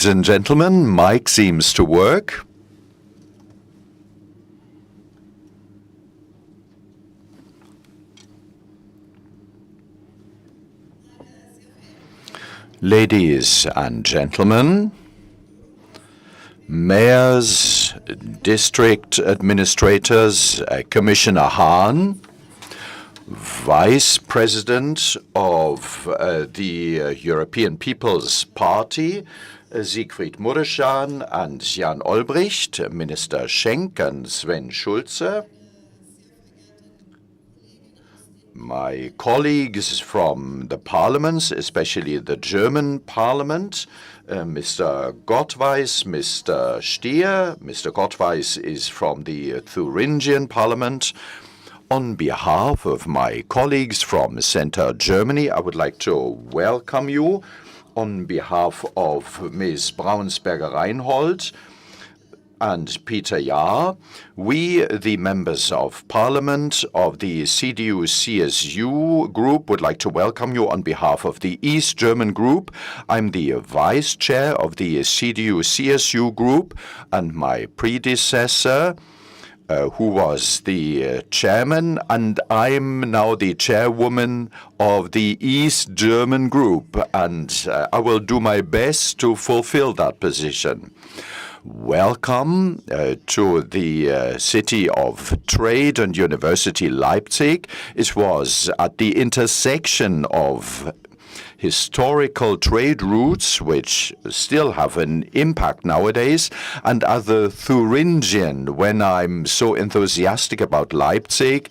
Ladies and gentlemen, mic seems to work. Ladies and gentlemen, mayors, district administrators, Commissioner Hahn, Vice President of the European People's Party, Siegfried Mureschan and Jan Olbricht, Minister Schenk and Sven Schulze, my colleagues from the parliaments, especially the German parliament, Mr. Gottweis, Mr. Stier. Mr. Gottweis is from the Thuringian parliament. On behalf of my colleagues from Center Germany, I would like to welcome you. On behalf of Ms. Braunsberger-Reinhold and Peter Jahr, we, the members of Parliament of the CDU-CSU group, would like to welcome you on behalf of the East German group. I'm the vice chair of the CDU-CSU group, and my predecessor, who was the chairman, and I'm now the chairwoman of the East German group, and I will do my best to fulfill that position. Welcome to the City of Trade and University Leipzig. It was at the intersection of historical trade routes, which still have an impact nowadays, and other Thuringian. When I'm so enthusiastic about Leipzig,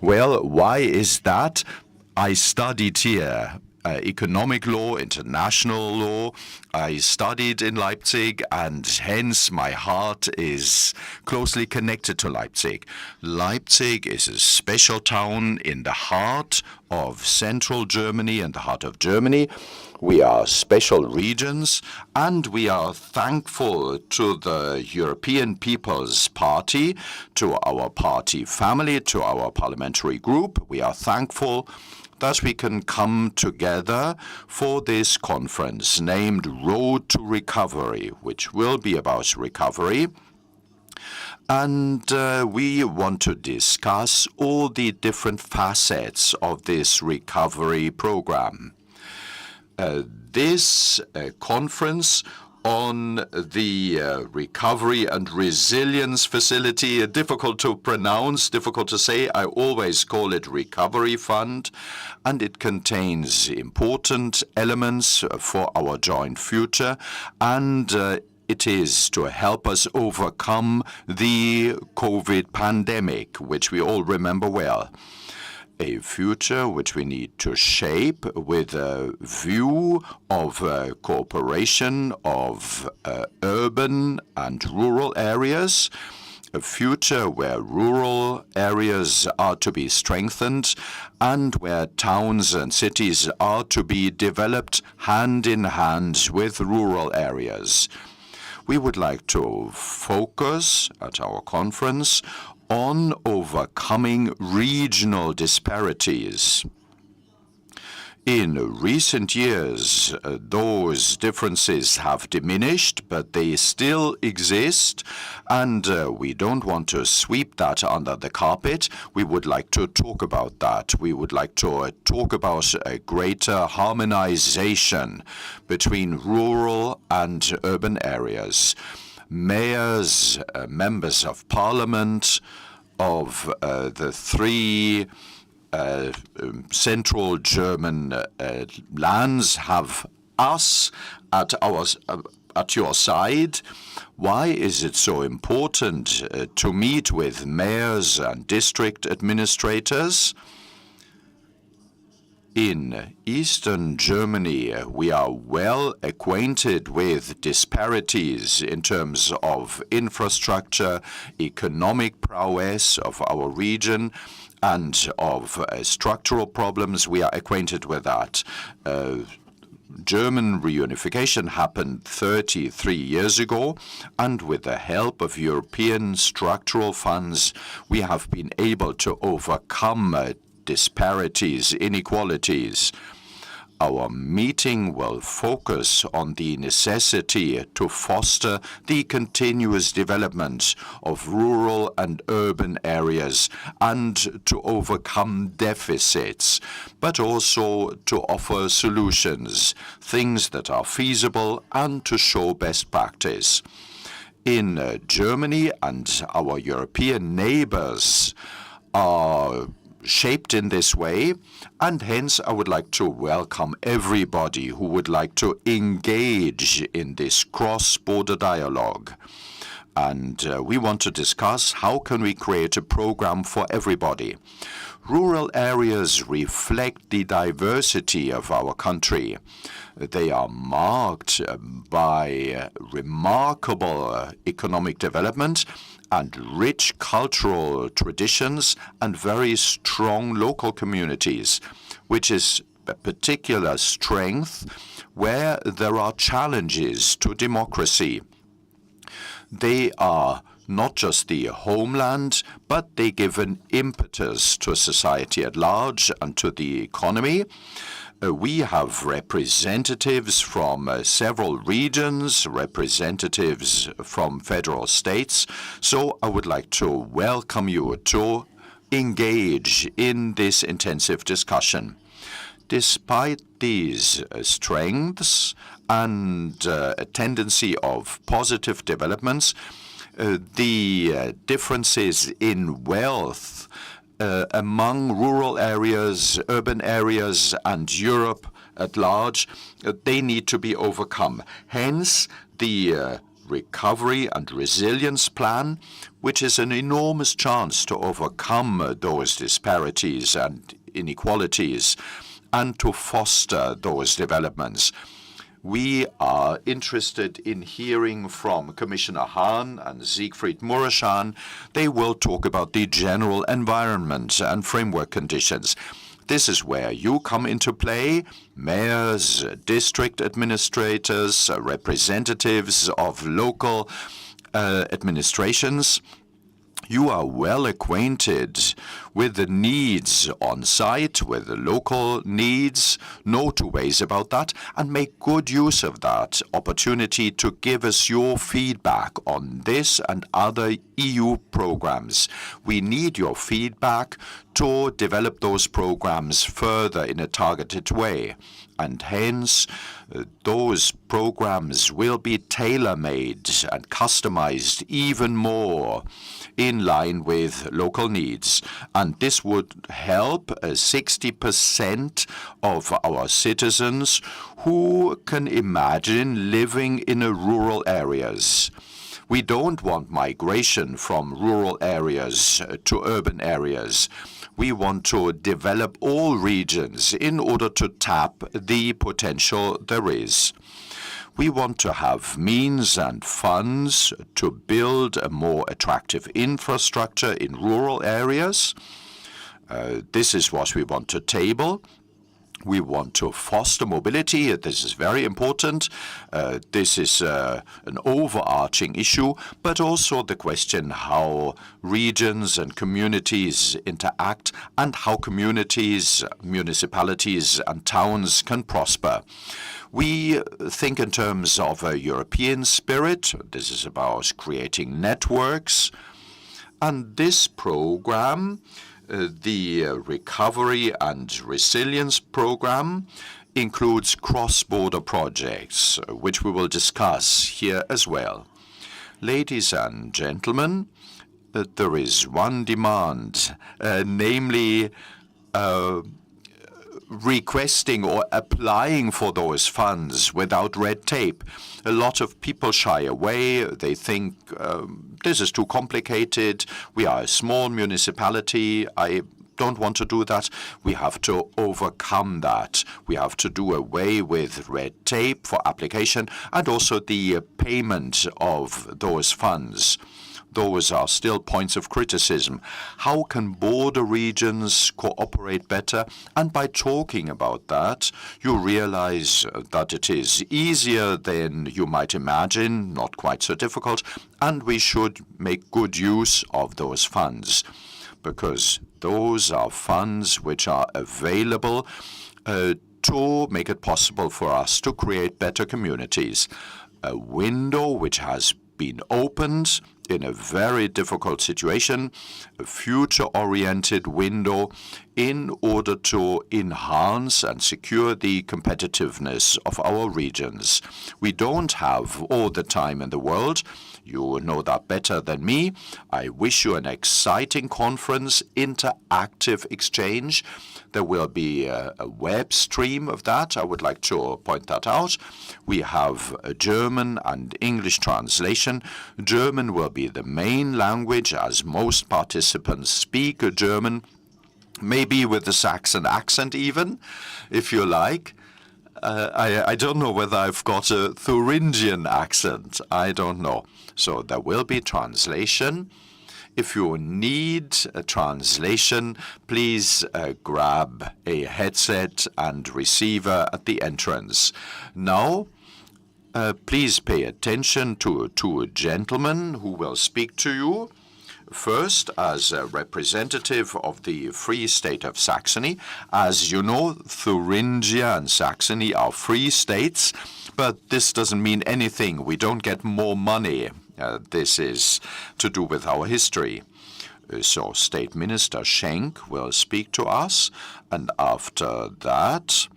well, why is that? I studied here economic law, international law. I studied in Leipzig, and hence my heart is closely connected to Leipzig. Leipzig is a special town in the heart of central Germany and the heart of Germany. We are special regions, and we are thankful to the European People's Party, to our party family, to our parliamentary group. We are thankful that we can come together for this conference named Road to Recovery, which will be about recovery. And we want to discuss all the different facets of this recovery program. This conference on the Recovery and Resilience Facility, difficult to pronounce, difficult to say. I always call it Recovery Fund, and it contains important elements for our joint future, and it is to help us overcome the COVID pandemic, which we all remember well. A future which we need to shape with a view of cooperation of urban and rural areas, a future where rural areas are to be strengthened and where towns and cities are to be developed hand in hand with rural areas. We would like to focus at our conference on overcoming regional disparities. In recent years, those differences have diminished, but they still exist, and we don't want to sweep that under the carpet. We would like to talk about that. We would like to talk about a greater harmonization between rural and urban areas. Mayors, members of parliament of the three central German lands have us at your side. Why is it so important to meet with mayors and district administrators? In Eastern Germany, we are well acquainted with disparities in terms of infrastructure, economic prowess of our region, and of structural problems. We are acquainted with that. German reunification happened 33 years ago, and with the help of European structural funds, we have been able to overcome disparities, inequalities. Our meeting will focus on the necessity to foster the continuous development of rural and urban areas and to overcome deficits, but also to offer solutions, things that are feasible, and to show best practice. In Germany and our European neighbors are shaped in this way, and hence I would like to welcome everybody who would like to engage in this cross-border dialogue. And we want to discuss how can we create a program for everybody. Rural areas reflect the diversity of our country. They are marked by remarkable economic development and rich cultural traditions and very strong local communities, which is a particular strength where there are challenges to democracy. They are not just the homeland, but they give an impetus to society at large and to the economy. We have representatives from several regions, representatives from federal states. So I would like to welcome you to engage in this intensive discussion. Despite these strengths and a tendency of positive developments, the differences in wealth among rural areas, urban areas, and Europe at large, they need to be overcome. Hence, the Recovery and Resilience Plan, which is an enormous chance to overcome those disparities and inequalities and to foster those developments. We are interested in hearing from Commissioner Hahn and Siegfried Mureschan. They will talk about the general environment and framework conditions. This is where you come into play, mayors, district administrators, representatives of local administrations. You are well acquainted with the needs on site, with the local needs, know two ways about that, and make good use of that opportunity to give us your feedback on this and other EU programs. We need your feedback to develop those programs further in a targeted way. And hence, those programs will be tailor-made and customized even more in line with local needs. And this would help 60% of our citizens who can imagine living in rural areas. We don't want migration from rural areas to urban areas. We want to develop all regions in order to tap the potential there is. We want to have means and funds to build a more attractive infrastructure in rural areas. This is what we want to table. We want to foster mobility. This is very important. This is an overarching issue, but also the question how regions and communities interact and how communities, municipalities, and towns can prosper. We think in terms of a European spirit. This is about creating networks. And this program, the Recovery and Resilience Program, includes cross-border projects, which we will discuss here as well. Ladies and gentlemen, there is one demand, namely requesting or applying for those funds without red tape. A lot of people shy away. They think this is too complicated. We are a small municipality. I don't want to do that. We have to overcome that. We have to do away with red tape for application and also the payment of those funds. Those are still points of criticism. How can border regions cooperate better? And by talking about that, you realize that it is easier than you might imagine, not quite so difficult, and we should make good use of those funds, because those are funds which are available to make it possible for us to create better communities. A window which has been opened in a very difficult situation, a future-oriented window in order to enhance and secure the competitiveness of our regions. We don't have all the time in the world. You know that better than me. I wish you an exciting conference, interactive exchange. There will be a web stream of that. I would like to point that out. We have a German and English translation. German will be the main language, as most participants speak German, maybe with a Saxon accent even, if you like. I don't know whether I've got a Thuringian accent. I don't know. So there will be translation. If you need a translation, please grab a headset and receiver at the entrance. Now, please pay attention to two gentlemen who will speak to you. First, as a representative of the Free State of Saxony. As you know, Thuringia and Saxony are free states, but this doesn't mean anything. We don't get more money. This is to do with our history. So State Minister Schenk will speak to us, and after that,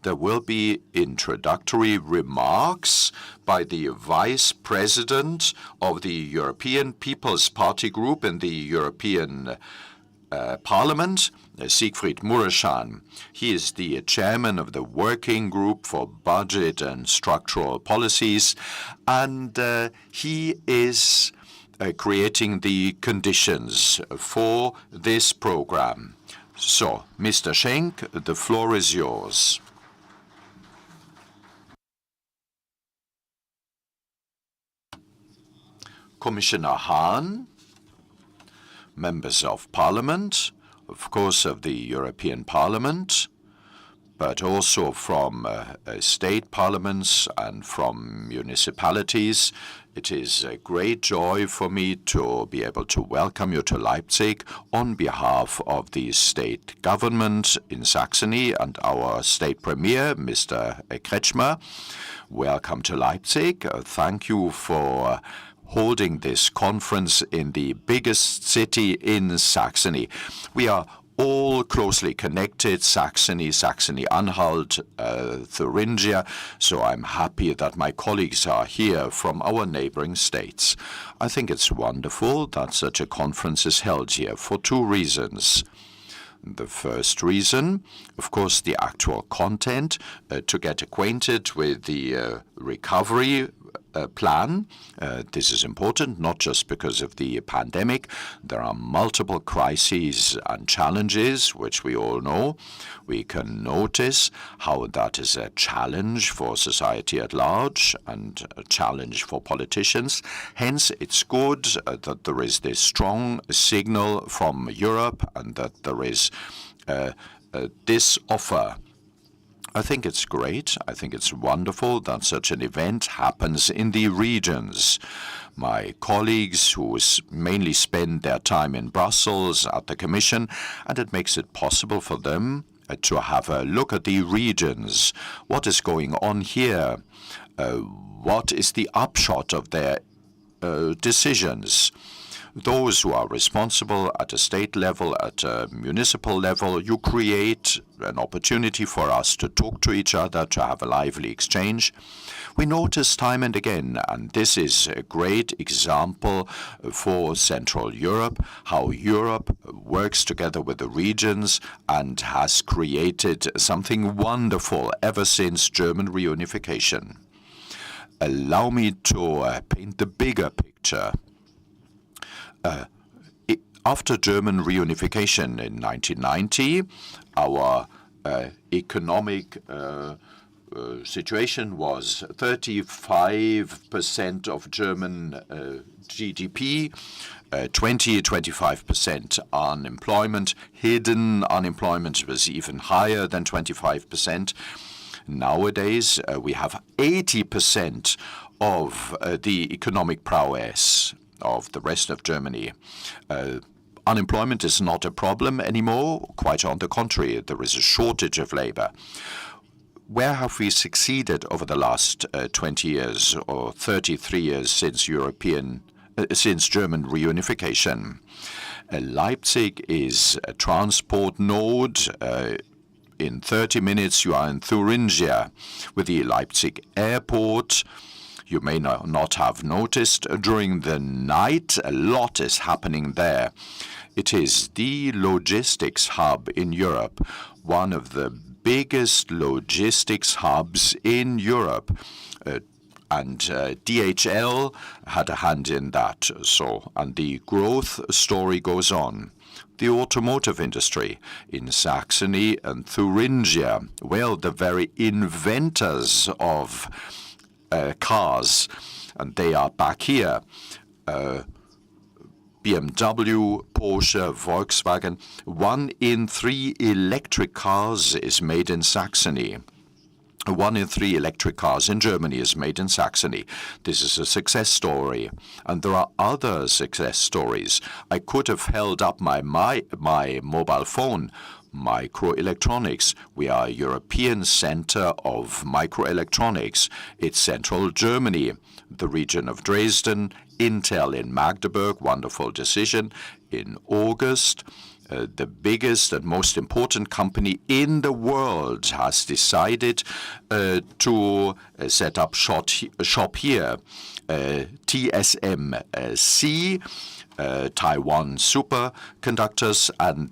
there will be introductory remarks by the Vice President of the European People's Party Group in the European Parliament, Siegfried Mureschan. He is the chairman of the Working Group for Budget and Structural Policies, and he is creating the conditions for this program. So, Mr. Schenk, the floor is yours. Commissioner Hahn, members of Parliament, of course of the European Parliament, but also from state parliaments and from municipalities. It is a great joy for me to be able to welcome you to Leipzig on behalf of the state government in Saxony and our state premier, Mr. Kretschmer. Welcome to Leipzig. Thank you for holding this conference in the biggest city in Saxony. We are all closely connected, Saxony, Saxony-Anhalt, Thuringia, so I'm happy that my colleagues are here from our neighboring states. I think it's wonderful that such a conference is held here for two reasons. The first reason, of course, the actual content, to get acquainted with the recovery plan. This is important, not just because of the pandemic. There are multiple crises and challenges, which we all know. We can notice how that is a challenge for society at large and a challenge for politicians. Hence, it's good that there is this strong signal from Europe and that there is this offer. I think it's great. I think it's wonderful that such an event happens in the regions. My colleagues who mainly spend their time in Brussels at the Commission, and it makes it possible for them to have a look at the regions. What is going on here? What is the upshot of their decisions? Those who are responsible at a state level, at a municipal level, you create an opportunity for us to talk to each other, to have a lively exchange. We notice time and again, and this is a great example for Central Europe, how Europe works together with the regions and has created something wonderful ever since German reunification. Allow me to paint the bigger picture. After German reunification in 1990, our economic situation was 35% of German GDP, 25% unemployment. Hidden unemployment was even higher than 25%. Nowadays, we have 80% of the economic prowess of the rest of Germany. unemployment is not a problem anymore. Quite on the contrary, there is a shortage of labor. Where have we succeeded over the last 20 years or 33 years since German reunification? Leipzig is a transport node. In 30 minutes, you are in Thuringia. With the Leipzig airport, you may not have noticed, during the night, a lot is happening there. It is the logistics hub in Europe, one of the biggest logistics hubs in Europe. And DHL had a hand in that. And the growth story goes on. The automotive industry in Saxony and Thuringia, well, the very inventors of cars, and they are back here. BMW, Porsche, Volkswagen. 1 in 3 electric cars is made in Saxony. 1 in 3 electric cars in Germany is made in Saxony. This is a success story. And there are other success stories. I could have held up my mobile phone. Microelectronics. We are a European center of microelectronics. It's central Germany, the region of Dresden, Intel in Magdeburg, wonderful decision. In August, the biggest and most important company in the world has decided to set up shop here. TSMC, Taiwan Superconductors, and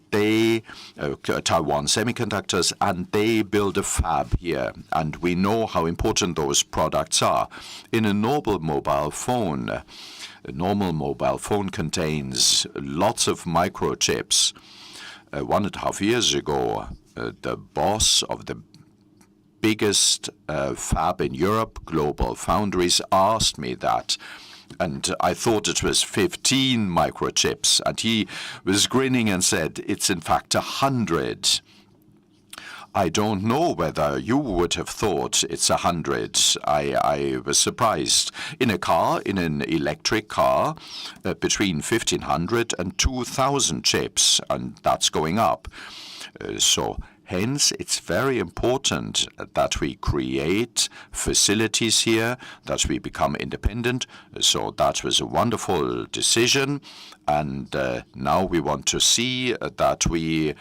Taiwan Semiconductors, and they build a fab here. And we know how important those products are. In a normal mobile phone contains lots of microchips. 1.5 years ago, the boss of the biggest fab in Europe, Global Foundries, asked me that. And I thought it was 15 microchips. And he was grinning and said, it's in fact 100. I don't know whether you would have thought it's 100. I was surprised. In an electric car, between 1,500 and 2,000 chips, and that's going up. Hence, it's very important that we create facilities here, that we become independent. So that was a wonderful decision. And now we want to see that we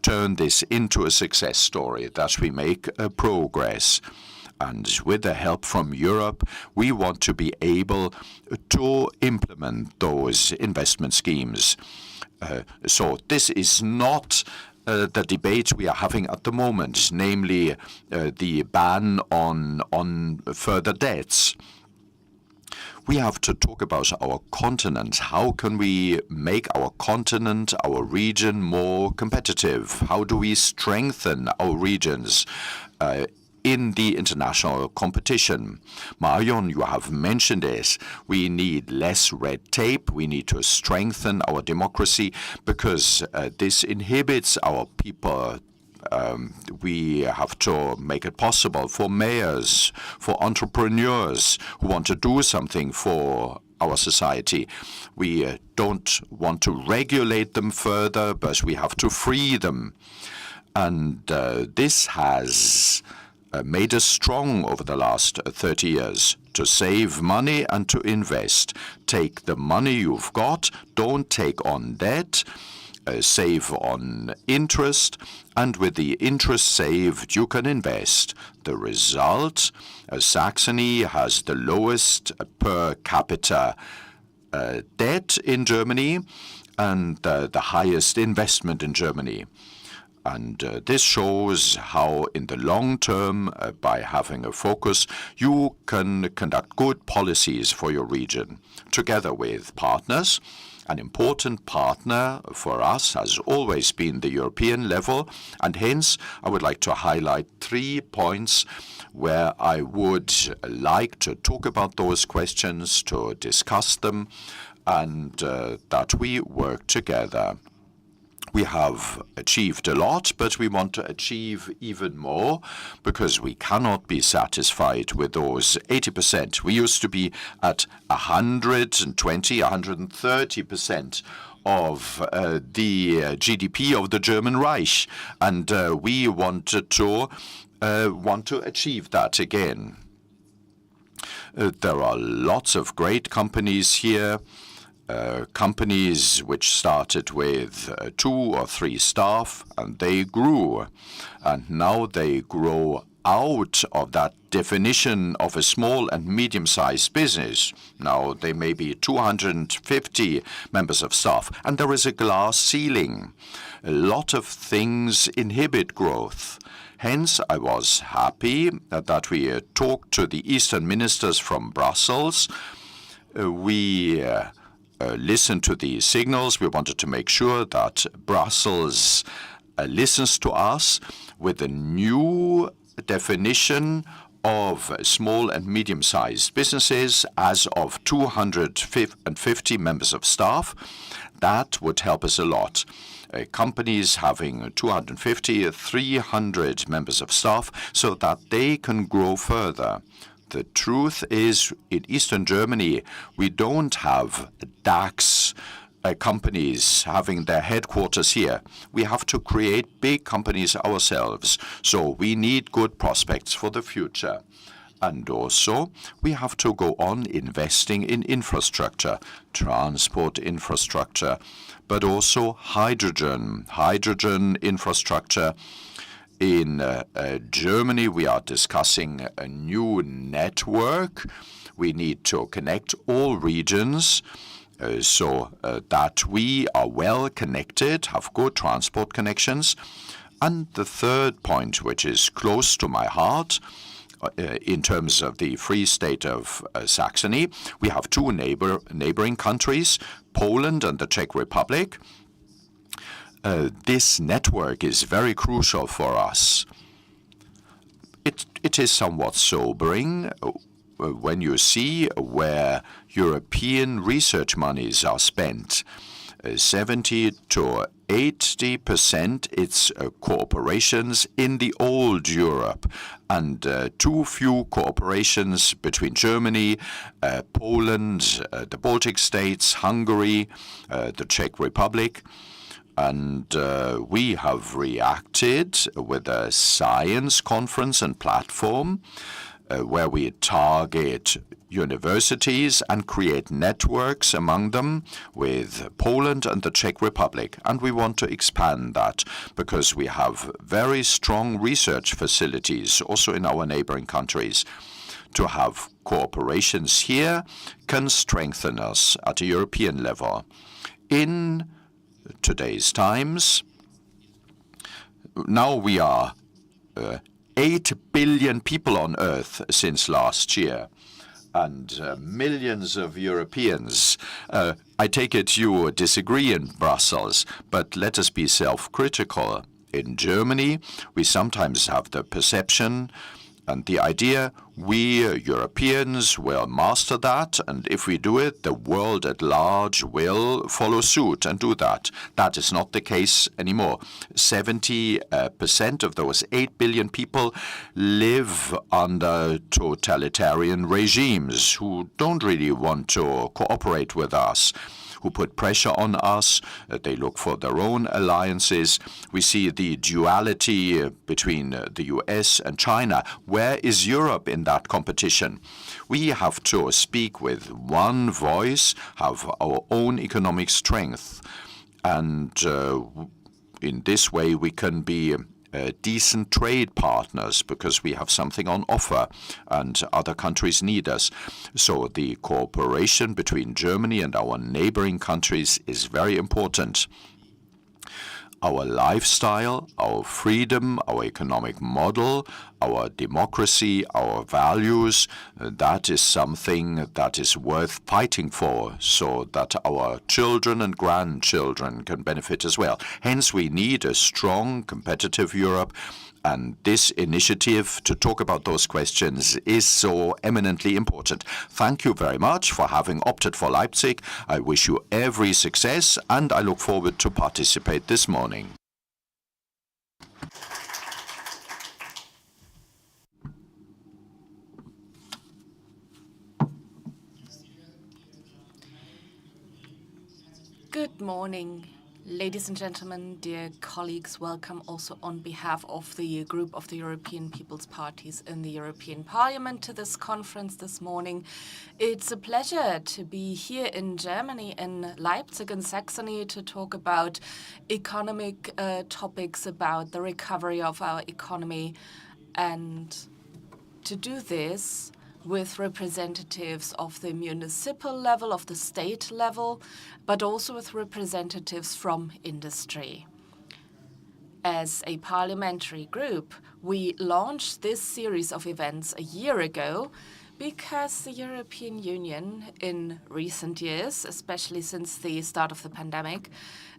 turn this into a success story, that we make progress. And with the help from Europe, we want to be able to implement those investment schemes. So this is not the debate we are having at the moment, namely the ban on further debts. We have to talk about our continent. How can we make our continent, our region, more competitive? How do we strengthen our regions in the international competition? Marion, you have mentioned this. We need less red tape. We need to strengthen our democracy because this inhibits our people. We have to make it possible for mayors, for entrepreneurs who want to do something for our society. We don't want to regulate them further, but we have to free them. And this has made us strong over the last 30 years to save money and to invest. Take the money you've got, don't take on debt, save on interest, and with the interest saved, you can invest. The result, Saxony has the lowest per capita debt in Germany and the highest investment in Germany. And this shows how in the long term, by having a focus, you can conduct good policies for your region together with partners. An important partner for us has always been the European level, and hence I would like to highlight 3 points where I would like to talk about those questions, to discuss them, and that we work together. We have achieved a lot, but we want to achieve even more because we cannot be satisfied with those 80%. We used to be at 120, 130% of the GDP of the German Reich, and we want to achieve that again. There are lots of great companies here, companies which started with 2 or 3 staff, and they grew. And now they grow out of that definition of a small and medium-sized business. Now they may be 250 members of staff, and there is a glass ceiling. A lot of things inhibit growth. Hence, I was happy that we talked to the Eastern ministers from Brussels. We listened to the signals. We wanted to make sure that Brussels listens to us with a new definition of small and medium-sized businesses as of 250 members of staff. That would help us a lot. Companies having 250, 300 members of staff so that they can grow further. The truth is, in Eastern Germany, we don't have DAX companies having their headquarters here. We have to create big companies ourselves, so we need good prospects for the future. And also, we have to go on investing in infrastructure, transport infrastructure, but also hydrogen infrastructure. In Germany, we are discussing a new network. We need to connect all regions so that we are well connected, have good transport connections. And the third point, which is close to my heart, in terms of the Free State of Saxony, we have 2 neighboring countries, Poland and the Czech Republic. This network is very crucial for us. It is somewhat sobering when you see where European research monies are spent. 70 to 80% it's cooperations in the old Europe, and too few cooperations between Germany, Poland, the Baltic states, Hungary, the Czech Republic. And we have reacted with a science conference and platform where we target universities and create networks among them with Poland and the Czech Republic. And we want to expand that because we have very strong research facilities also in our neighboring countries. To have cooperations here can strengthen us at a European level. In today's times, now we are 8 billion people on Earth since last year, and millions of Europeans. I take it you disagree in Brussels, but let us be self-critical. In Germany, we sometimes have the perception and the idea we Europeans will master that, and if we do it, the world at large will follow suit and do that. That is not the case anymore. 70% of those 8 billion people live under totalitarian regimes who don't really want to cooperate with us, who put pressure on us. They look for their own alliances. We see the duality between the US and China. Where is Europe in that competition? We have to speak with one voice, have our own economic strength. And in this way, we can be decent trade partners because we have something on offer and other countries need us. So the cooperation between Germany and our neighboring countries is very important. Our lifestyle, our freedom, our economic model, our democracy, our values, that is something that is worth fighting for so that our children and grandchildren can benefit as well. Hence, we need a strong, competitive Europe. And this initiative to talk about those questions is so eminently important. Thank you very much for having opted for Leipzig. I wish you every success, and I look forward to participate this morning. Good morning, ladies and gentlemen, dear colleagues. Welcome also on behalf of the group of the European People's Parties in the European Parliament to this conference this morning. It's a pleasure to be here in Germany, in Leipzig and Saxony, to talk about economic topics, about the recovery of our economy, and to do this with representatives of the municipal level, of the state level, but also with representatives from industry. As a parliamentary group, we launched this series of events a year ago because the European Union in recent years, especially since the start of the pandemic,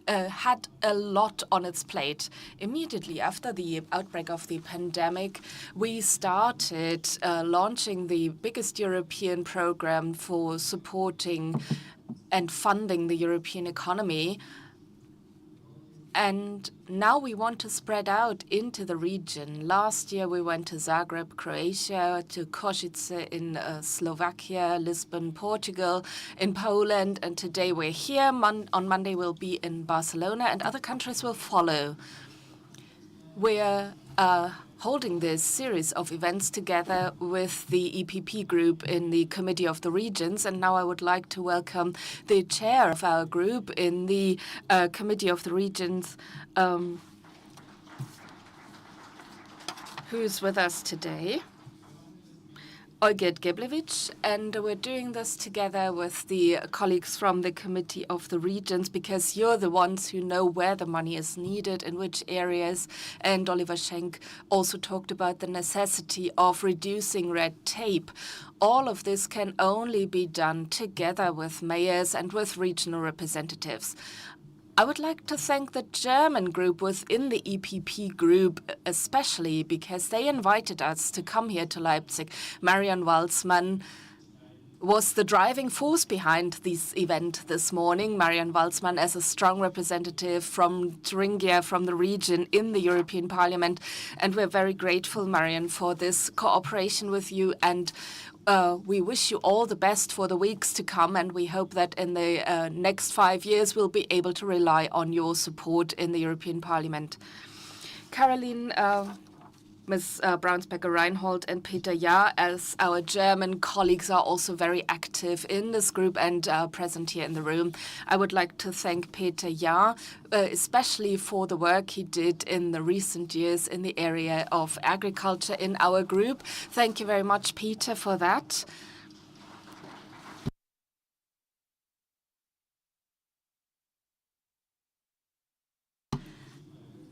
had a lot on its plate. Immediately after the outbreak of the pandemic, we started launching the biggest European program for supporting and funding the European economy. And now we want to spread out into the region. Last year we went to Zagreb, Croatia, to Kosice in Slovakia, Lisbon, Portugal, in Poland, and today we're here. On Monday we'll be in Barcelona, and other countries will follow. We're holding this series of events together with the EPP group in the Committee of the Regions. And now I would like to welcome the chair of our group in the Committee of the Regions, who's with us today, Olgierd Geblewicz, and we're doing this together with the colleagues from the Committee of the Regions because you're the ones who know where the money is needed, in which areas. And Oliver Schenk also talked about the necessity of reducing red tape. All of this can only be done together with mayors and with regional representatives. I would like to thank the German group within the EPP group, especially because they invited us to come here to Leipzig. Marian Walzmann was the driving force behind this event this morning. Marian Walzmann, as a strong representative from Thuringia, from the region in the European Parliament. And we're very grateful, Marian, for this cooperation with you. And we wish you all the best for the weeks to come, and we hope that in the next 5 years we'll be able to rely on your support in the European Parliament. Caroline, Ms. Braunsbecker-Reinhold and Peter Jahr, as our German colleagues, are also very active in this group and present here in the room. I would like to thank Peter Jahr, especially for the work he did in the recent years in the area of agriculture in our group. Thank you very much, Peter, for that.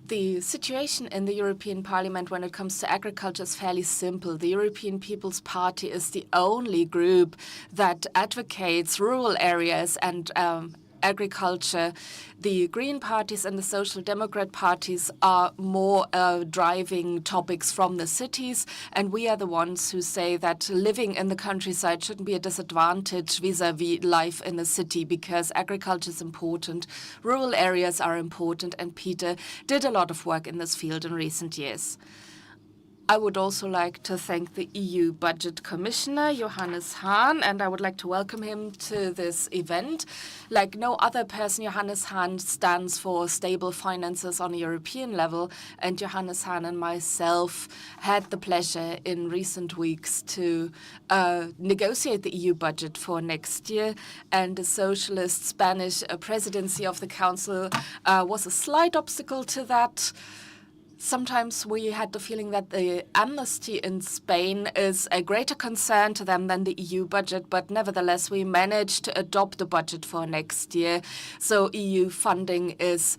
The situation in the European Parliament when it comes to agriculture is fairly simple. The European People's Party is the only group that advocates rural areas and agriculture. The Green parties and the Social Democrat parties are more driving topics from the cities, and we are the ones who say that living in the countryside shouldn't be a disadvantage vis-à-vis life in the city, because agriculture is important, rural areas are important, and Peter did a lot of work in this field in recent years. I would also like to thank the EU Budget Commissioner, Johannes Hahn, and I would like to welcome him to this event. Like no other person, Johannes Hahn stands for stable finances on a European level, and Johannes Hahn and myself had the pleasure in recent weeks to negotiate the EU budget for next year, and the socialist Spanish presidency of the Council was a slight obstacle to that. Sometimes we had the feeling that the amnesty in Spain is a greater concern to them than the EU budget, but nevertheless we managed to adopt the budget for next year. So EU funding is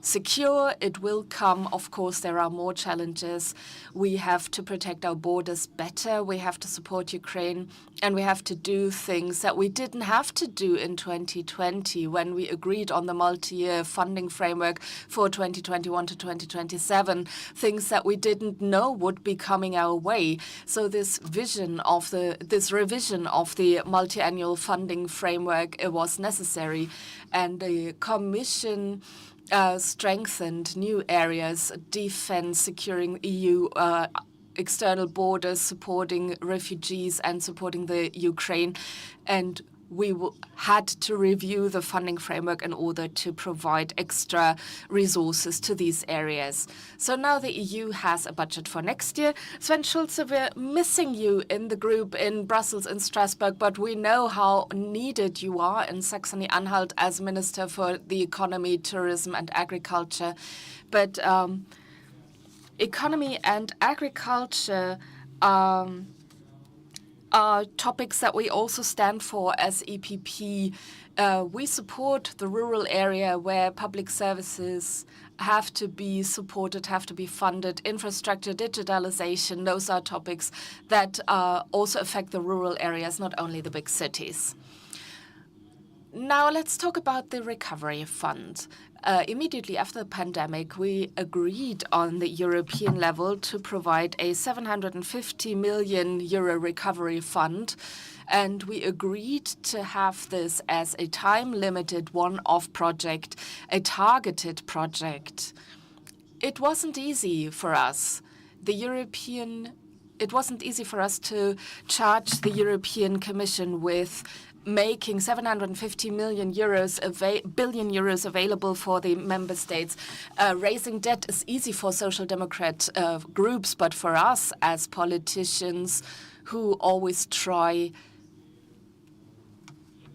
secure. It will come. Of course, there are more challenges. We have to protect our borders better. We have to support Ukraine. And we have to do things that we didn't have to do in 2020 when we agreed on the multi-year funding framework for 2021 to 2027, things that we didn't know would be coming our way. So this revision of the multi-annual funding framework, it was necessary. And the Commission strengthened new areas, defense, securing EU external borders, supporting refugees and supporting the Ukraine. And we had to review the funding framework in order to provide extra resources to these areas. So now the EU has a budget for next year. Sven Schulze, we're missing you in the group in Brussels and Strasbourg, but we know how needed you are in Saxony-Anhalt as Minister for the Economy, Tourism and Agriculture. But economy and agriculture are topics that we also stand for as EPP. We support the rural area where public services have to be supported, have to be funded. Infrastructure, digitalization, those are topics that also affect the rural areas, not only the big cities. Now let's talk about the recovery fund. Immediately after the pandemic, we agreed on the European level to provide a 750 million euro recovery fund, and we agreed to have this as a time-limited one-off project, a targeted project. It wasn't easy for us. It wasn't easy for us to charge the European Commission with making 750 billion euros available for the member states. Raising debt is easy for social democrat groups, but for us as politicians who always try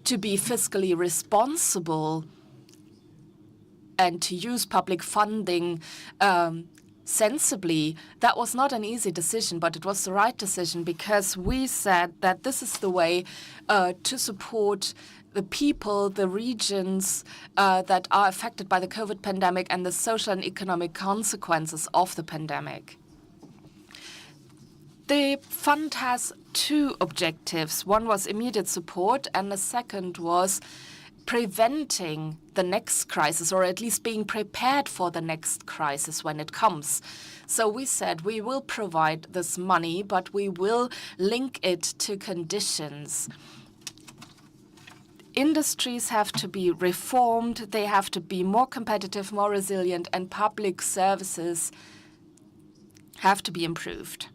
to be fiscally responsible and to use public funding sensibly, that was not an easy decision, but it was the right decision because we said that this is the way to support the people, the regions that are affected by the COVID pandemic and the social and economic consequences of the pandemic. The fund has two objectives. One was immediate support, and the second was preventing the next crisis, or at least being prepared for the next crisis when it comes. So we said we will provide this money, but we will link it to conditions. Industries have to be reformed, they have to be more competitive, more resilient, and public services have to be improved.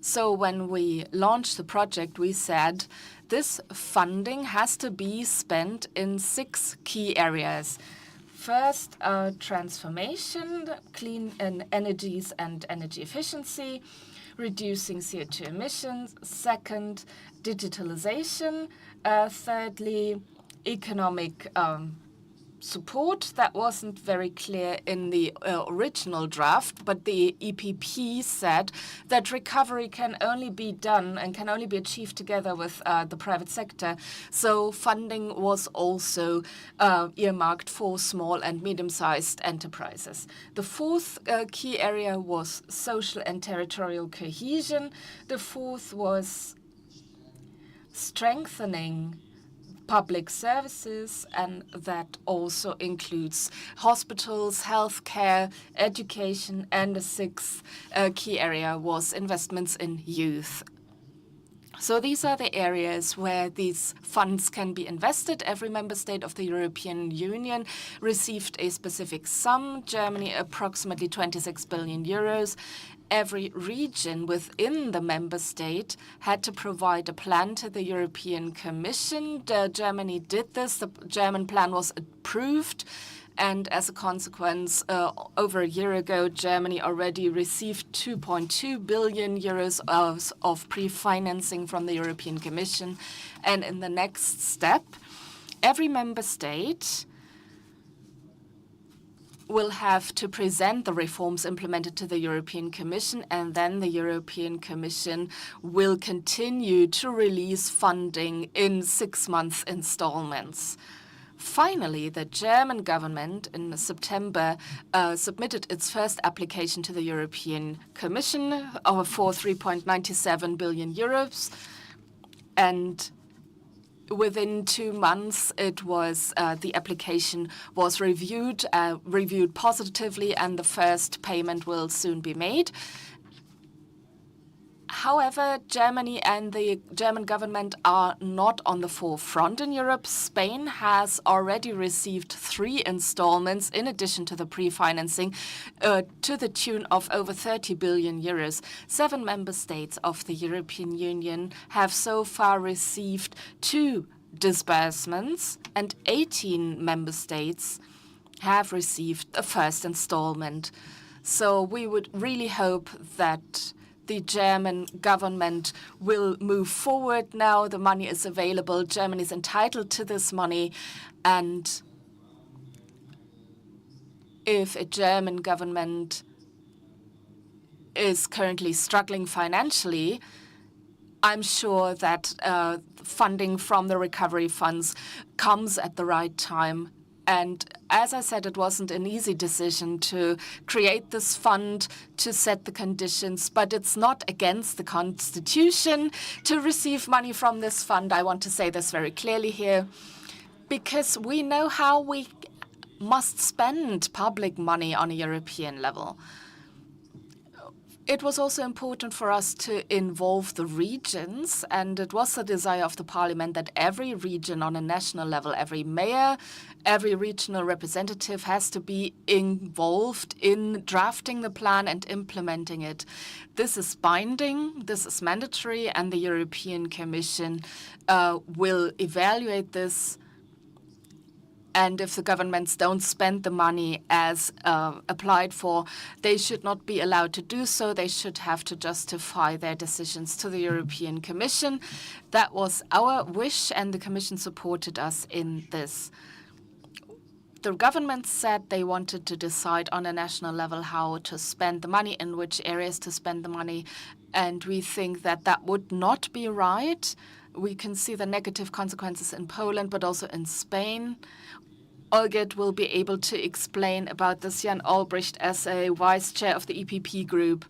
So when we launched the project, we said this funding has to be spent in 6 key areas. First, transformation, clean energies and energy efficiency, reducing CO2 emissions. Second, digitalization. Thirdly, economic support. That wasn't very clear in the original draft, but the EPP said that recovery can only be done and can only be achieved together with the private sector. So funding was also earmarked for small and medium-sized enterprises. The fourth key area was social and territorial cohesion. The fourth was strengthening public services, and that also includes hospitals, healthcare, education, and the 6th key area was investments in youth. So these are the areas where these funds can be invested. Every member state of the European Union received a specific sum. Germany, approximately 26 billion euros. Every region within the member state had to provide a plan to the European Commission. Germany did this. The German plan was approved. And as a consequence, over a year ago, Germany already received 2.2 billion euros of pre-financing from the European Commission. And in the next step, every member state will have to present the reforms implemented to the European Commission, and then the European Commission will continue to release funding in 6-month installments. Finally, the German government in September submitted its first application to the European Commission for 3.97 billion euros, and within 2 months, it was the application was reviewed positively, and the first payment will soon be made. However, Germany and the German government are not on the forefront in Europe. Spain has already received 3 installments in addition to the pre-financing to the tune of over 30 billion euros. 7 member states of the European Union have so far received 2 disbursements, and 18 member states have received the first installment. So we would really hope that the German government will move forward now. The money is available. Germany is entitled to this money. And if a German government is currently struggling financially, I'm sure that funding from the recovery funds comes at the right time. And as I said, it wasn't an easy decision to create this fund, to set the conditions, but it's not against the Constitution to receive money from this fund. I want to say this very clearly here, because we know how we must spend public money on a European level. It was also important for us to involve the regions, and it was the desire of the parliament that every region on a national level, every mayor, every regional representative has to be involved in drafting the plan and implementing it. This is binding, this is mandatory, and the European Commission will evaluate this. And if the governments don't spend the money as applied for, they should not be allowed to do so. They should have to justify their decisions to the European Commission. That was our wish, and the Commission supported us in this. The government said they wanted to decide on a national level how to spend the money, in which areas to spend the money, and we think that that would not be right. We can see the negative consequences in Poland, but also in Spain. Olgert will be able to explain about this, Jan Albrecht, as a vice chair of the EPP group.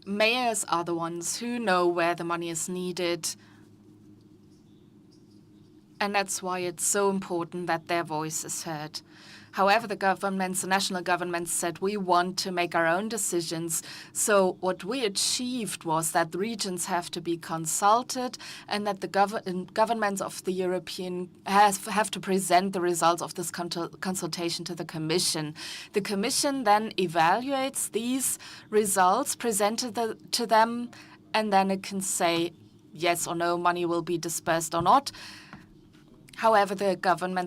Mayors are the ones who know where the money is needed. And that's why it's so important that their voice is heard. However, the national governments said we want to make our own decisions. So what we achieved was that the regions have to be consulted, and that the governments of the European have to present the results of this consultation to the Commission. The Commission then evaluates these results, presented to them, and then it can say yes or no, money will be dispersed or not. However, the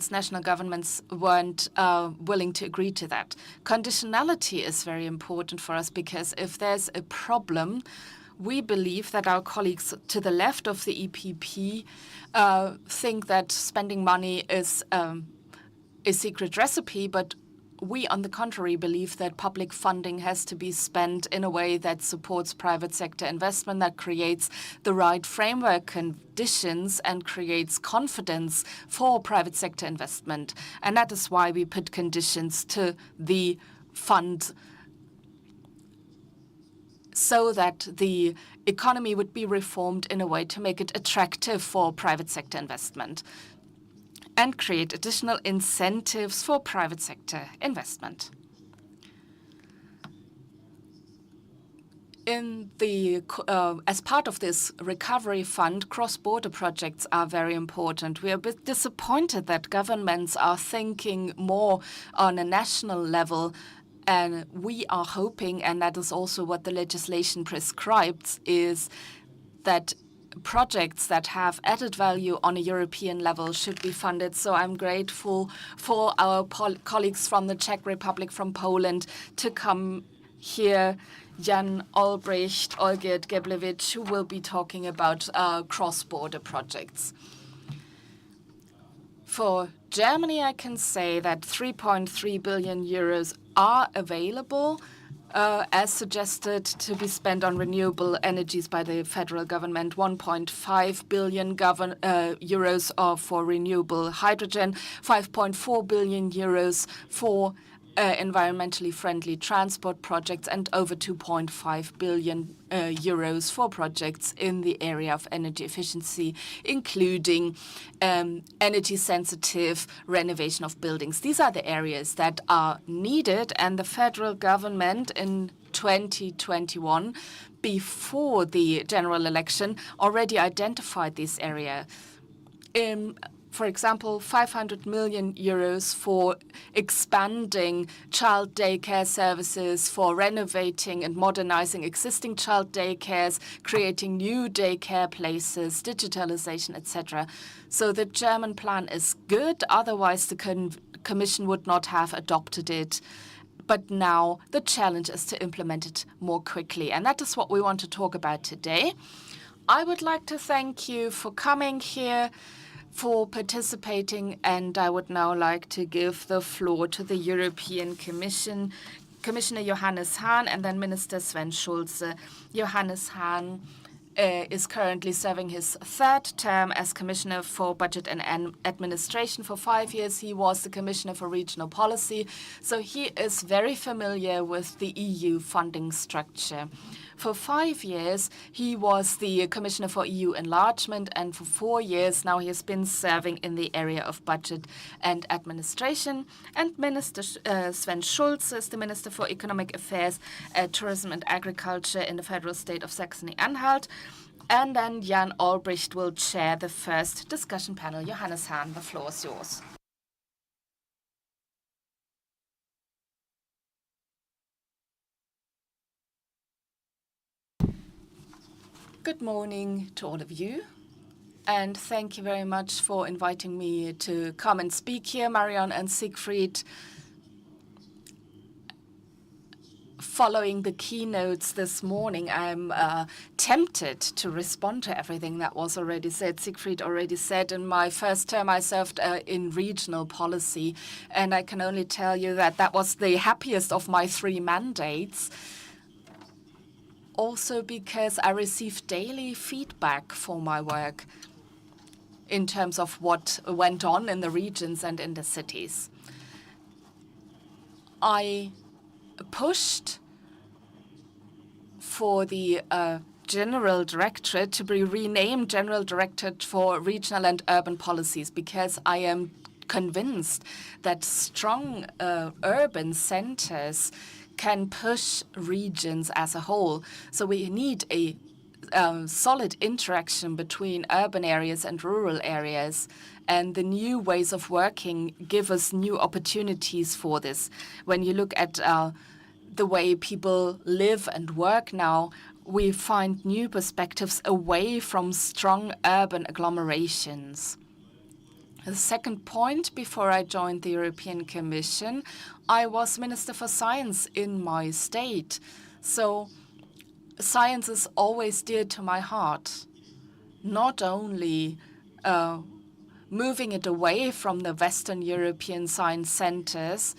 national governments weren't willing to agree to that. Conditionality is very important for us, because if there's a problem, we believe that our colleagues to the left of the EPP think that spending money is a secret recipe, but we, on the contrary, believe that public funding has to be spent in a way that supports private sector investment, that creates the right framework conditions and creates confidence for private sector investment. And that is why we put conditions to the fund, so that the economy would be reformed in a way to make it attractive for private sector investment and create additional incentives for private sector investment. As part of this recovery fund, cross-border projects are very important. We are a bit disappointed that governments are thinking more on a national level, and we are hoping, and that is also what the legislation prescribes, is that projects that have added value on a European level should be funded. So I'm grateful for our colleagues from the Czech Republic, from Poland, to come here. Jan Albrecht, Olgert Geblewicz, who will be talking about cross-border projects. For Germany, I can say that 3.3 billion euros are available as suggested to be spent on renewable energies by the federal government. 1.5 billion euros are for renewable hydrogen, 5.4 billion euros for environmentally friendly transport projects, and over 2.5 billion euros for projects in the area of energy efficiency, including energy-sensitive renovation of buildings. These are the areas that are needed, and the federal government in 2021, before the general election, already identified this area. For example, 500 million euros for expanding child daycare services, for renovating and modernizing existing child daycares, creating new daycare places, digitalization, etc. So the German plan is good, otherwise the Commission would not have adopted it. But now the challenge is to implement it more quickly, and that is what we want to talk about today. I would like to thank you for coming here, for participating, and I would now like to give the floor to the European Commission, Commissioner Johannes Hahn, and then Minister Sven Schulze. Johannes Hahn is currently serving his third term as Commissioner for Budget and Administration. For 5 years, he was the Commissioner for Regional Policy, so he is very familiar with the EU funding structure. For 5 years, he was the Commissioner for EU Enlargement, and for 4 years now he has been serving in the area of Budget and Administration. And Minister Sven Schulze is the Minister for Economic Affairs, Tourism and Agriculture in the federal state of Saxony-Anhalt. And then Jan Olbricht will chair the first discussion panel. Johannes Hahn, the floor is yours. Good morning to all of you, and thank you very much for inviting me to come and speak here, Marion and Siegfried. Following the keynotes this morning, I'm tempted to respond to everything that was already said. Siegfried already said in my first term I served in regional policy, and I can only tell you that that was the happiest of my 3 mandates. Also because I received daily feedback for my work in terms of what went on in the regions and in the cities. I pushed for the General Directorate to be renamed General Directorate for Regional and Urban Policies, because I am convinced that strong urban centers can push regions as a whole. So we need a solid interaction between urban areas and rural areas, and the new ways of working give us new opportunities for this. When you look at the way people live and work now, we find new perspectives away from strong urban agglomerations. The second point, before I joined the European Commission, I was Minister for Science in my state. So science is always dear to my heart, not only moving it away from the Western European science centers.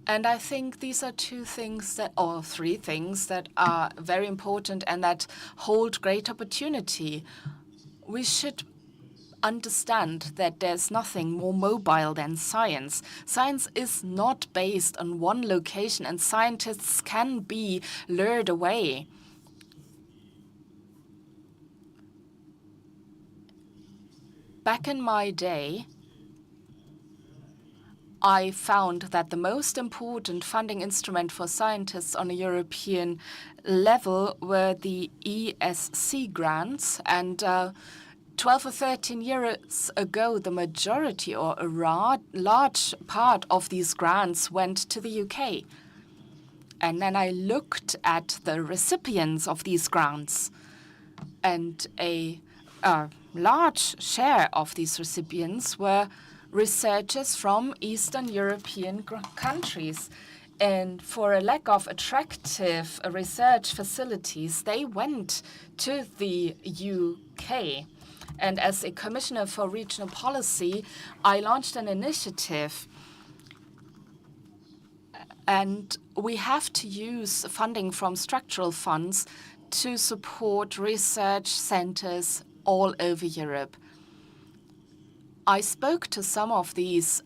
And I think these are 2 things that, or 3 things that are very important and that hold great opportunity. We should understand that there's nothing more mobile than science. Science is not based on one location, and scientists can be lured away. Back in my day, I found that the most important funding instrument for scientists on a European level were the ESC grants, and 12 or 13 years ago, the majority or a large part of these grants went to the UK. And then I looked at the recipients of these grants, and a large share of these recipients were researchers from Eastern European countries. And for a lack of attractive research facilities, they went to the UK. And as a Commissioner for Regional Policy, I launched an initiative. And we have to use funding from structural funds to support research centers all over Europe. I spoke to some of these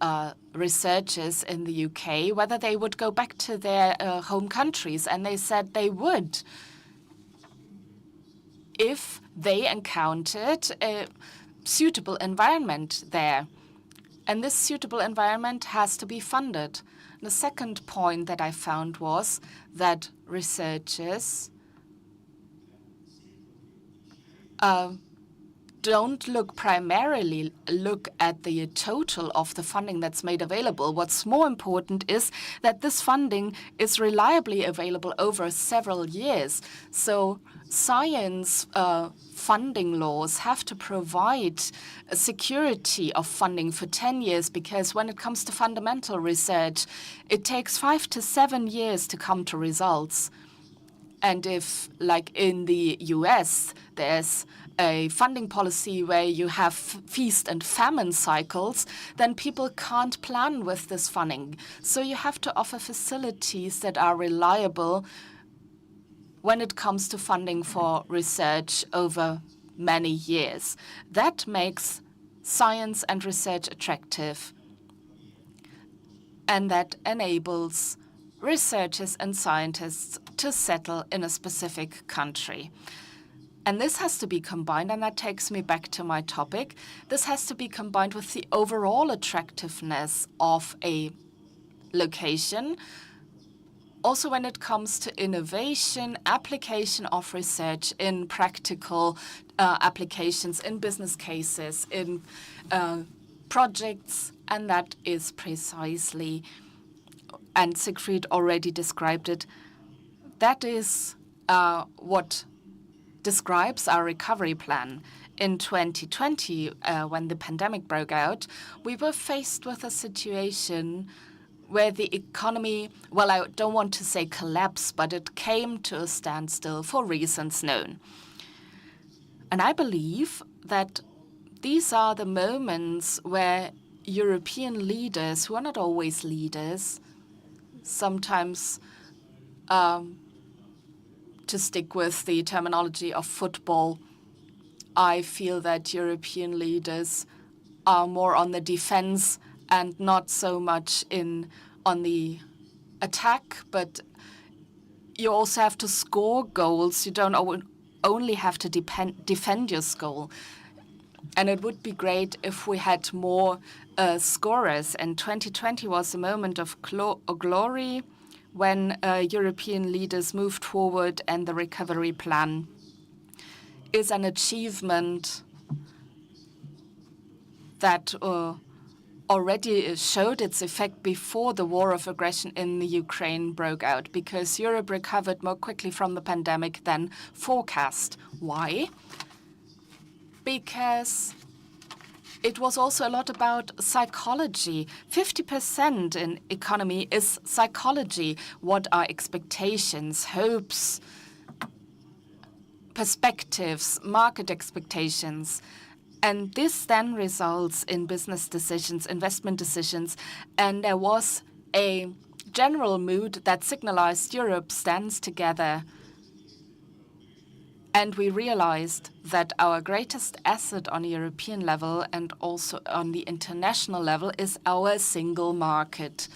researchers in the UK whether they would go back to their home countries, and they said they would if they encountered a suitable environment there. And this suitable environment has to be funded. The second point that I found was that researchers don't primarily look at the total of the funding that's made available. What's more important is that this funding is reliably available over several years. So science funding laws have to provide a security of funding for 10 years, because when it comes to fundamental research, it takes 5 to 7 years to come to results. And if, like in the US, there's a funding policy where you have feast and famine cycles, then people can't plan with this funding. So you have to offer facilities that are reliable when it comes to funding for research over many years. That makes science and research attractive, and that enables researchers and scientists to settle in a specific country. And this has to be combined, and that takes me back to my topic. This has to be combined with the overall attractiveness of a location. Also, when it comes to innovation, application of research in practical applications, in business cases, in projects, and that is precisely, and Siegfried already described it, that is what describes our recovery plan. In 2020, when the pandemic broke out, we were faced with a situation where the economy, well, I don't want to say collapse, but it came to a standstill for reasons known. And I believe that these are the moments where European leaders, who are not always leaders, sometimes to stick with the terminology of football, I feel that European leaders are more on the defense and not so much on the attack, but you also have to score goals. You don't only have to defend your goal. And it would be great if we had more scorers. And 2020 was a moment of glory when European leaders moved forward, and the recovery plan is an achievement that already showed its effect before the war of aggression in the Ukraine broke out, because Europe recovered more quickly from the pandemic than forecast. Why? Because it was also a lot about psychology. 50% in economy is psychology. What are expectations, hopes, perspectives, market expectations? And this then results in business decisions, investment decisions. And there was a general mood that signalized Europe stands together. And we realized that our greatest asset on a European level and also on the international level is our single market.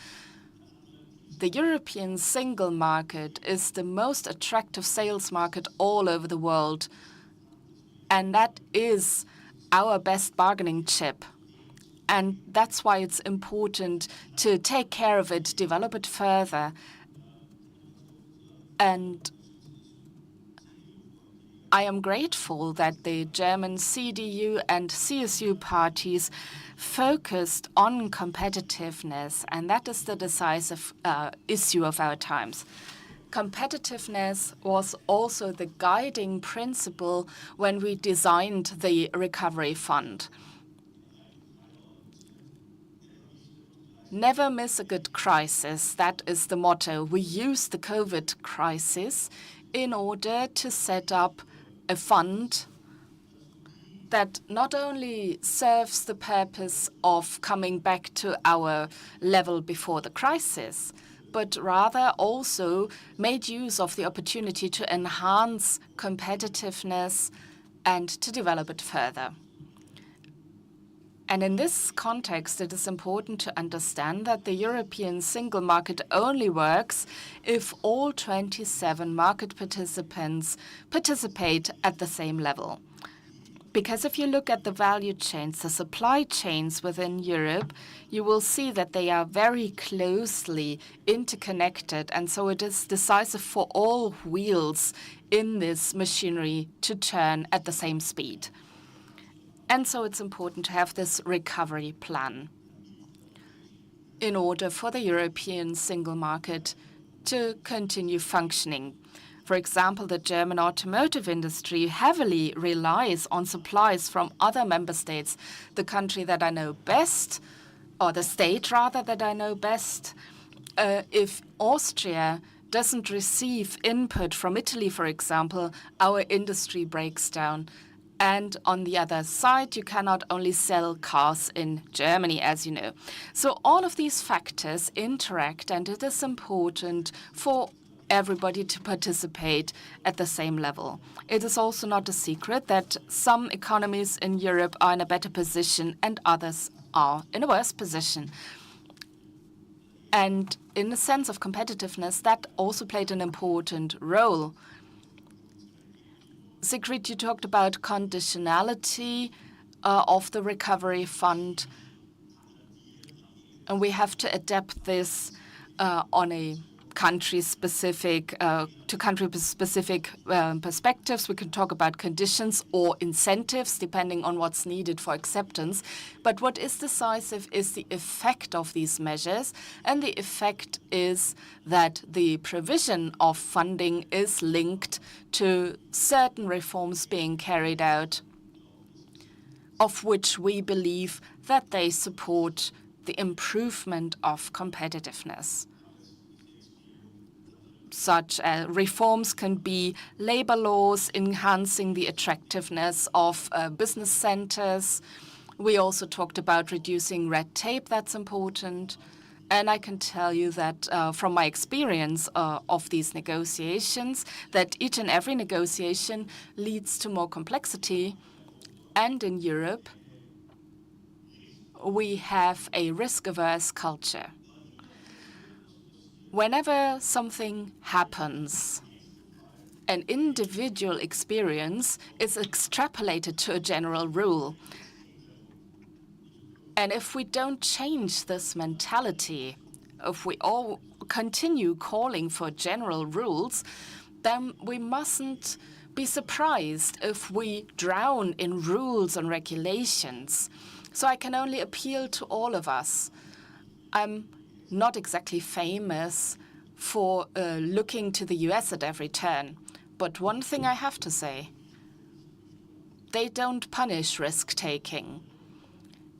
The European single market is the most attractive sales market all over the world. And that is our best bargaining chip. And that's why it's important to take care of it, develop it further. And I am grateful that the German CDU and CSU parties focused on competitiveness, and that is the decisive issue of our times. Competitiveness was also the guiding principle when we designed the recovery fund. Never miss a good crisis. That is the motto. We used the COVID crisis in order to set up a fund that not only serves the purpose of coming back to our level before the crisis, but rather also made use of the opportunity to enhance competitiveness and to develop it further. And in this context, it is important to understand that the European single market only works if all 27 market participants participate at the same level. Because if you look at the value chains, the supply chains within Europe, you will see that they are very closely interconnected. And so it is decisive for all wheels in this machinery to turn at the same speed. And so it's important to have this recovery plan in order for the European single market to continue functioning. For example, the German automotive industry heavily relies on supplies from other member states. The country that I know best, or the state rather that I know best, if Austria doesn't receive input from Italy, for example, our industry breaks down. And on the other side, you cannot only sell cars in Germany, as you know. So all of these factors interact, and it is important for everybody to participate at the same level. It is also not a secret that some economies in Europe are in a better position and others are in a worse position. And in the sense of competitiveness, that also played an important role. Sigrid, you talked about conditionality of the recovery fund. And we have to adapt this on a country-specific to country-specific perspectives. We can talk about conditions or incentives, depending on what's needed for acceptance. But what is decisive is the effect of these measures, and the effect is that the provision of funding is linked to certain reforms being carried out, of which we believe that they support the improvement of competitiveness. Such reforms can be labor laws, enhancing the attractiveness of business centers. We also talked about reducing red tape. That's important. And I can tell you that from my experience of these negotiations, that each and every negotiation leads to more complexity. And in Europe, we have a risk-averse culture. Whenever something happens, an individual experience is extrapolated to a general rule. And if we don't change this mentality, if we all continue calling for general rules, then we mustn't be surprised if we drown in rules and regulations. So I can only appeal to all of us. I'm not exactly famous for looking to the US at every turn. But one thing I have to say, they don't punish risk-taking.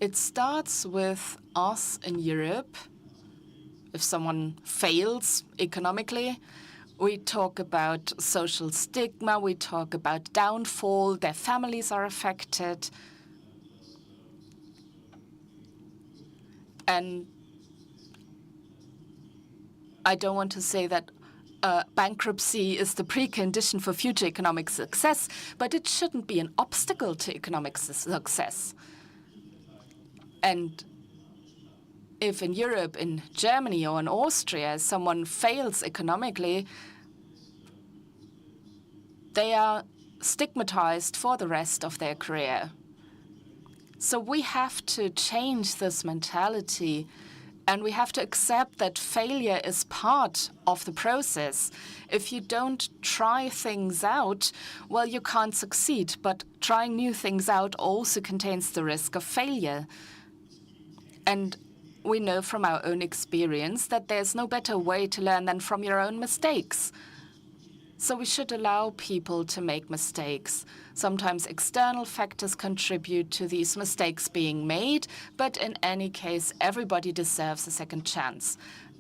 It starts with us in Europe. If someone fails economically, we talk about social stigma, we talk about downfall, their families are affected. And I don't want to say that bankruptcy is the precondition for future economic success, but it shouldn't be an obstacle to economic success. And if in Europe, in Germany or in Austria, someone fails economically, they are stigmatized for the rest of their career. So we have to change this mentality. And we have to accept that failure is part of the process. If you don't try things out, well, you can't succeed. But trying new things out also contains the risk of failure. And we know from our own experience that there's no better way to learn than from your own mistakes. So we should allow people to make mistakes. Sometimes external factors contribute to these mistakes being made, but in any case, everybody deserves a second chance.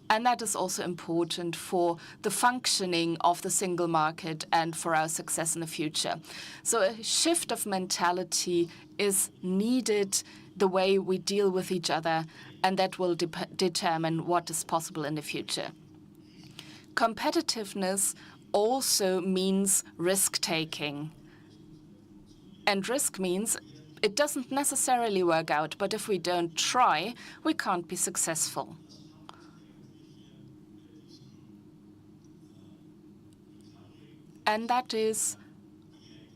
And that is also important for the functioning of the single market and for our success in the future. So a shift of mentality is needed, the way we deal with each other, and that will determine what is possible in the future. Competitiveness also means risk-taking. And risk means It doesn't necessarily work out, but if we don't try, we can't be successful. And that is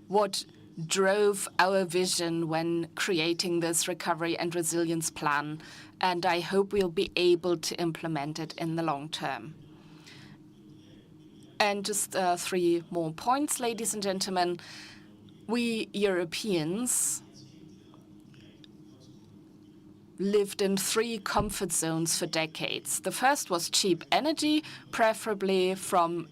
what drove our vision when creating this recovery and resilience plan, and I hope we'll be able to implement it in the long term. And just 3 more points, ladies and gentlemen. We Europeans lived in 3 comfort zones for decades. The first was cheap energy, preferably from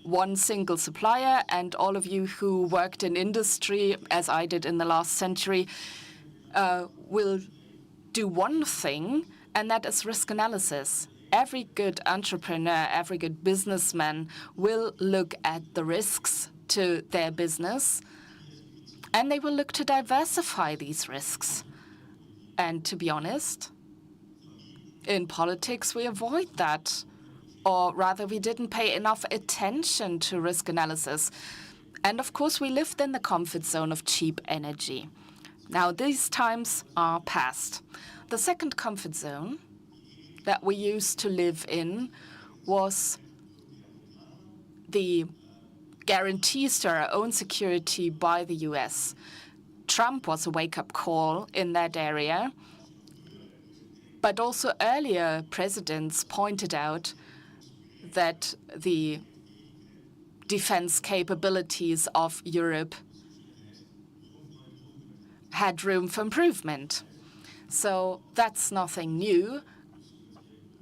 one single supplier, and all of you who worked in industry, as I did in the last century, will do one thing, and that is risk analysis. Every good entrepreneur, every good businessman will look at the risks to their business, and they will look to diversify these risks. And to be honest, in politics, we avoid that. Or rather, we didn't pay enough attention to risk analysis. And of course, we lived in the comfort zone of cheap energy. Now, these times are past. The second comfort zone that we used to live in was the guarantees to our own security by the US. Trump was a wake-up call in that area. But also earlier presidents pointed out that the defense capabilities of Europe had room for improvement. So that's nothing new,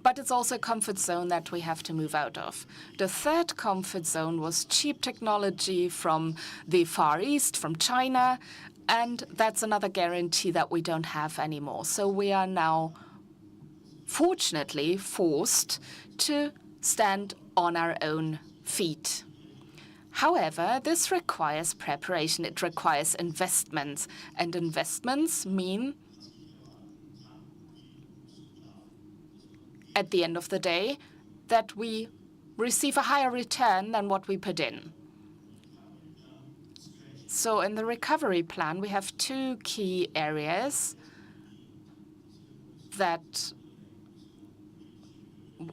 but it's also a comfort zone that we have to move out of. The third comfort zone was cheap technology from the Far East, from China, and that's another guarantee that we don't have anymore. So we are now, fortunately, forced to stand on our own feet. However, this requires preparation. It requires investments, and investments mean, at the end of the day, that we receive a higher return than what we put in. So in the recovery plan, we have 2 key areas that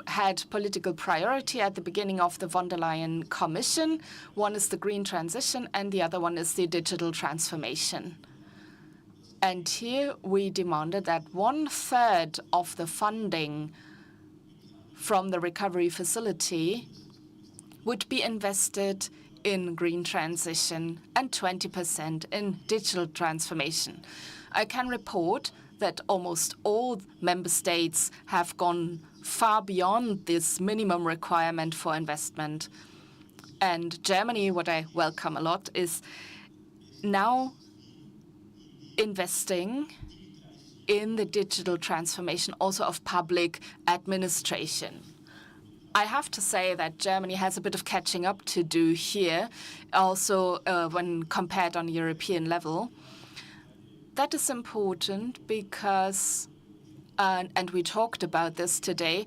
had political priority at the beginning of the von der Leyen Commission. One is the green transition, and the other one is the digital transformation. And here we demanded that 1/3 of the funding from the recovery facility would be invested in green transition and 20% in digital transformation. I can report that almost all member states have gone far beyond this minimum requirement for investment. And Germany, what I welcome a lot, is now investing in the digital transformation also of public administration. I have to say that Germany has a bit of catching up to do here, also when compared on a European level. That is important because, and we talked about this today,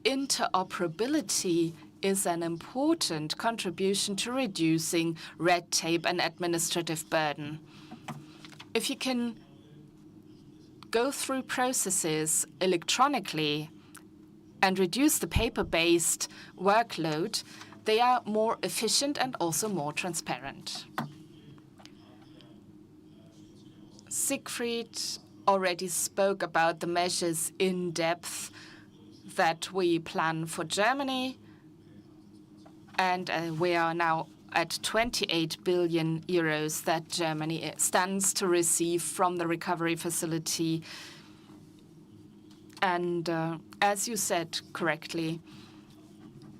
interoperability is an important contribution to reducing red tape and administrative burden. If you can go through processes electronically and reduce the paper-based workload, they are more efficient and also more transparent. Siegfried already spoke about the measures in depth that we plan for Germany, and we are now at 28 billion euros that Germany stands to receive from the recovery facility. And as you said correctly,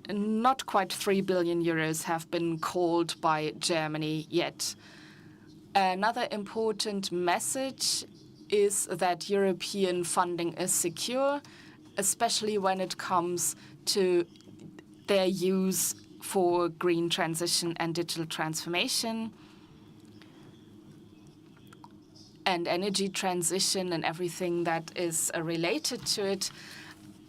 not quite 3 billion euros have been called by Germany yet. Another important message is that European funding is secure, especially when it comes to their use for green transition and digital transformation and energy transition and everything that is related to it,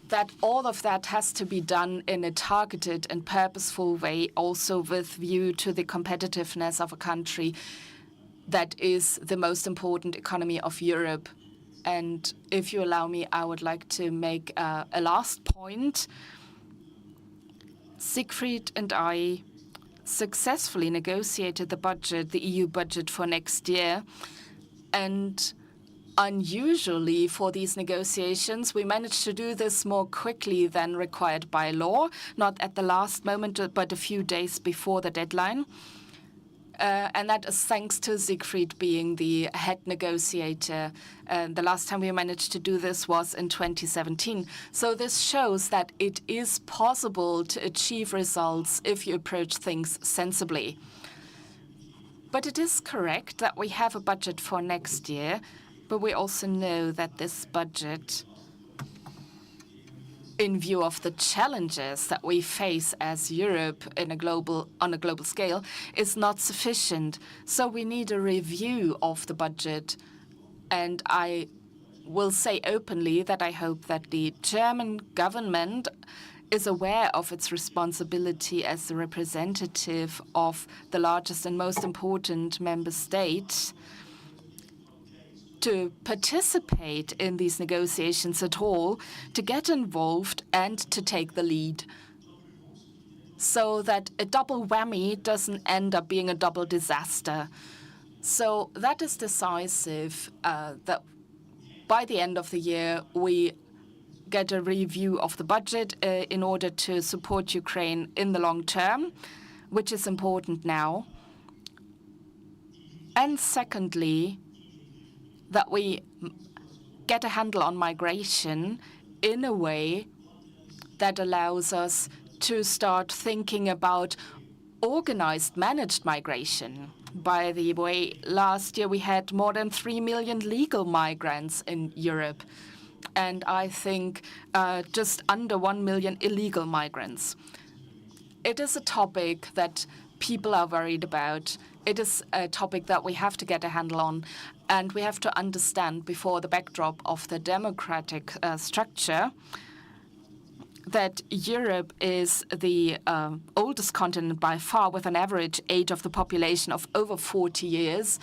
that all of that has to be done in a targeted and purposeful way, also with view to the competitiveness of a country. that is the most important economy of Europe. And if you allow me, I would like to make a last point. Siegfried and I successfully negotiated the budget, the EU budget for next year. And unusually for these negotiations, we managed to do this more quickly than required by law, not at the last moment, but a few days before the deadline. And that is thanks to Siegfried being the head negotiator. The last time we managed to do this was in 2017. So this shows that it is possible to achieve results if you approach things sensibly. But it is correct that we have a budget for next year, but we also know that this budget, in view of the challenges that we face as Europe on a global scale, is not sufficient. So we need a review of the budget. And I will say openly that I hope that the German government is aware of its responsibility as the representative of the largest and most important member state to participate in these negotiations at all, to get involved and to take the lead, so that a double whammy doesn't end up being a double disaster. So that is decisive, that by the end of the year we get a review of the budget in order to support Ukraine in the long term, which is important now. And secondly, that we get a handle on migration in a way that allows us to start thinking about organized, managed migration. By the way, last year we had more than 3 million legal migrants in Europe, and I think just under 1 million illegal migrants. It is a topic that people are worried about. It is a topic that we have to get a handle on, and we have to understand, before the backdrop of the democratic structure, that Europe is the oldest continent by far, with an average age of the population of over 40 years.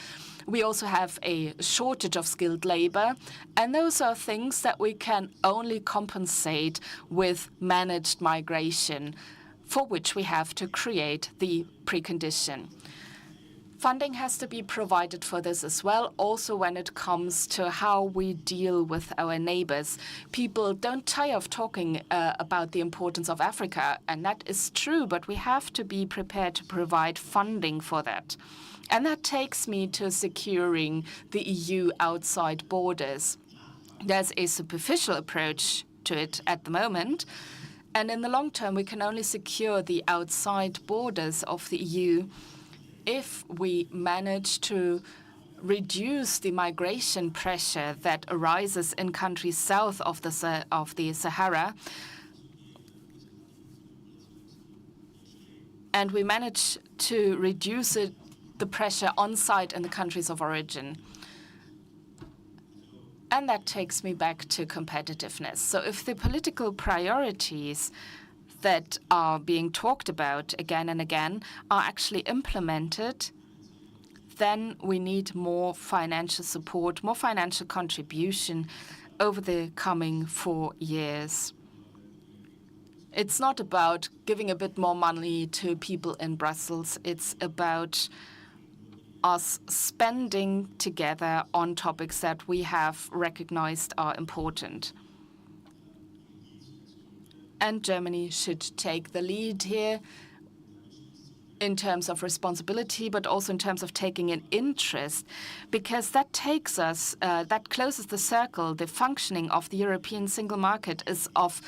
We also have a shortage of skilled labor, and those are things that we can only compensate with managed migration, for which we have to create the precondition. Funding has to be provided for this as well, also when it comes to how we deal with our neighbors. People don't tire of talking about the importance of Africa, and that is true, but we have to be prepared to provide funding for that. And that takes me to securing the EU outside borders. There's a superficial approach to it at the moment, and in the long term we can only secure the outside borders of the EU if we manage to reduce the migration pressure that arises in countries south of the Sahara, and we manage to reduce the pressure on site in the countries of origin. And that takes me back to competitiveness. So if the political priorities that are being talked about again and again are actually implemented, then we need more financial support, more financial contribution over the coming 4 years. It's not about giving a bit more money to people in Brussels. It's about us spending together on topics that we have recognized are important. And Germany should take the lead here in terms of responsibility, but also in terms of taking an interest, because that takes us, that closes the circle. The functioning of the European single market is of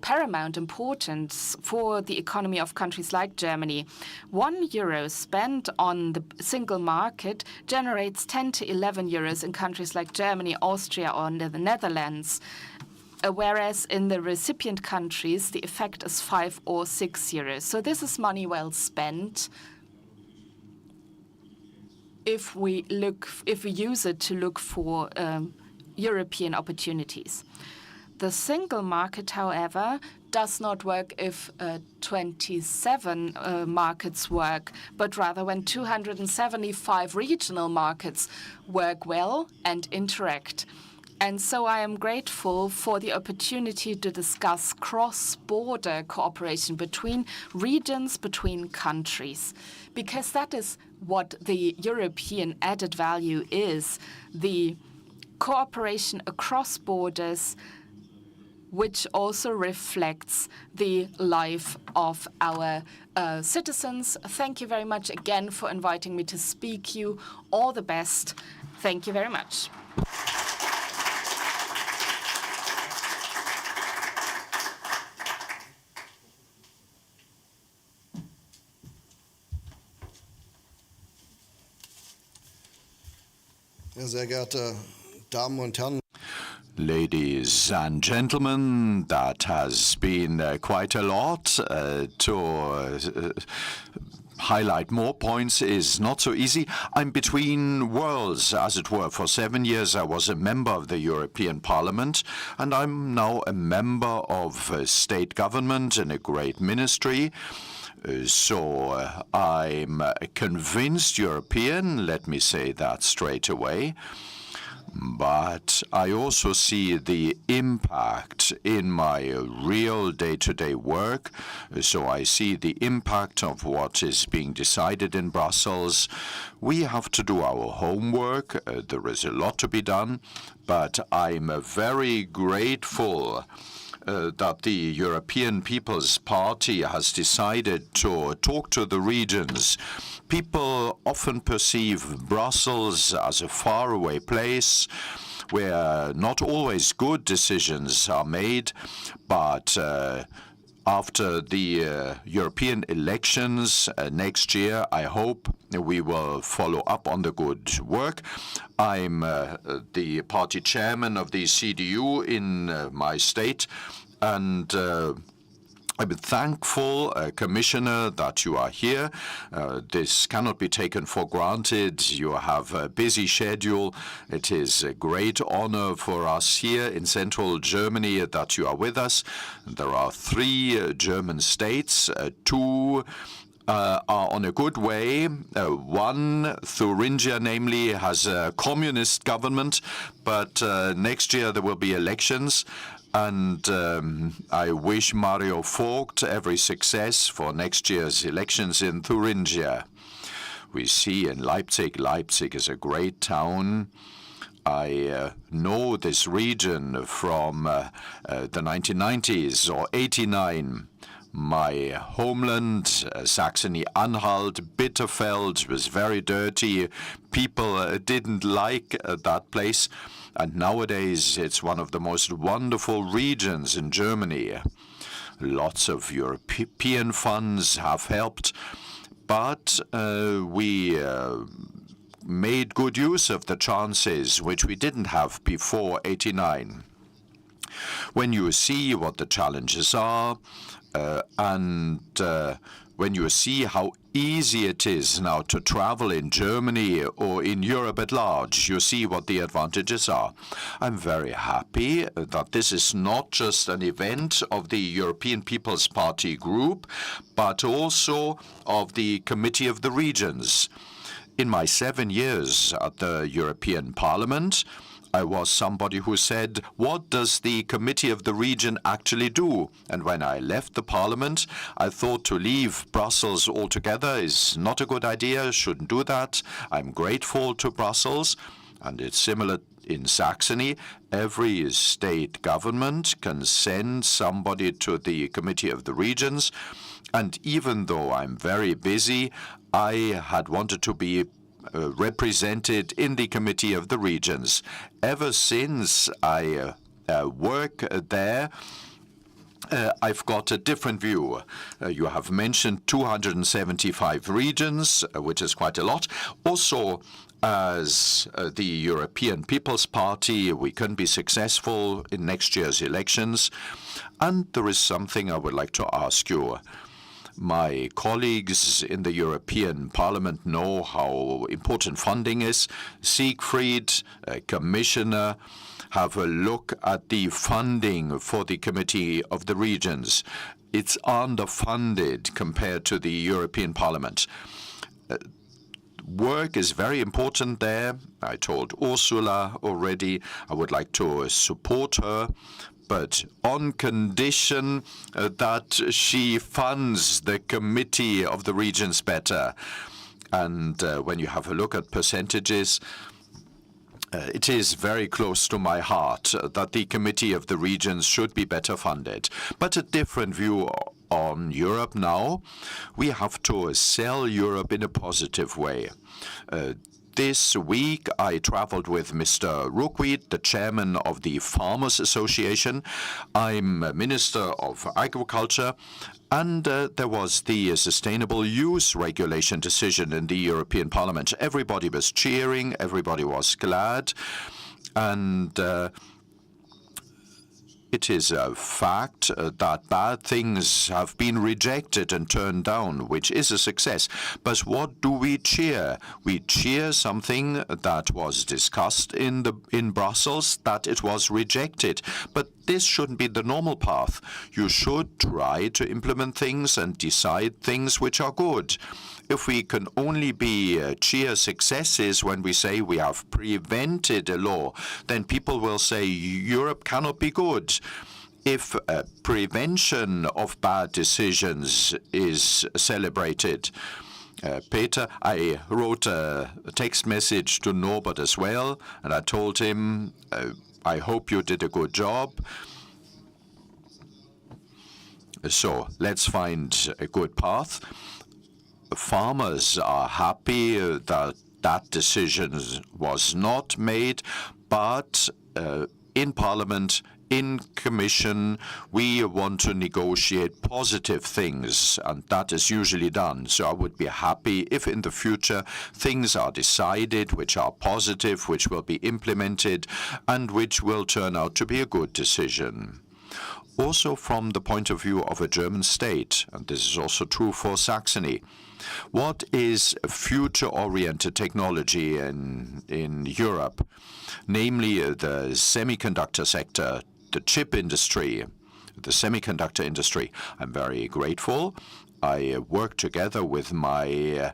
paramount importance for the economy of countries like Germany. €1 spent on the single market generates 10 to 11 euros in countries like Germany, Austria, or the Netherlands. Whereas in the recipient countries, the effect is 5 or 6 euros. So this is money well spent if we use it to look for European opportunities. The single market, however, does not work if 27 markets work, but rather when 275 regional markets work well and interact. And so I am grateful for the opportunity to discuss cross-border cooperation between regions, between countries, because that is what the European added value is, the cooperation across borders, which also reflects the life of our citizens. Thank you very much again for inviting me to speak you. All the best. Thank you very much. Sehr geehrte Damen und Herren. Ladies and gentlemen, that has been quite a lot. To highlight more points is not so easy. I'm between worlds, as it were. For 7 years I was a member of the European Parliament, and I'm now a member of state government in a great ministry. So I'm a convinced European, let me say that straight away. But I also see the impact in my real day-to-day work. So I see the impact of what is being decided in Brussels. We have to do our homework. There is a lot to be done. But I'm very grateful that the European People's Party has decided to talk to the regions. People often perceive Brussels as a faraway place where not always good decisions are made, but after the European elections next year, I hope we will follow up on the good work. I'm the party chairman of the CDU in my state, and I'm thankful, Commissioner, that you are here. This cannot be taken for granted. You have a busy schedule. It is a great honor for us here in central Germany that you are with us. There are 3 German states, 2 are on a good way. One, Thuringia, namely, has a communist government, but next year there will be elections. And I wish Mario Vogt every success for next year's elections in Thuringia. We see in Leipzig is a great town. I know this region from the 1990s or 89. My homeland, Saxony-Anhalt, Bitterfeld, was very dirty. People didn't like that place. And nowadays, it's one of the most wonderful regions in Germany. Lots of European funds have helped, but we made good use of the chances which we didn't have before '89. When you see what the challenges are, and when you see how easy it is now to travel in Germany or in Europe at large, you see what the advantages are. I'm very happy that this is not just an event of the European People's Party group, but also of the Committee of the Regions. In my 7 years at the European Parliament, I was somebody who said, what does the Committee of the Region actually do? And when I left the Parliament, I thought to leave Brussels altogether is not a good idea, shouldn't do that. I'm grateful to Brussels, and it's similar in Saxony. Every state government can send somebody to the Committee of the Regions. And even though I'm very busy, I had wanted to be represented in the Committee of the Regions. Ever since I work there, I've got a different view. You have mentioned 275 regions, which is quite a lot. Also, as the European People's Party, we can be successful in next year's elections. And there is something I would like to ask you. My colleagues in the European Parliament know how important funding is. Siegfried, Commissioner, have a look at the funding for the Committee of the Regions. It's underfunded compared to the European Parliament. Work is very important there. I told Ursula already I would like to support her, but on condition that she funds the Committee of the Regions better. And when you have a look at percentages, it is very close to my heart that the Committee of the Regions should be better funded. But a different view on Europe now. We have to sell Europe in a positive way. This week, I traveled with Mr. Ruckwied, the chairman of the Farmers Association. I'm a Minister of Agriculture, and there was the Sustainable Use Regulation decision in the European Parliament. Everybody was cheering, everybody was glad, and it is a fact that bad things have been rejected and turned down, which is a success. But what do we cheer? We cheer something that was discussed in Brussels, that it was rejected. But this shouldn't be the normal path. You should try to implement things and decide things which are good. If we can only cheer successes when we say we have prevented a law, then people will say Europe cannot be good. If prevention of bad decisions is celebrated, Peter, I wrote a text message to Norbert as well, and I told him, I hope you did a good job. So let's find a good path. Farmers are happy that that decision was not made, but in Parliament, in Commission, we want to negotiate positive things, and that is usually done. So I would be happy if in the future things are decided which are positive, which will be implemented, and which will turn out to be a good decision. Also from the point of view of a German state, and this is also true for Saxony, what is future-oriented technology in Europe, namely the semiconductor sector, the chip industry, the semiconductor industry? I'm very grateful. I work together with my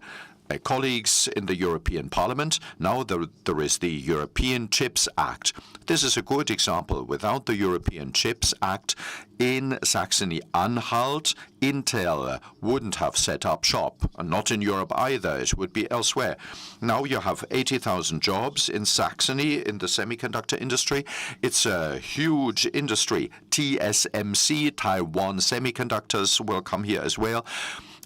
colleagues in the European Parliament. Now there is the European Chips Act. This is a good example. Without the European Chips Act in Saxony-Anhalt, Intel wouldn't have set up shop, and not in Europe either. It would be elsewhere. Now you have 80,000 jobs in Saxony in the semiconductor industry. It's a huge industry. TSMC, Taiwan Semiconductors, will come here as well.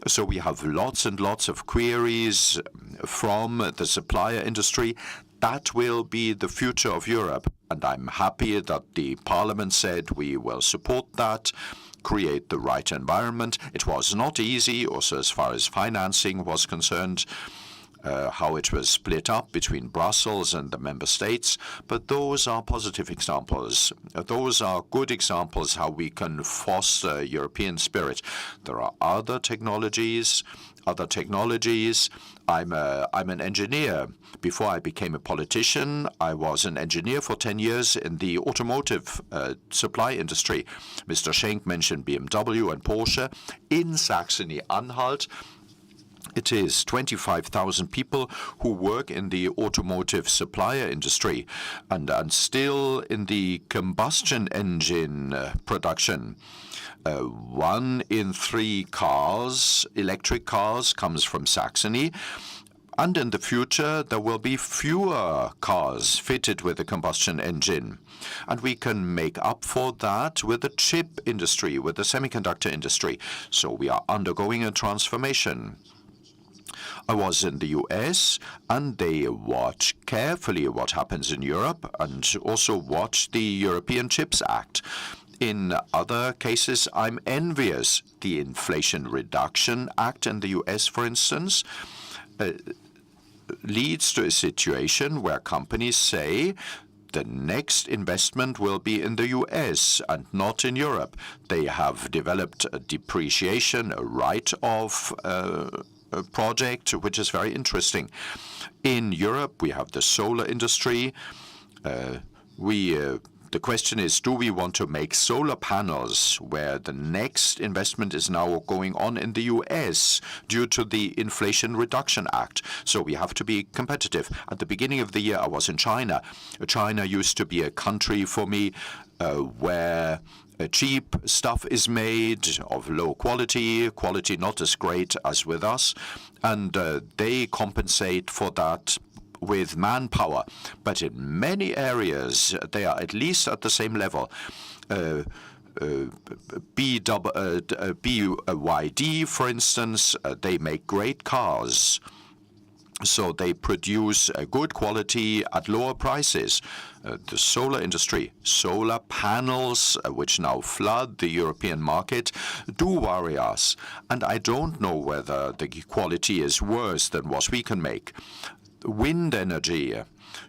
So we have lots and lots of queries from the supplier industry. That will be the future of Europe. And I'm happy that the Parliament said we will support that, create the right environment. It was not easy, also as far as financing was concerned, how it was split up between Brussels and the member states. But those are positive examples. Those are good examples how we can foster European spirit. There are other technologies. I'm an engineer. Before I became a politician, I was an engineer for 10 years in the automotive supply industry. Mr. Schenk mentioned BMW and Porsche. In Saxony-Anhalt, it is 25,000 people who work in the automotive supplier industry and still in the combustion engine production. 1 in 3 cars, electric cars, comes from Saxony. And in the future, there will be fewer cars fitted with a combustion engine. And we can make up for that with the chip industry, with the semiconductor industry. So we are undergoing a transformation. I was in the US, and they watch carefully what happens in Europe and also watch the European Chips Act. In other cases, I'm envious. The Inflation Reduction Act in the US, for instance, leads to a situation where companies say the next investment will be in the US and not in Europe. They have developed a depreciation, a write-off project, which is very interesting. In Europe, we have the solar industry. The question is, do we want to make solar panels where the next investment is now going on in the US due to the Inflation Reduction Act? So we have to be competitive. At the beginning of the year, I was in China. China used to be a country for me where cheap stuff is made of low quality not as great as with us, and they compensate for that with manpower. But in many areas, they are at least at the same level. BYD, for instance, they make great cars. So they produce a good quality at lower prices. The solar industry, solar panels, which now flood the European market, do worry us. And I don't know whether the quality is worse than what we can make. Wind energy.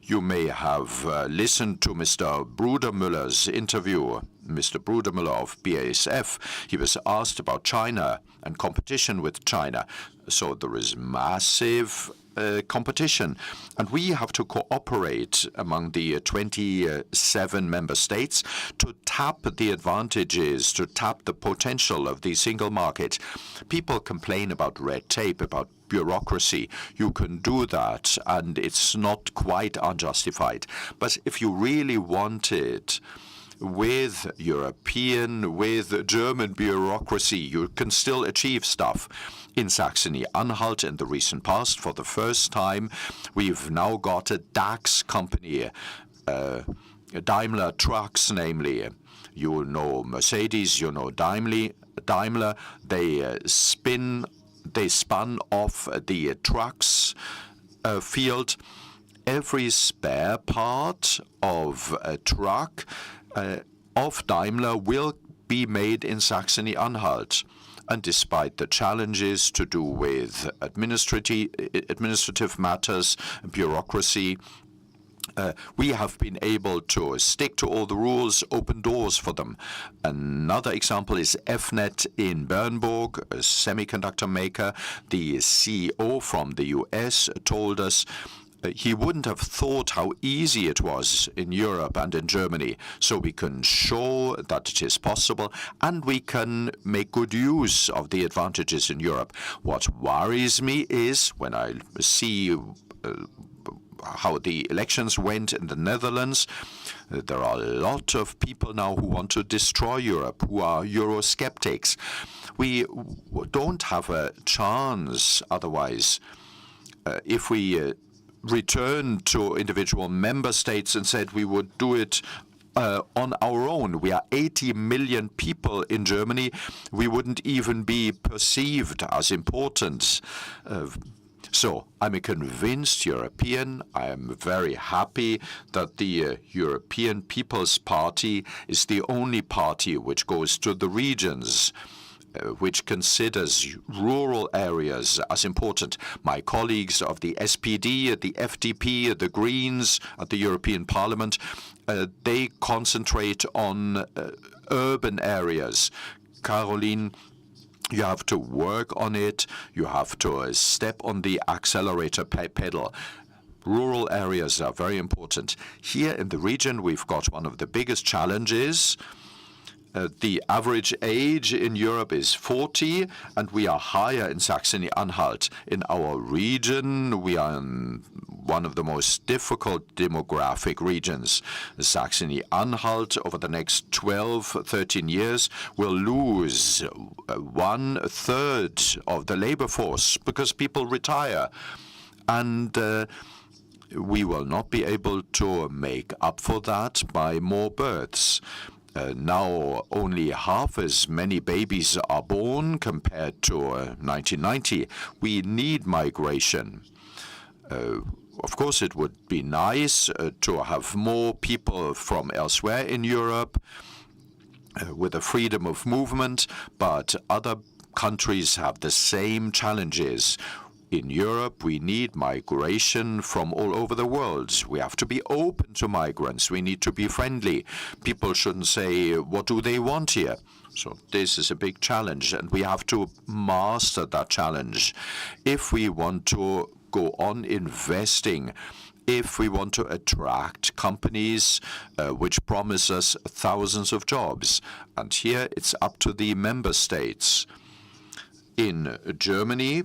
You may have listened to Mr. Brudermüller's interview, Mr. Brudermüller of BASF. He was asked about China and competition with China. So there is massive competition. And we have to cooperate among the 27 member states to tap the advantages, to tap the potential of the single market. People complain about red tape, about bureaucracy. You can do that, and it's not quite unjustified. But if you really want it, with German bureaucracy, you can still achieve stuff. In Saxony-Anhalt, in the recent past, for the first time, we've now got a DAX company, Daimler Trucks, namely. You know Mercedes, you know Daimler. They spun off the trucks field. Every spare part of a truck of Daimler will be made in Saxony-Anhalt. And despite the challenges to do with administrative matters, bureaucracy, we have been able to stick to all the rules, open doors for them. Another example is FNET in Bernburg, a semiconductor maker. The CEO from the US told us he wouldn't have thought how easy it was in Europe and in Germany. So we can show that it is possible, and we can make good use of the advantages in Europe. What worries me is when I see how the elections went in the Netherlands. There are a lot of people now who want to destroy Europe, who are Eurosceptics. We don't have a chance otherwise if we return to individual member states and said we would do it on our own. We are 80 million people in Germany. We wouldn't even be perceived as important. So I'm a convinced European. I am very happy that the European People's Party is the only party which goes to the regions, which considers rural areas as important. My colleagues of the SPD, the FDP, the Greens at the European Parliament, they concentrate on urban areas. Caroline, you have to work on it. You have to step on the accelerator pedal. Rural areas are very important. Here in the region, we've got one of the biggest challenges. The average age in Europe is 40, and we are higher in Saxony-Anhalt. In our region, we are in one of the most difficult demographic regions. Saxony-Anhalt, over the next 12, 13 years, will lose 1/3 of the labor force because people retire. And we will not be able to make up for that by more births. Now only half as many babies are born compared to 1990. We need migration. Of course, it would be nice to have more people from elsewhere in Europe with the freedom of movement, but other countries have the same challenges. In Europe, we need migration from all over the world. We have to be open to migrants. We need to be friendly. People shouldn't say, what do they want here? So this is a big challenge, and we have to master that challenge. If we want to go on investing, if we want to attract companies which promise us thousands of jobs. And here it's up to the member states. In Germany,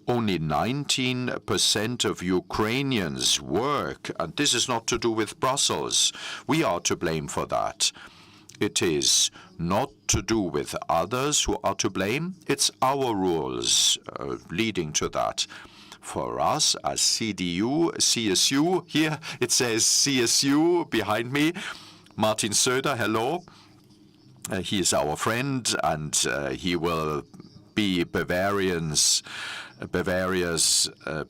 only 19% of Ukrainians work, and this is not to do with Brussels. We are to blame for that. It is not to do with others who are to blame. It's our rules leading to that. For us, as CSU, here it says CSU behind me. Martin Söder, hello. He is our friend, and he will be Bavaria's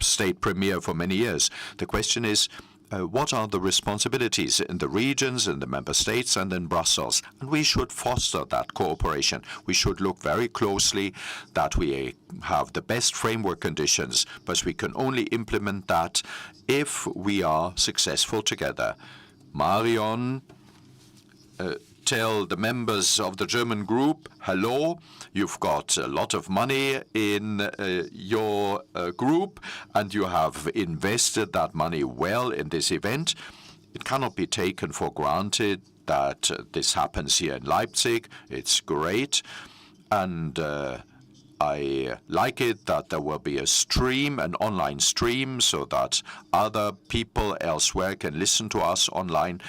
state premier for many years. The question is, what are the responsibilities in the regions, in the member states, and in Brussels? And we should foster that cooperation. We should look very closely that we have the best framework conditions, but we can only implement that if we are successful together. Marion, tell the members of the German group, hello, you've got a lot of money in your group, and you have invested that money well in this event. It cannot be taken for granted that this happens here in Leipzig. It's great. And I like it that there will be a stream, an online stream, so that other people elsewhere can listen to us online.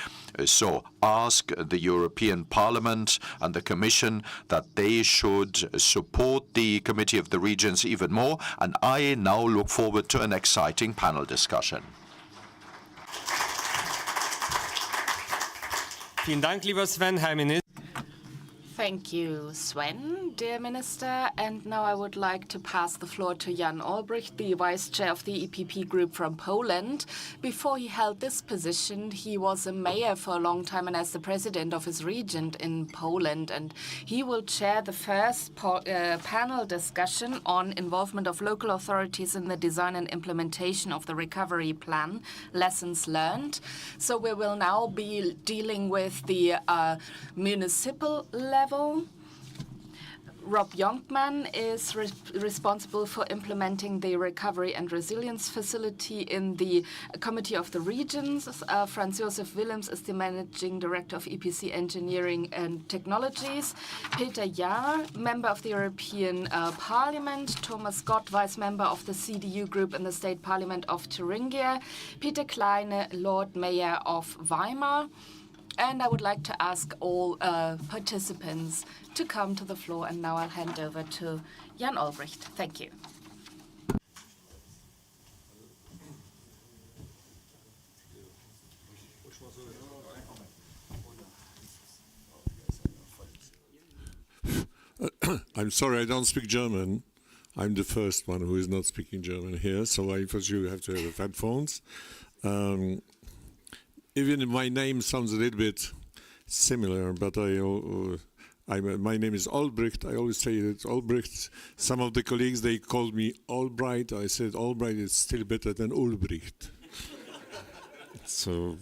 So ask the European Parliament and the Commission that they should support the Committee of the Regions even more. And I now look forward to an exciting panel discussion. Vielen Dank, lieber Sven, Herr Minister. Thank you, Sven, dear Minister. And now I would like to pass the floor to Jan Olbrycht, the Vice Chair of the EPP Group from Poland. Before he held this position, he was a mayor for a long time and as the president of his region in Poland. And he will chair the first panel discussion on involvement of local authorities in the design and implementation of the recovery plan, lessons learned. So we will now be dealing with the municipal level. Rob Jonkman is responsible for implementing the Recovery and Resilience Facility in the Committee of the Regions. Franz Josef Willems is the Managing Director of EPC Engineering and Technologies. Peter Jahr, Member of the European Parliament. Thomas Gott, Vice Member of the CDU Group in the State Parliament of Thuringia. Peter Kleine, Lord Mayor of Weimar. And I would like to ask all participants to come to the floor. And now I'll hand over to Jan Olbrycht. Thank you. I'm sorry, I don't speak German. I'm the first one who is not speaking German here, so first you have to have headphones. Even my name sounds a little bit similar, but my name is Olbrycht. I always say it's Olbrycht. Some of the colleagues, they called me Albright. I said Albright is still better than Ulbricht. So,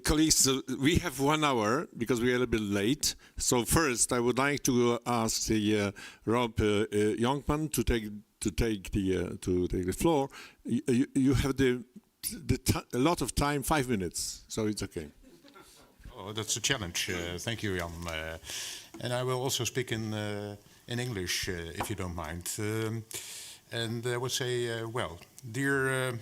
colleagues, we have 1 hour because we are a little bit late. So first, I would like to ask the Rob Jonkman to take the floor. You have a lot of time, 5 minutes, so it's okay. Oh, that's a challenge. Thank you, Jan. And I will also speak in English, if you don't mind. And I would say, well, dear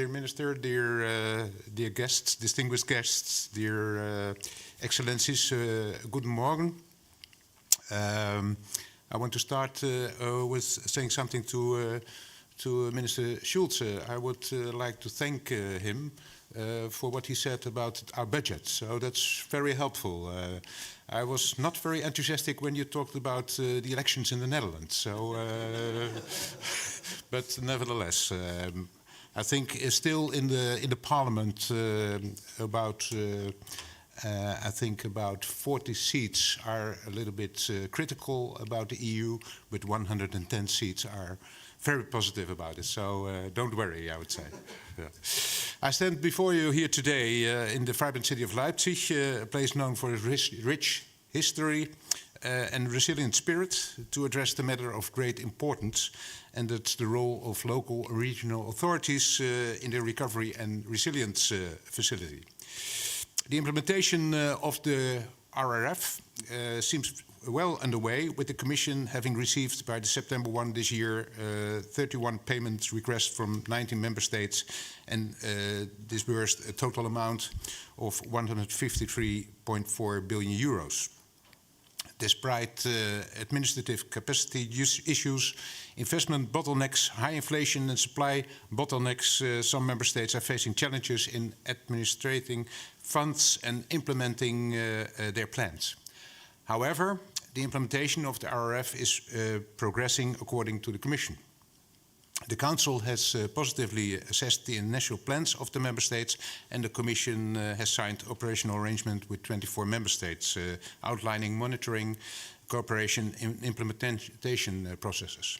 Minister, dear guests, distinguished guests, dear Excellencies, guten Morgen. I want to start with saying something to Minister Schulze. I would like to thank him for what he said about our budget. So that's very helpful. I was not very enthusiastic when you talked about the elections in the Netherlands. So, but nevertheless, I think still in the Parliament about I think about 40 seats are a little bit critical about the EU, but 110 seats are very positive about it. So don't worry, I would say. Yeah. I stand before you here today in the vibrant city of Leipzig, a place known for its rich history and resilient spirit, to address the matter of great importance, and that's the role of local and regional authorities in the recovery and resilience facility. The implementation of the RRF seems well underway, with the Commission having received by the September 1 this year 31 payment requests from 19 member states and disbursed a total amount of 153.4 billion euros. Despite administrative capacity issues, investment bottlenecks, high inflation and supply bottlenecks, some member states are facing challenges in administrating funds and implementing their plans. However, the implementation of the RRF is progressing according to the Commission. The Council has positively assessed the national plans of the Member States, and the Commission has signed operational arrangement with 24 Member States outlining monitoring, cooperation and implementation processes.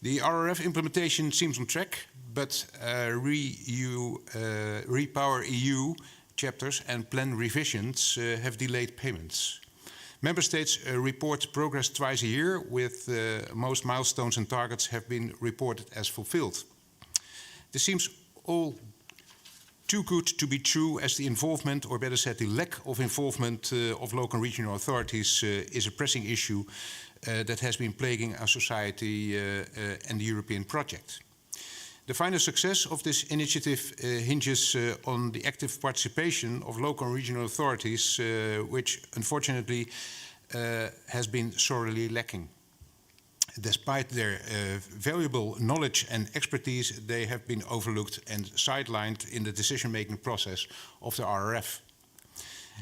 The RRF implementation seems on track, but Repower EU chapters and plan revisions have delayed payments. Member States report progress twice a year, with most milestones and targets have been reported as fulfilled. This seems all too good to be true, as the involvement, or better said, the lack of involvement of local and regional authorities is a pressing issue that has been plaguing our society and the European project. The final success of this initiative hinges on the active participation of local and regional authorities, which unfortunately has been sorely lacking. Despite their valuable knowledge and expertise, they have been overlooked and sidelined in the decision-making process of the RRF.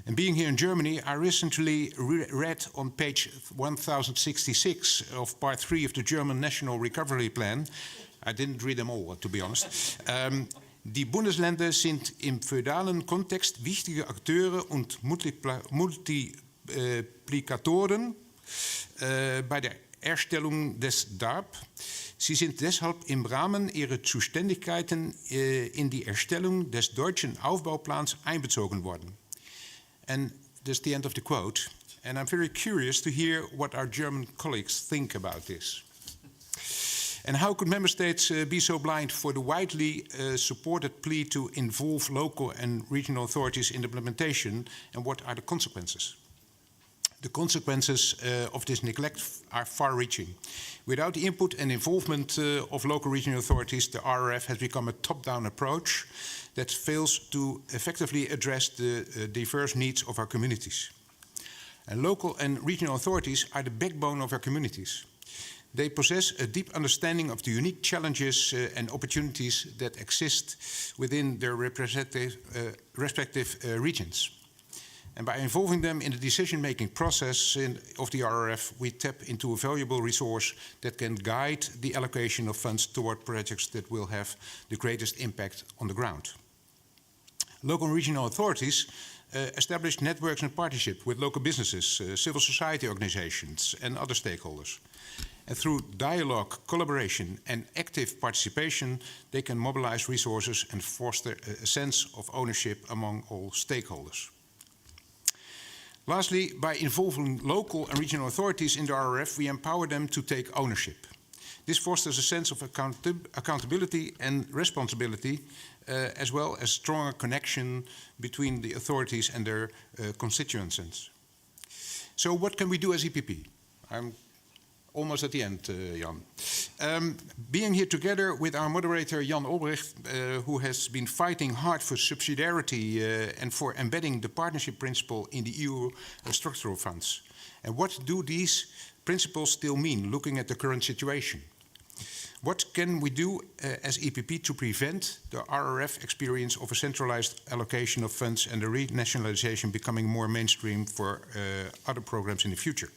And being here in Germany, I recently read on page 1066 of part 3 of the German National Recovery Plan. I didn't read them all, to be honest. Die Bundesländer sind im feudalen Kontext wichtige Akteure und Multiplikatoren bei der Erstellung des DARP. Sie sind deshalb im Rahmen ihrer Zuständigkeiten in die Erstellung des deutschen Aufbauplans einbezogen worden. And that's the end of the quote. And I'm very curious to hear what our German colleagues think about this. And how could member states be so blind for the widely supported plea to involve local and regional authorities in the implementation, and what are the consequences? The consequences of this neglect are far-reaching. Without the input and involvement of local regional authorities, the RRF has become a top-down approach that fails to effectively address the diverse needs of our communities. And local and regional authorities are the backbone of our communities. They possess a deep understanding of the unique challenges and opportunities that exist within their respective regions. And by involving them in the decision-making process of the RRF, we tap into a valuable resource that can guide the allocation of funds toward projects that will have the greatest impact on the ground. Local and regional authorities establish networks and partnerships with local businesses, civil society organizations and other stakeholders. And through dialogue, collaboration and active participation, they can mobilize resources and foster a sense of ownership among all stakeholders. Lastly, by involving local and regional authorities in the RRF, we empower them to take ownership. This fosters a sense of accountability and responsibility, as well as stronger connection between the authorities and their constituencies. So what can we do as EPP? I'm almost at the end, Jan. Being here together with our moderator, Jan Olbrecht, who has been fighting hard for subsidiarity and for embedding the partnership principle in the EU structural funds. And what do these principles still mean, looking at the current situation? What can we do as EPP to prevent the RRF experience of a centralized allocation of funds and the renationalization becoming more mainstream for other programs in the future?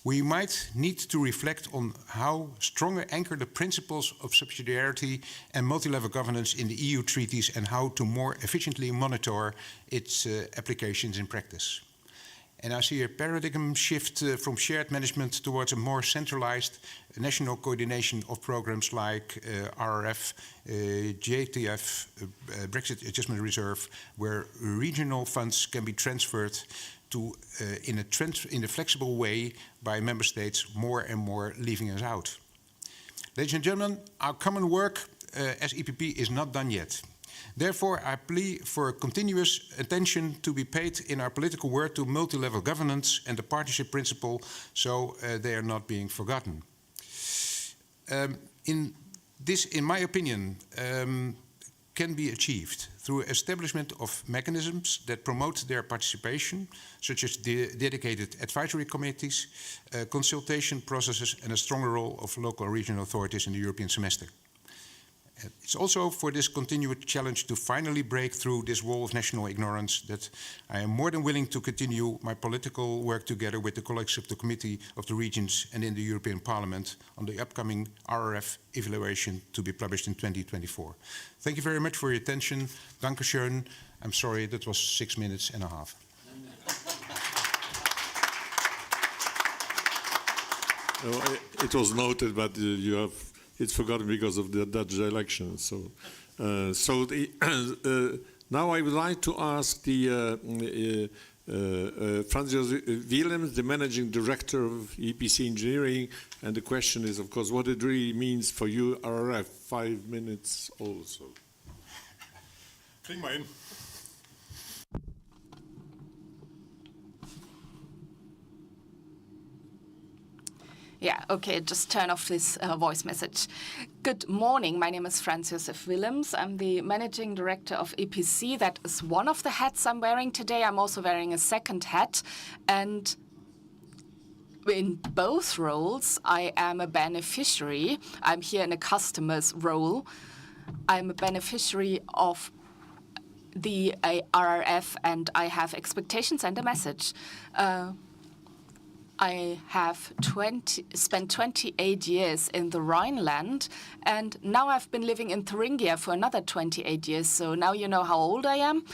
we might need to reflect on how stronger anchor the principles of subsidiarity and multi-level governance in the EU treaties and how to more efficiently monitor its applications in practice. And I see a paradigm shift from shared management towards a more centralized national coordination of programs like RRF, JTF, Brexit Adjustment Reserve, where regional funds can be transferred to in a flexible way by member states, more and more leaving us out. Ladies and gentlemen, our common work as EPP is not done yet. Therefore, I plea for continuous attention to be paid in our political work to multi-level governance and the partnership principle, so they are not being forgotten. In my opinion, can be achieved through establishment of mechanisms that promote their participation, such as dedicated advisory committees, consultation processes, and a stronger role of local and regional authorities in the European semester. It's also for this continued challenge to finally break through this wall of national ignorance that I am more than willing to continue my political work together with the colleagues of the Committee of the Regions and in the European Parliament on the upcoming RRF evaluation to be published in 2024. Thank you very much for your attention. Danke schön. I'm sorry, that was 6 minutes and a half. It was noted, but it's forgotten because of the Dutch election. So, now I would like to ask the Franz Josef Willems, the Managing Director of EPC Engineering, and the question is, of course, what it really means for you, RRF. 5 minutes also. Kriegen wir hin. Yeah, okay, just turn off this voice message. Good morning, my name is Franz Josef Willems. I'm the Managing Director of EPC. That is one of the hats I'm wearing today. I'm also wearing a second hat. And in both roles, I am a beneficiary. I'm here in a customer's role. I'm a beneficiary of the RRF, and I have expectations and a message. I have spent 28 years in the Rhineland, and now I've been living in Thuringia for another 28 years, so now you know how old I am.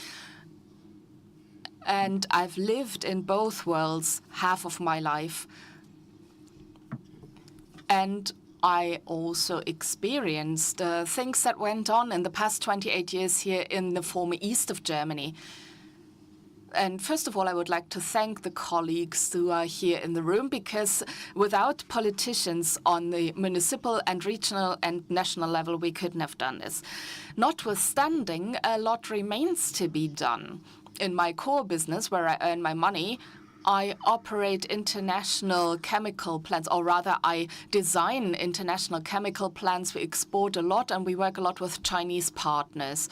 And I've lived in both worlds half of my life. And I also experienced things that went on in the past 28 years here in the former east of Germany. And first of all, I would like to thank the colleagues who are here in the room, because without politicians on the municipal and regional and national level, we couldn't have done this. Notwithstanding, a lot remains to be done. In my core business, where I earn my money, I operate international chemical plants, or rather I design international chemical plants. We export a lot and we work a lot with Chinese partners.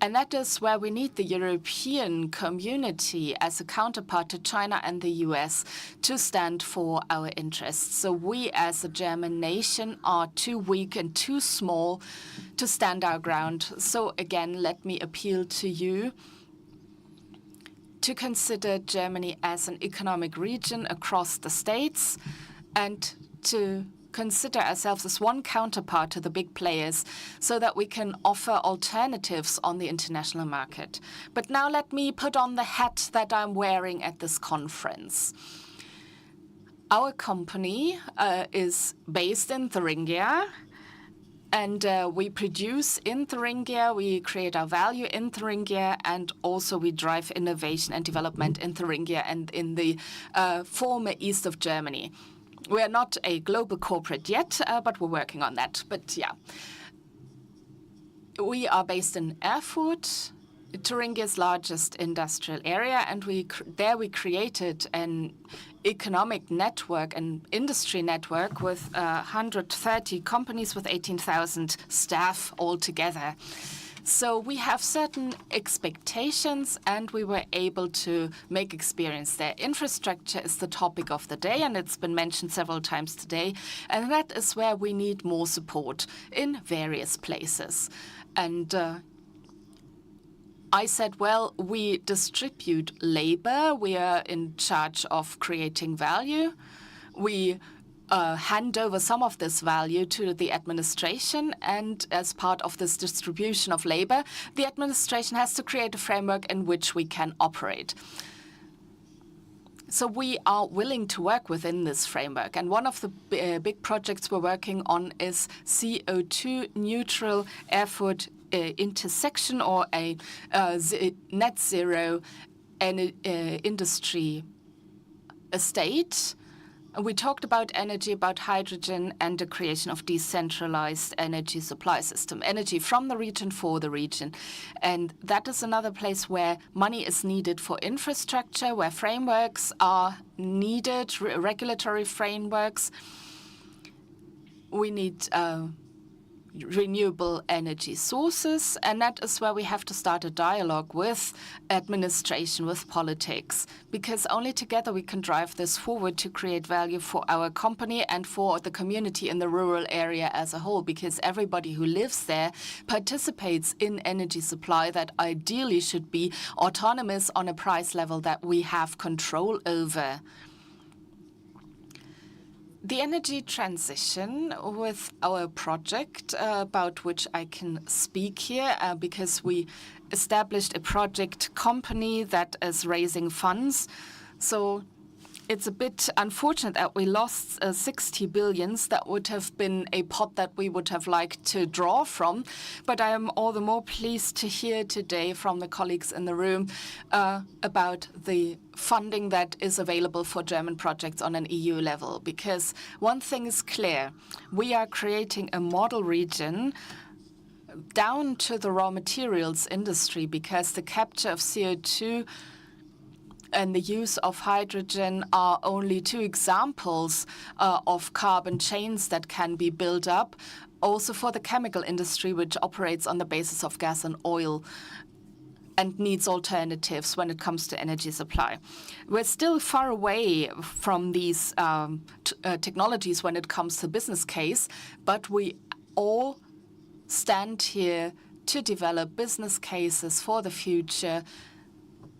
And that is where we need the European community as a counterpart to China and the US to stand for our interests. So we as a German nation are too weak and too small to stand our ground. So again, let me appeal to you to consider Germany as an economic region across the states and to consider ourselves as one counterpart to the big players so that we can offer alternatives on the international market. But now let me put on the hat that I'm wearing at this conference. Our company is based in Thuringia, and we produce in Thuringia, we create our value in Thuringia, and also we drive innovation and development in Thuringia and in the former east of Germany. We are not a global corporate yet, but we're working on that. But yeah, we are based in Erfurt, Thuringia's largest industrial area, and there we created an economic network, an industry network with 130 companies with 18,000 staff altogether. So we have certain expectations, and we were able to make experience there. Infrastructure is the topic of the day, and it's been mentioned several times today. And that is where we need more support in various places. And I said, well, we distribute labor. We are in charge of creating value. We hand over some of this value to the administration, and as part of this distribution of labor, the administration has to create a framework in which we can operate. So we are willing to work within this framework. And one of the big projects we're working on is CO2 neutral airport intersection, or a net zero industry estate. We talked about energy, about hydrogen, and the creation of decentralized energy supply system, energy from the region for the region. And that is another place where money is needed for infrastructure, where frameworks are needed, regulatory frameworks. We need renewable energy sources, and that is where we have to start a dialogue with administration, with politics, because only together we can drive this forward to create value for our company and for the community in the rural area as a whole, because everybody who lives there participates in energy supply that ideally should be autonomous on a price level that we have control over. The energy transition with our project, about which I can speak here, because we established a project company that is raising funds. So it's a bit unfortunate that we lost 60 billions. That would have been a pot that we would have liked to draw from. But I am all the more pleased to hear today from the colleagues in the room about the funding that is available for German projects on an EU level. Because one thing is clear, we are creating a model region down to the raw materials industry, because the capture of CO2 and the use of hydrogen are only two examples of carbon chains that can be built up, also for the chemical industry, which operates on the basis of gas and oil and needs alternatives when it comes to energy supply. We're still far away from these technologies when it comes to business case, but we all stand here to develop business cases for the future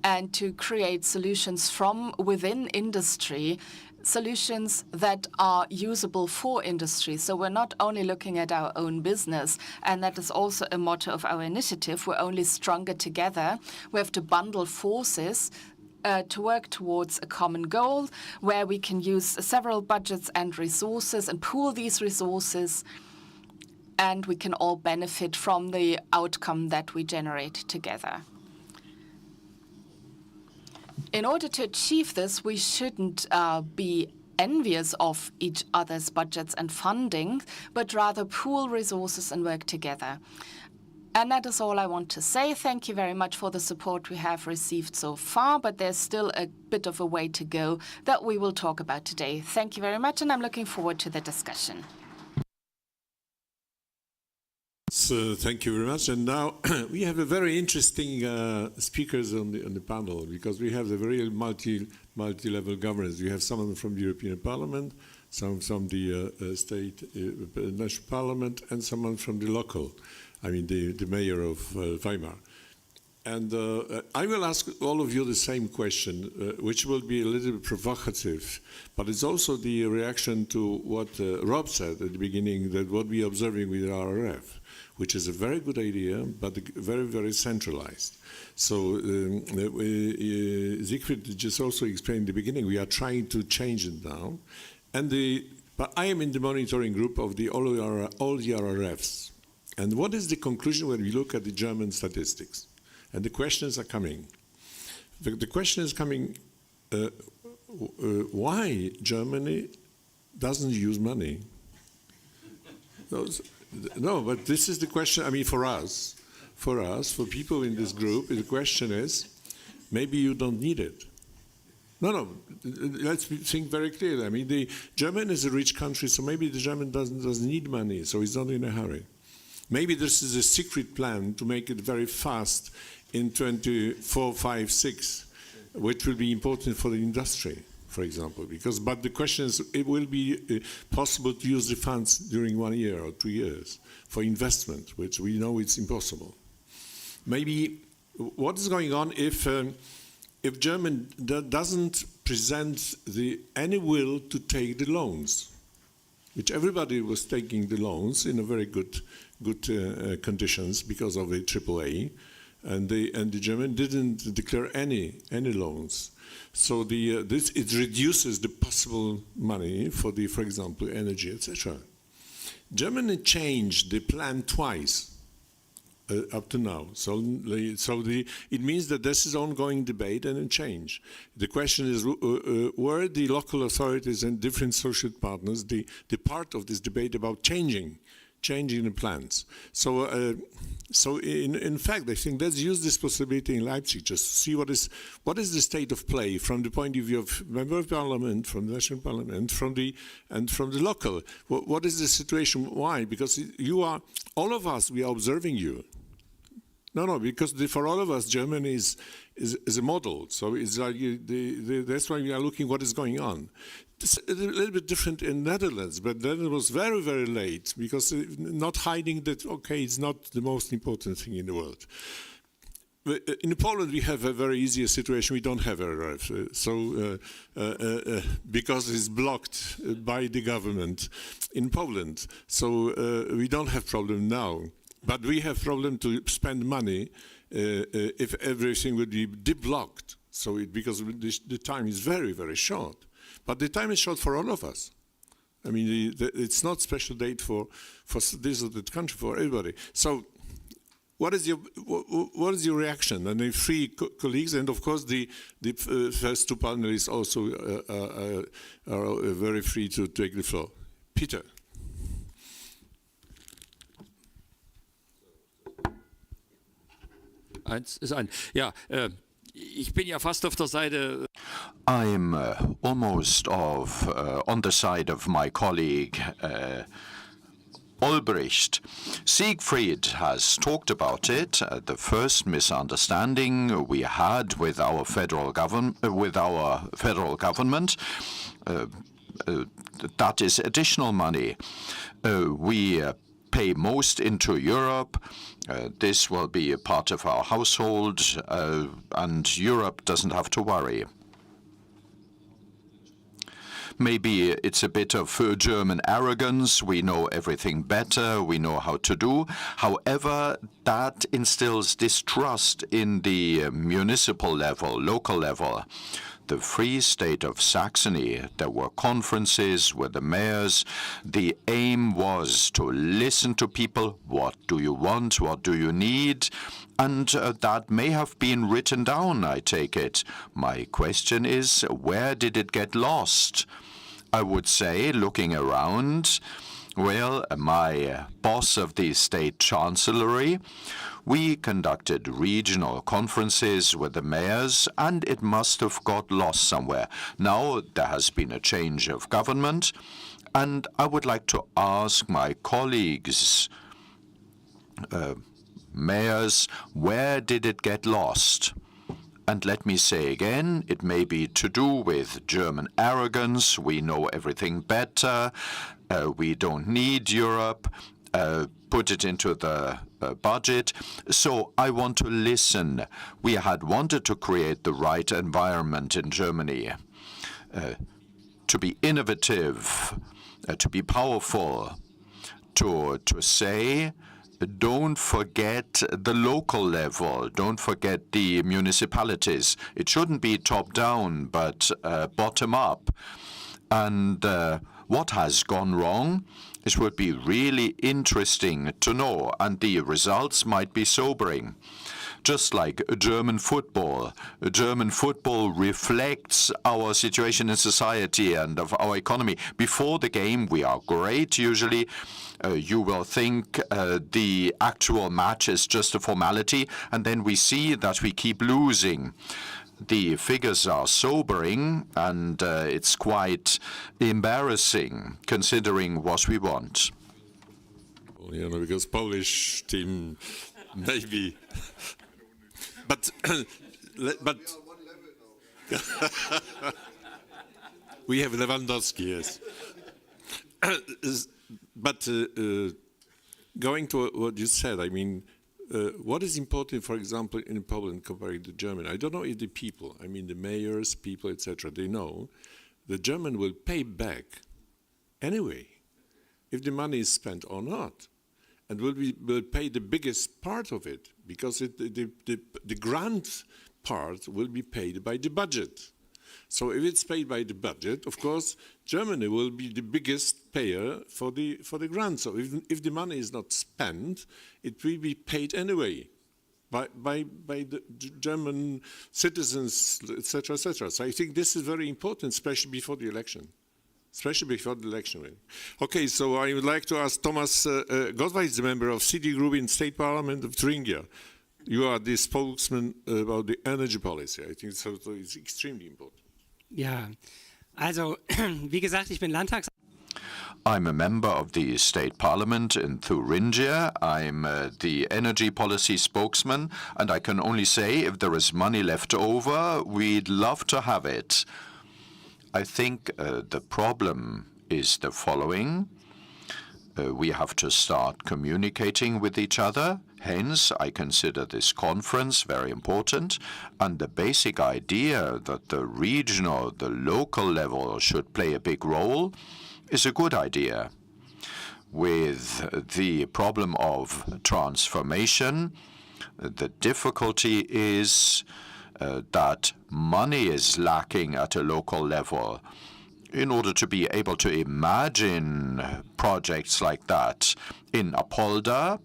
and to create solutions from within industry, solutions that are usable for industry. So we're not only looking at our own business, and that is also a motto of our initiative. We're only stronger together. We have to bundle forces to work towards a common goal where we can use several budgets and resources and pool these resources, and we can all benefit from the outcome that we generate together. In order to achieve this, we shouldn't be envious of each other's budgets and funding, but rather pool resources and work together. And that is all I want to say. Thank you very much for the support we have received so far, but there's still a bit of a way to go that we will talk about today. Thank you very much, and I'm looking forward to the discussion. So thank you very much. And now we have a very interesting speakers on the panel, because we have the very multi-level governance. We have someone from the European Parliament, some from the state national parliament, and someone from the local. I mean the mayor of Weimar. And I will ask all of you the same question, which will be a little bit provocative, but it's also the reaction to what Rob said at the beginning, that what we are observing with RRF, which is a very good idea, but very, very centralized. So Siegfried just also explained at the beginning, we are trying to change it now. But I am in the monitoring group of all the RRFs. And what is the conclusion when we look at the German statistics? And the questions are coming. The question is coming, why Germany doesn't use money? No, but this is the question, I mean, for us, for people in this group, the question is, maybe you don't need it. No, let's think very clearly. I mean, the German is a rich country, so maybe the German doesn't need money, so he's not in a hurry. Maybe this is a secret plan to make it very fast in 24, 5, 6, which will be important for the industry, for example. But the question is, it will be possible to use the funds during 1 year or 2 years for investment, which we know it's impossible. Maybe what is going on if Germany doesn't present any will to take the loans, which everybody was taking the loans in a very good conditions because of the AAA, and the German didn't declare any loans. So it reduces the possible money for for example, energy, etc. Germany changed the plan twice up to now. So it means that this is ongoing debate and a change. The question is where the local authorities and different social partners the part of this debate about changing the plans. So in fact, I think let's use this possibility in Leipzig, just see what is the state of play from the point of view of member of parliament, from the national parliament, from the local. What is the situation? Why? Because all of us, we are observing you. No, because for all of us, Germany is a model. So it's like that's why we are looking what is going on. It's a little bit different in Netherlands, but then it was very, very late because not hiding that, okay, it's not the most important thing in the world. In Poland, we have a very easy situation. We don't have RRF, because it's blocked by the government in Poland. So we don't have problem now. But we have problem to spend money if everything would be deblocked. So because the time is very, very short. But the time is short for all of us. I mean, it's not special date for this or that country, for everybody. So what is your reaction? And the three colleagues, and of course the first two panelists also are very free to take the floor. Peter. Ja, ich bin ja fast auf der Seite. I'm almost on the side of my colleague Olbricht. Siegfried has talked about it. The first misunderstanding we had with our federal government, that is additional money. We pay most into Europe. This will be a part of our household, and Europe doesn't have to worry. Maybe it's a bit of German arrogance. We know everything better. We know how to do. However, that instills distrust in the municipal level, local level. The Free State of Saxony, there were conferences with the mayors. The aim was to listen to people. What do you want? What do you need? And that may have been written down, I take it. My question is, where did it get lost? I would say, looking around, well, my boss of the State Chancellery, we conducted regional conferences with the mayors, and it must have got lost somewhere. Now there has been a change of government, and I would like to ask my colleagues, mayors, where did it get lost? And let me say again, it may be to do with German arrogance. We know everything better. We don't need Europe. Put it into the budget. So I want to listen. We had wanted to create the right environment in Germany, to be innovative, to be powerful, to say, don't forget the local level. Don't forget the municipalities. It shouldn't be top-down, but bottom-up. And what has gone wrong? It would be really interesting to know, and the results might be sobering. Just like German football. German football reflects our situation in society and of our economy. Before the game, we are great, usually. You will think the actual match is just a formality, and then we see that we keep losing. The figures are sobering, and it's quite embarrassing, considering what we want. You know, because Polish team, maybe. But we have Lewandowski, yes. But going to what you said, I mean, what is important, for example, in Poland compared to Germany? I don't know if the people, I mean the mayors, people, etc., they know the German will pay back anyway, if the money is spent or not, and will pay the biggest part of it, because the grant part will be paid by the budget. So if it's paid by the budget, of course, Germany will be the biggest payer for the grant. So if the money is not spent, it will be paid anyway by the German citizens, etc., etc. So I think this is very important, especially before the election. Really. Okay, so I would like to ask Thomas Gottweis, the member of City Group in State Parliament of Thuringia. You are the spokesman about the energy policy. I think so it's extremely important. Ja, also, wie gesagt, ich bin I'm a member of the State Parliament in Thuringia. I'm the energy policy spokesman, and I can only say if there is money left over, we'd love to have it. I think the problem is the following. We have to start communicating with each other. Hence, I consider this conference very important, and the basic idea that the regional, the local level should play a big role is a good idea. With the problem of transformation, the difficulty is that money is lacking at a local level. In order to be able to imagine projects like that in Apolda,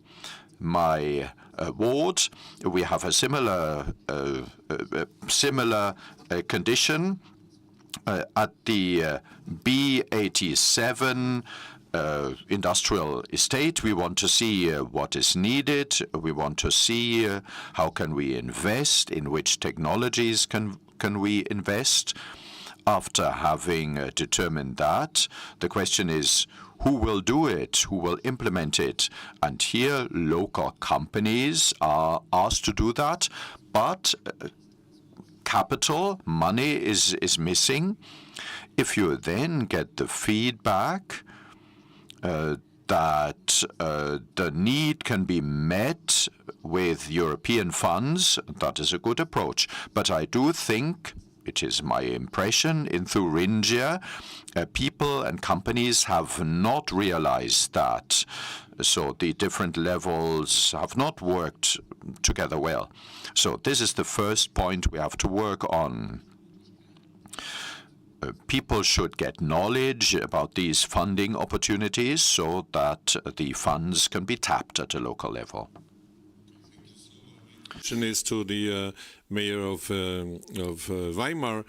my ward, we have a similar condition at the B87 industrial estate. We want to see what is needed. We want to see how can we invest, in which technologies can we invest. After having determined that, the question is, who will do it? Who will implement it? And here, local companies are asked to do that, but capital, money is missing. If you then get the feedback that the need can be met with European funds, that is a good approach. But I do think, it is my impression, in Thuringia, people and companies have not realized that. So the different levels have not worked together well. So this is the first point we have to work on. People should get knowledge about these funding opportunities so that the funds can be tapped at a local level. Question is to the mayor of Weimar.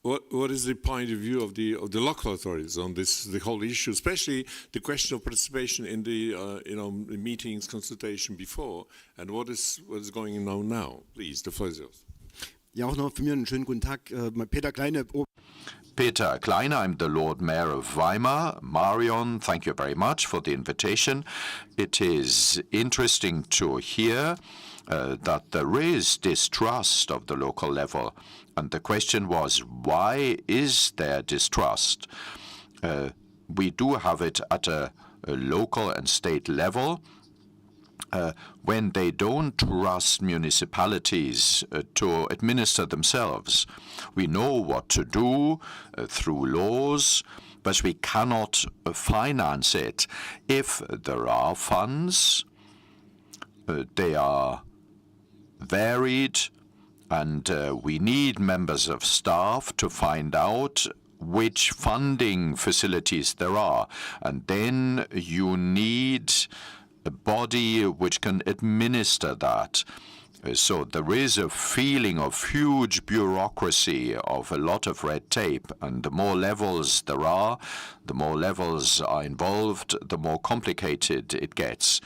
What is the point of view of the local authorities on the whole issue, especially the question of participation in the meetings, consultation before, and what is going on now? Please, the floor is yours. Ja, auch noch von mir einen schönen guten Tag. Peter Kleine. Peter Kleine, I'm the Lord Mayor of Weimar. Marion, thank you very much for the invitation. It is interesting to hear that there is distrust of the local level. And the question was, why is there distrust? We do have it at a local and state level. When they don't trust municipalities to administer themselves. We know what to do through laws, but we cannot finance it. If there are funds, they are varied, and we need members of staff to find out which funding facilities there are. And then you need a body which can administer that. So there is a feeling of huge bureaucracy, of a lot of red tape, and the more levels there are, the more levels are involved, the more complicated it gets.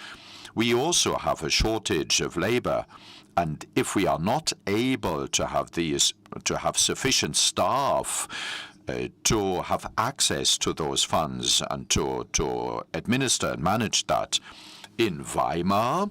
We also have a shortage of labor, and if we are not able to have sufficient staff to have access to those funds and to administer and manage that, in Weimar,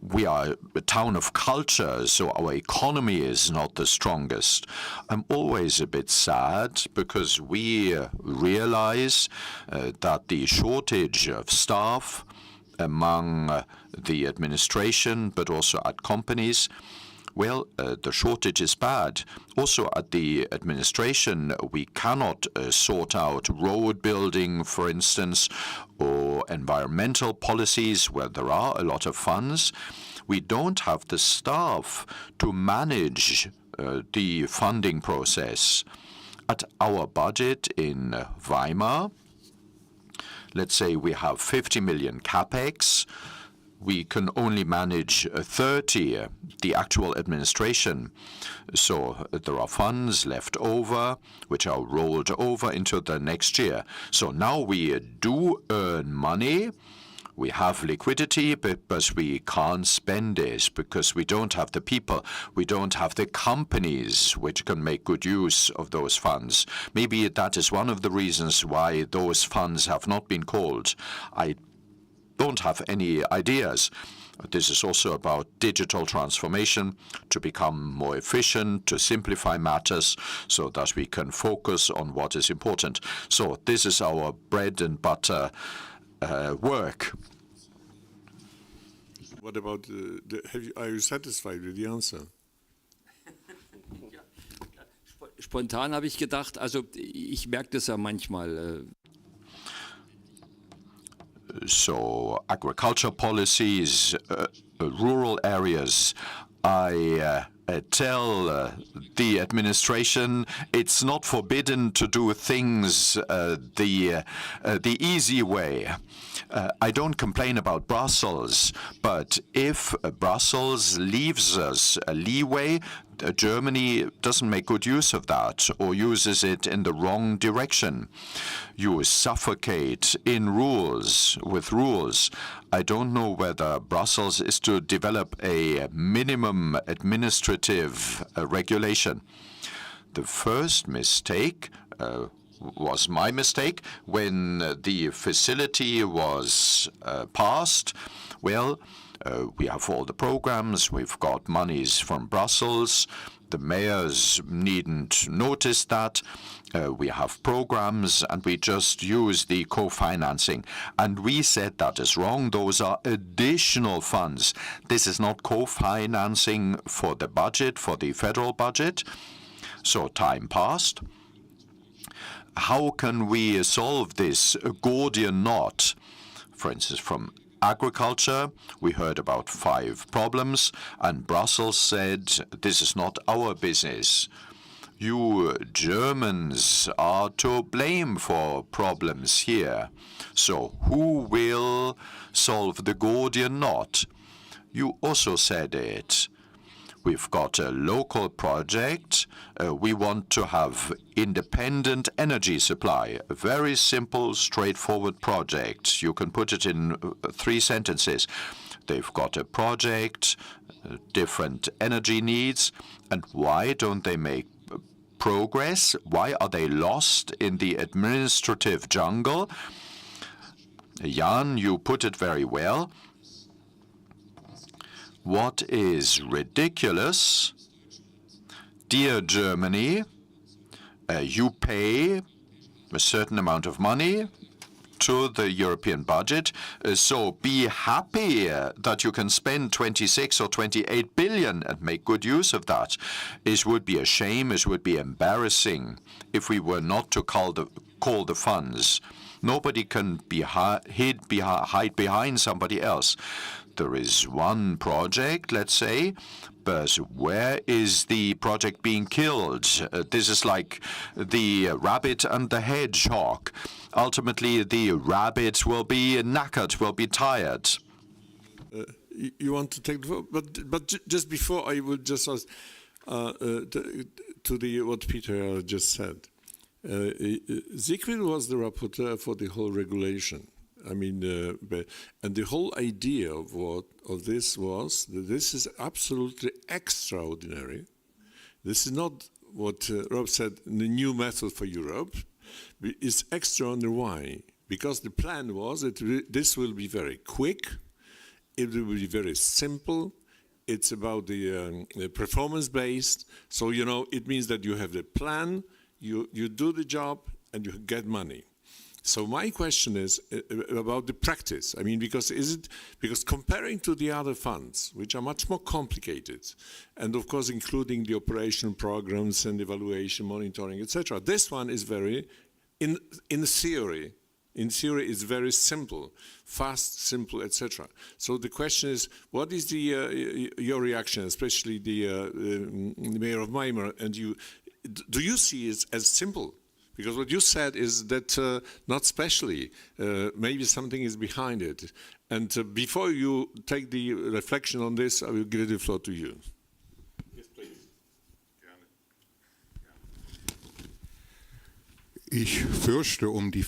we are a town of culture, so our economy is not the strongest. I'm always a bit sad because we realize that the shortage of staff among the administration, but also at companies. Well, the shortage is bad. Also at the administration, we cannot sort out road building, for instance, or environmental policies where there are a lot of funds. We don't have the staff to manage the funding process. At our budget in Weimar, let's say we have 50 million capex. We can only manage 30, the actual administration. So there are funds left over, which are rolled over into the next year. So now we do earn money. We have liquidity, but we can't spend it because we don't have the people. We don't have the companies which can make good use of those funds. Maybe that is one of the reasons why those funds have not been called. I don't have any ideas. This is also about digital transformation, to become more efficient, to simplify matters so that we can focus on what is important. So this is our bread and butter work. What about, are you satisfied with the answer? Spontan habe ich gedacht, also ich merke das ja manchmal. So agriculture policies, rural areas, I tell the administration it's not forbidden to do things the easy way. I don't complain about Brussels, but if Brussels leaves us a leeway, Germany doesn't make good use of that or uses it in the wrong direction. You suffocate in rules, with rules. I don't know whether Brussels is to develop a minimum administrative regulation. The first mistake was my mistake when the facility was passed. Well, we have all the programs, we've got monies from Brussels, the mayors needn't notice that. We have programs and we just use the co-financing. And we said that is wrong. Those are additional funds. This is not co-financing for the budget, for the federal budget. So time passed. How can we solve this Gordian knot? For instance, from agriculture, we heard about 5 problems, and Brussels said, this is not our business. You Germans are to blame for problems here. So who will solve the Gordian knot? You also said it. We've got a local project. We want to have independent energy supply. A very simple, straightforward project. You can put it in 3 sentences. They've got a project, different energy needs, and why don't they make progress? Why are they lost in the administrative jungle? Jan, you put it very well. What is ridiculous, dear Germany, you pay a certain amount of money to the European budget, so be happy that you can spend 26 or 28 billion and make good use of that. It would be a shame, it would be embarrassing if we were not to call the funds. Nobody can hide behind somebody else. There is one project, let's say, but where is the project being killed? This is like the rabbit and the hedgehog. Ultimately, the rabbit will be knackered, will be tired. You want to take the vote? But just before, I would just ask to what Peter just said. Siegfried was the rapporteur for the whole regulation. I mean, and the whole idea of this was that this is absolutely extraordinary. This is not what Rob said, the new method for Europe. It's extraordinary. Why? Because the plan was that this will be very quick. It will be very simple. It's about the performance-based. So, it means that you have the plan, you do the job, and you get money. So my question is about the practice. I mean, because comparing to the other funds, which are much more complicated, and of course including the operational programs and evaluation, monitoring, etc., this one is very, in theory. In theory, it's very simple, fast, simple, etc. So the question is, what is your reaction, especially the mayor of Weimar, and you? Do you see it as simple? Because what you said is that not specially, maybe something is behind it. And before you take the reflection on this, I will give the floor to you. Yes, please. Ich fürchte die.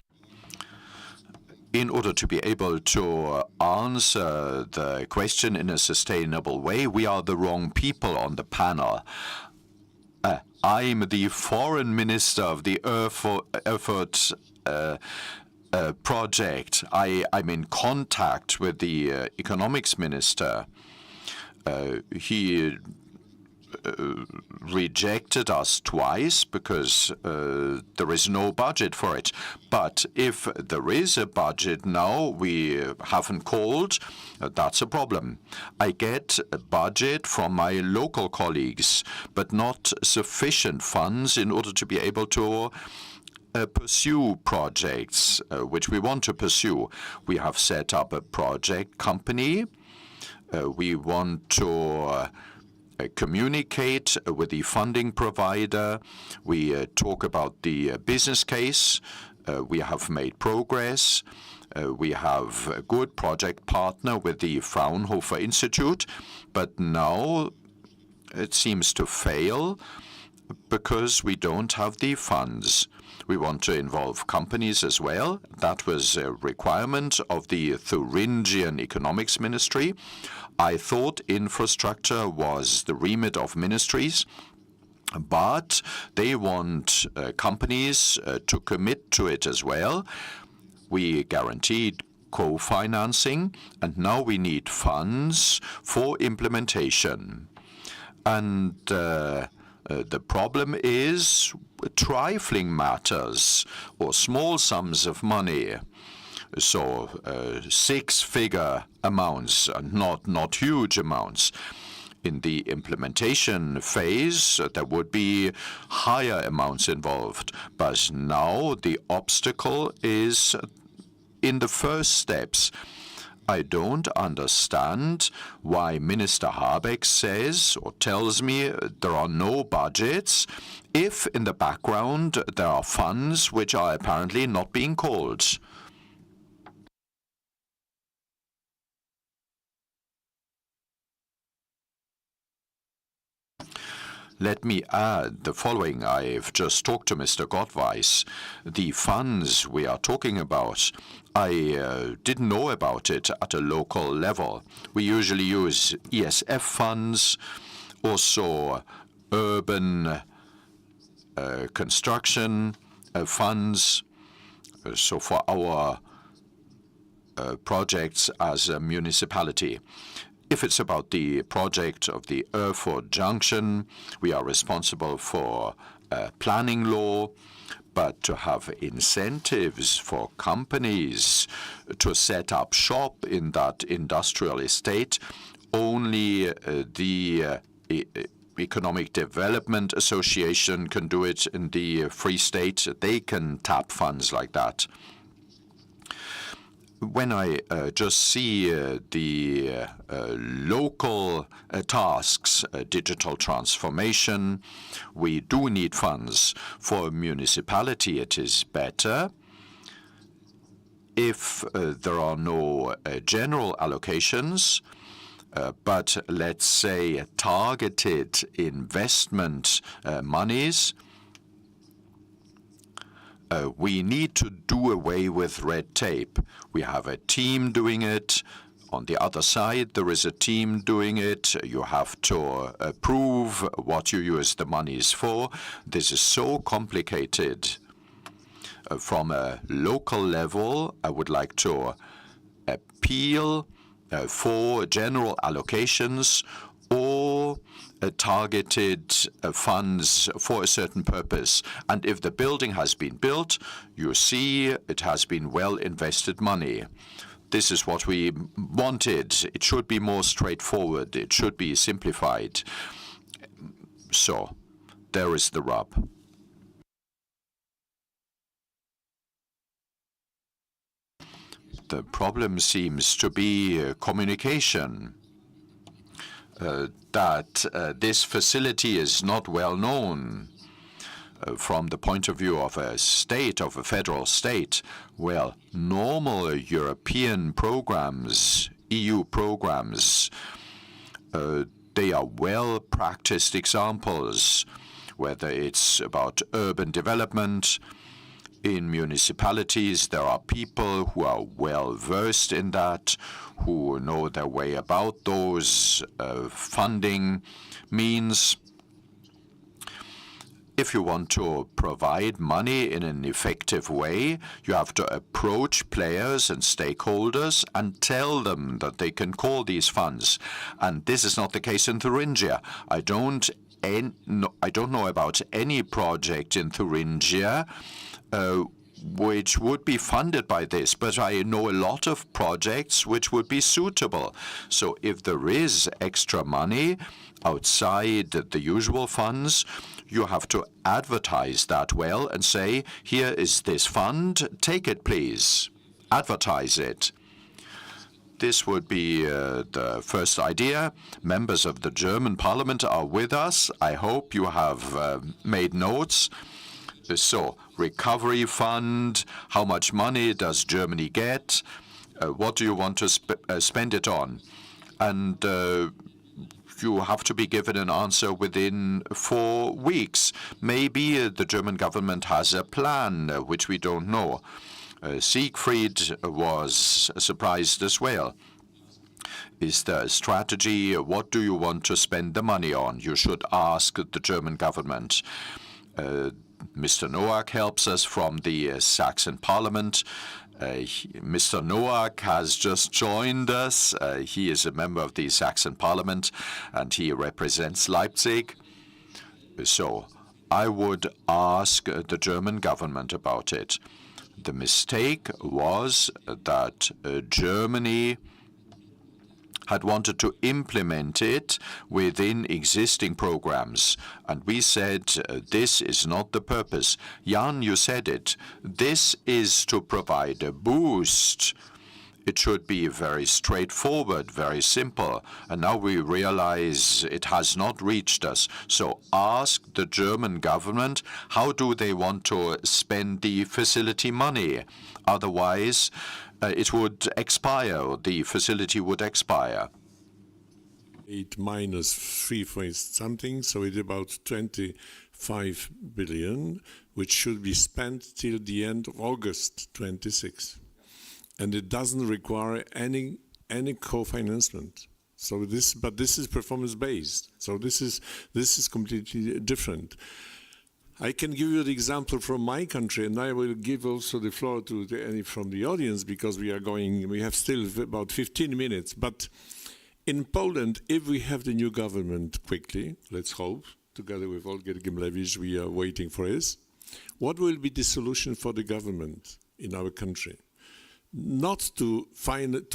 In order to be able to answer the question in a sustainable way, we are the wrong people on the panel. I'm the foreign minister of the Erfurt project. I'm in contact with the economics minister. He rejected us twice because there is no budget for it. But if there is a budget now, we haven't called, that's a problem. I get a budget from my local colleagues, but not sufficient funds in order to be able to pursue projects which we want to pursue. We have set up a project company. We want to communicate with the funding provider. We talk about the business case. We have made progress. We have a good project partner with the Fraunhofer Institute, but now it seems to fail because we don't have the funds. We want to involve companies as well. That was a requirement of the Thuringian Economics Ministry. I thought infrastructure was the remit of ministries, but they want companies to commit to it as well. We guaranteed co-financing, and now we need funds for implementation. And the problem is trifling matters or small sums of money. So six-figure amounts, not huge amounts. In the implementation phase, there would be higher amounts involved. But now the obstacle is in the first steps. I don't understand why Minister Habeck says or tells me there are no budgets if in the background there are funds which are apparently not being called. Let me add the following. I've just talked to Mr. Gottweiss. The funds we are talking about, I didn't know about it at a local level. We usually use ESF funds, also urban construction funds, so for our projects as a municipality. If it's about the project of the Erfurt Junction, we are responsible for planning law, but to have incentives for companies to set up shop in that industrial estate, only the Economic Development Association can do it in the Free State. They can tap funds like that. When I just see the local tasks, digital transformation, we do need funds. For a municipality, it is better if there are no general allocations, but let's say targeted investment monies. We need to do away with red tape. We have a team doing it. On the other side, there is a team doing it. You have to approve what you use the monies for. This is so complicated. From a local level, I would like to appeal for general allocations or targeted funds for a certain purpose. And if the building has been built, you see it has been well invested money. This is what we wanted. It should be more straightforward. It should be simplified. So, there is the rub. The problem seems to be communication. That this facility is not well known from the point of view of a state, of a federal state. Well, normal European programs, EU programs, they are well-practiced examples, whether it's about urban development. In municipalities, there are people who are well-versed in that, who know their way about those funding means. If you want to provide money in an effective way, you have to approach players and stakeholders and tell them that they can call these funds. And this is not the case in Thuringia. I don't know about any project in Thuringia which would be funded by this, but I know a lot of projects which would be suitable. So if there is extra money outside the usual funds, you have to advertise that well and say, here is this fund, take it please, advertise it. This would be the first idea. Members of the German Parliament are with us. I hope you have made notes. So, recovery fund, how much money does Germany get? What do you want to spend it on? And you have to be given an answer within 4 weeks. Maybe the German government has a plan, which we don't know. Siegfried was surprised as well. Is there a strategy? What do you want to spend the money on? You should ask the German government. Mr. Noack helps us from the Saxon Parliament. Mr. Noack has just joined us. He is a member of the Saxon Parliament, and he represents Leipzig. So I would ask the German government about it. The mistake was that Germany had wanted to implement it within existing programs. And we said, this is not the purpose. Jan, you said it. This is to provide a boost. It should be very straightforward, very simple. And now we realize it has not reached us. So ask the German government, how do they want to spend the facility money? Otherwise, it would expire. The facility would expire. 8 minus 3 point something, so it's about 25 billion, which should be spent till the end of August 26. And it doesn't require any co-financement. So this is performance-based. So this is completely different. I can give you the example from my country, and I will give also the floor to any from the audience, because we have still about 15 minutes. But in Poland, if we have the new government quickly, let's hope, together with Olga Gimlewicz, we are waiting for this, what will be the solution for the government in our country? Not to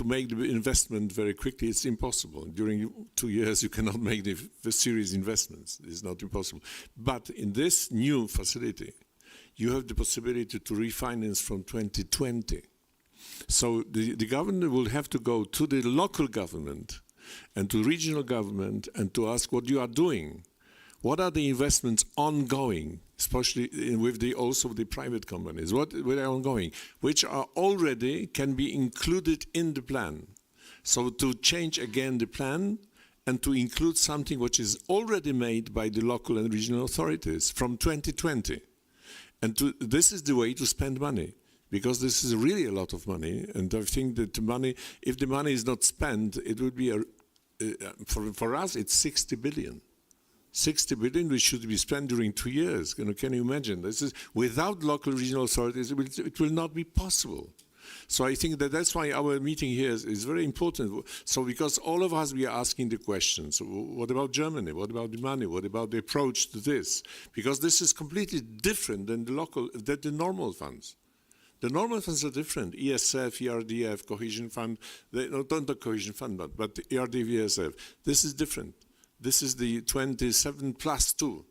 make the investment very quickly, it's impossible. During 2 years, you cannot make the serious investments. It's not impossible. But in this new facility, you have the possibility to refinance from 2020. So the government will have to go to the local government and to regional government and to ask what you are doing. What are the investments ongoing, especially with also the private companies? What are ongoing, which are already can be included in the plan? So to change again the plan and to include something which is already made by the local and regional authorities from 2020. And this is the way to spend money, because this is really a lot of money. And I think that if the money is not spent, it would be, for us, it's 60 billion. 60 billion which should be spent during 2 years. Can you imagine? This is without local regional authorities, it will not be possible. So I think that's why our meeting here is very important. So because all of us, we are asking the questions. What about Germany? What about the money? What about the approach to this? Because this is completely different than the normal funds. The normal funds are different. ESF, ERDF, Cohesion Fund, not the Cohesion Fund, but the ERDF, ESF. This is different. This is the 27 plus 2.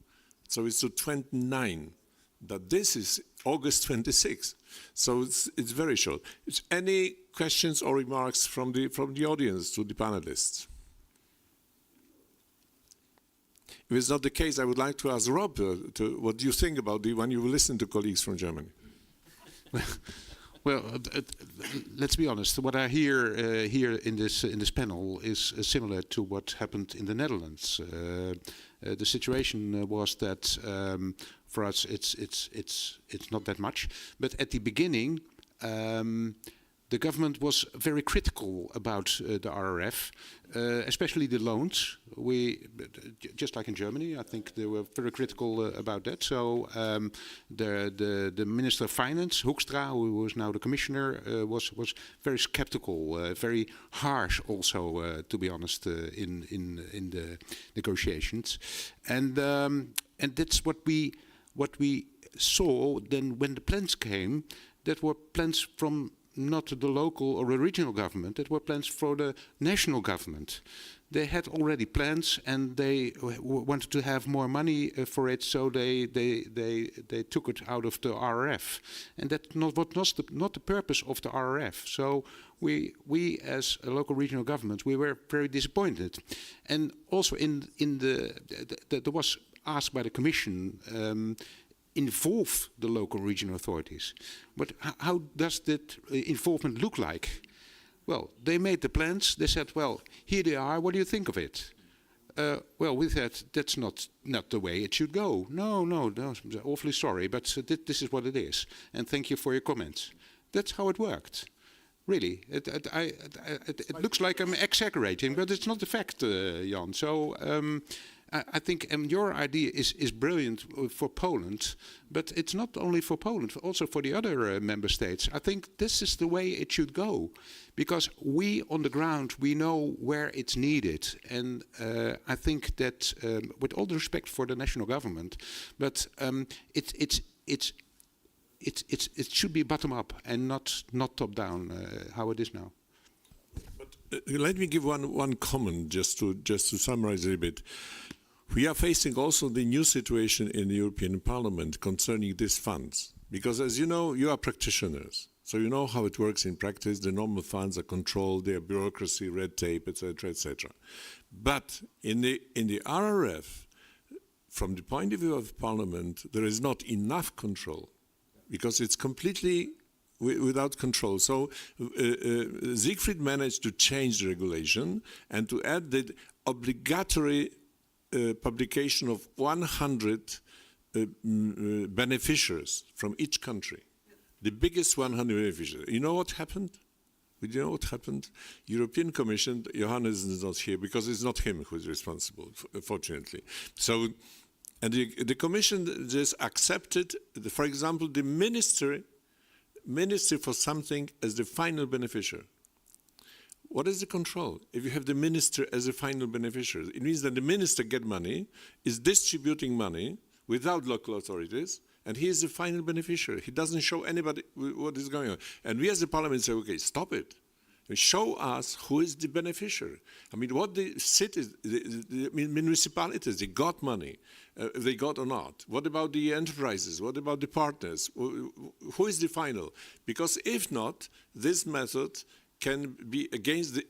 So it's the 29. But this is August 26. So it's very short. Any questions or remarks from the audience to the panelists? If it's not the case, I would like to ask Rob, what do you think about when you listen to colleagues from Germany? Well, let's be honest. What I hear here in this panel is similar to what happened in the Netherlands. The situation was that for us it's not that much, but at the beginning the government was very critical about the RRF, especially the loans. Just like in Germany, I think they were very critical about that. So the Minister of Finance, Hoekstra, who was now the Commissioner, was very skeptical, very harsh also, to be honest, in the negotiations. And that's what we saw then when the plans came. That were plans from not the local or the regional government, that were plans for the national government. They had already plans and they wanted to have more money for it, so they took it out of the RRF. And that was not the purpose of the RRF. So we as a local regional government, we were very disappointed. And also there was asked by the Commission, involve the local regional authorities. But how does that involvement look like? Well, they made the plans. They said, well, here they are. What do you think of it? Well, we said, that's not the way it should go. No, awfully sorry, but this is what it is. And thank you for your comments. That's how it worked. Really, it looks like I'm exaggerating, but it's not the fact, Jan. So I think your idea is brilliant for Poland, but it's not only for Poland, also for the other member states. I think this is the way it should go, because we on the ground, we know where it's needed. And I think that, with all the respect for the national government, but it should be bottom up and not top down, how it is now. But let me give one comment just to summarize a bit. We are facing also the new situation in the European Parliament concerning these funds, because as you know, you are practitioners, so you know how it works in practice. The normal funds are controlled, their bureaucracy, red tape, etc., etc. But in the RRF, from the point of view of Parliament, there is not enough control, because it's completely without control. So Siegfried managed to change the regulation and to add the obligatory publication of 100 beneficiaries from each country. The biggest 100 beneficiaries. You know what happened? You know what happened? European Commission, Johannes is not here because it's not him who is responsible, fortunately. So, and the Commission just accepted, for example, the ministry for something as the final beneficiary. What is the control? If you have the minister as a final beneficiary, it means that the minister gets money, is distributing money without local authorities, and he is the final beneficiary. He doesn't show anybody what is going on. And we as the parliament say, okay, stop it. Show us who is the beneficiary. I mean, what the cities, the municipalities, they got money, if they got or not. What about the enterprises? What about the partners? Who is the final? Because if not, this method can be against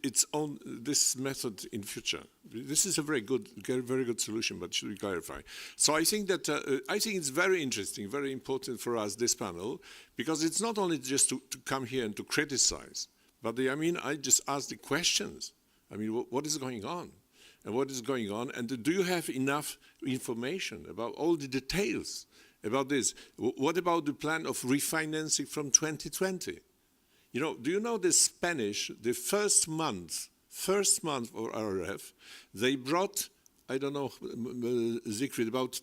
this method in future. This is a very good solution, but should we clarify? So I think that I think it's very interesting, very important for us, this panel, because it's not only just to come here and to criticize, but I just ask the questions. I mean, what is going on? And what is going on? And do you have enough information about all the details about this? What about the plan of refinancing from 2020? You know, do you know the Spanish, the first month of RRF, they brought, I don't know, Siegfried, about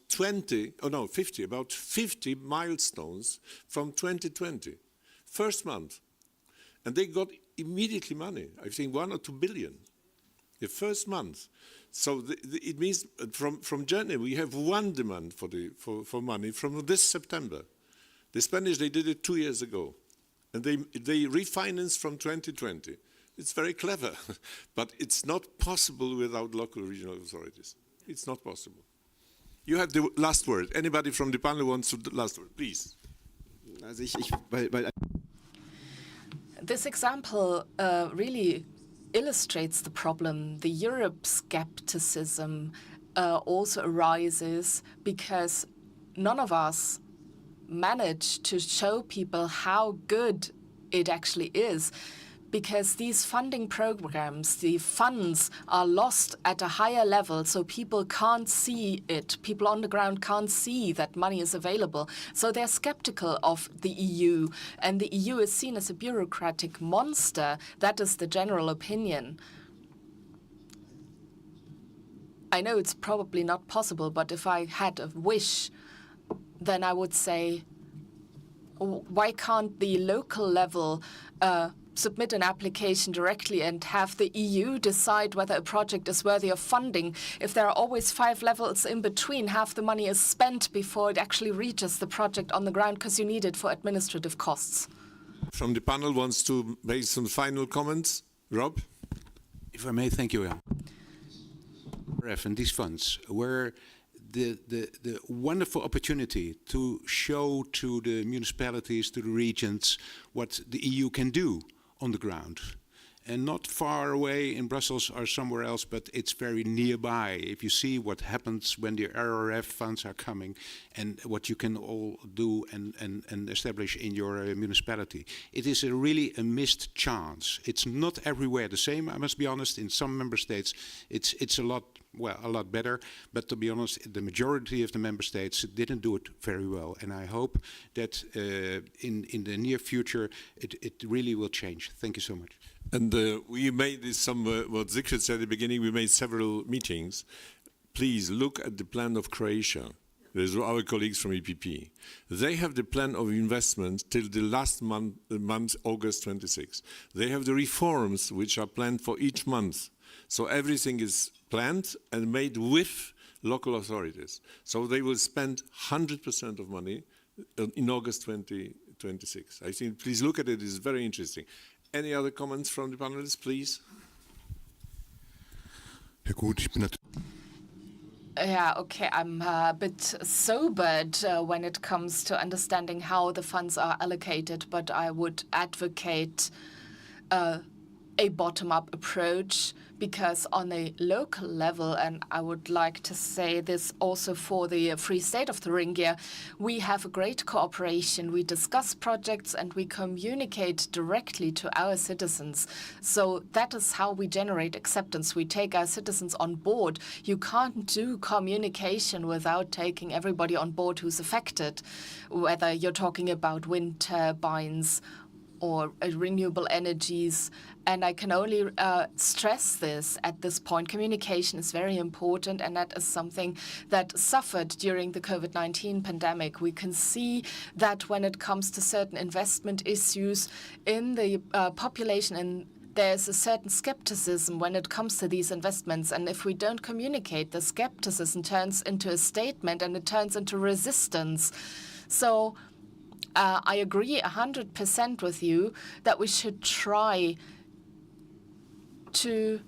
50 milestones from 2020. First month. And they got immediately money, I think 1 or 2 billion, the first month. So it means from January we have one demand for money from this September. The Spanish, they did it 2 years ago, and they refinanced from 2020. It's very clever, but it's not possible without local regional authorities. It's not possible. You have the last word. Anybody from the panel wants the last word, please. This example really illustrates the problem. The Europe skepticism also arises because none of us manage to show people how good it actually is, because these funding programs, the funds are lost at a higher level, so people can't see it. People on the ground can't see that money is available. So they're skeptical of the EU, and the EU is seen as a bureaucratic monster. That is the general opinion. I know it's probably not possible, but if I had a wish, then I would say, why can't the local level submit an application directly and have the EU decide whether a project is worthy of funding? If there are always 5 levels in between, half the money is spent before it actually reaches the project on the ground because you need it for administrative costs. From the panel wants to make some final comments? Rob? If I may, thank you, Jan. And these funds were the wonderful opportunity to show to the municipalities, to the regions, what the EU can do on the ground. And not far away in Brussels or somewhere else, but it's very nearby. If you see what happens when the RRF funds are coming and what you can all do and establish in your municipality. It is really a missed chance. It's not everywhere the same, I must be honest. In some member states, it's a lot better, but to be honest, the majority of the member states didn't do it very well. And I hope that in the near future, it really will change. Thank you so much. And we made this what Siegfried said at the beginning, we made several meetings. Please look at the plan of Croatia. There's our colleagues from EPP. They have the plan of investment till the last month, August 26. They have the reforms which are planned for each month. So everything is planned and made with local authorities. So they will spend 100% of money in August 2026. I think, please look at it, it's very interesting. Any other comments from the panelists, please? Yeah, okay, I'm a bit sobered when it comes to understanding how the funds are allocated, but I would advocate a bottom-up approach, because on a local level, and I would like to say this also for the Free State of Thuringia, we have a great cooperation. We discuss projects and we communicate directly to our citizens. So that is how we generate acceptance. We take our citizens on board. You can't do communication without taking everybody on board who's affected, whether you're talking about wind turbines or renewable energies. And I can only stress this at this point. Communication is very important, and that is something that suffered during the COVID-19 pandemic. We can see that when it comes to certain investment issues in the population, and there's a certain skepticism when it comes to these investments. And if we don't communicate, the skepticism turns into a statement and it turns into resistance. So I agree 100% with you that we should try to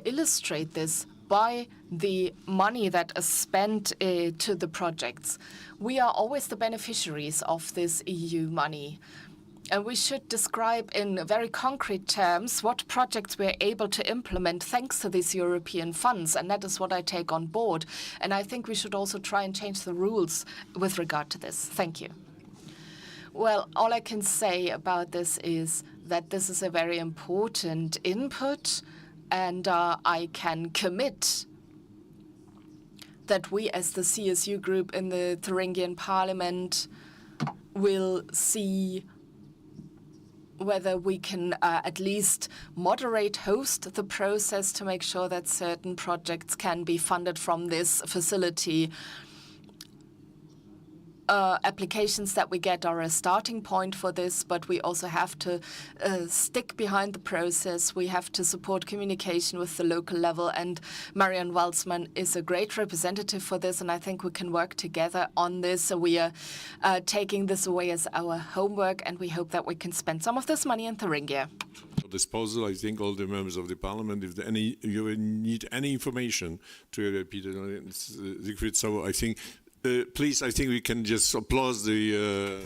illustrate this by the money that is spent to the projects. We are always the beneficiaries of this EU money. And we should describe in very concrete terms what projects we're able to implement thanks to these European funds. And that is what I take on board. And I think we should also try and change the rules with regard to this. Thank you. Well, all I can say about this is that this is a very important input, and I can commit that we as the CSU group in the Thuringian Parliament will see whether we can at least moderate, host the process to make sure that certain projects can be funded from this facility. applications that we get are a starting point for this, but we also have to stick behind the process. We have to support communication with the local level, and Marion Walsman is a great representative for this, and I think we can work together on this. So we are taking this away as our homework, and we hope that we can spend some of this money in Thuringia. Disposal, I think all the members of the parliament, if you need any information to Peter Siegfried, so I think, please, I think we can just applaud the...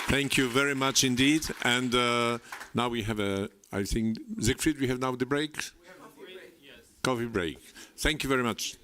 Thank you very much indeed. And now we have I think, Siegfried, we have now the break? We have a coffee break, yes. Coffee break. Thank you very much.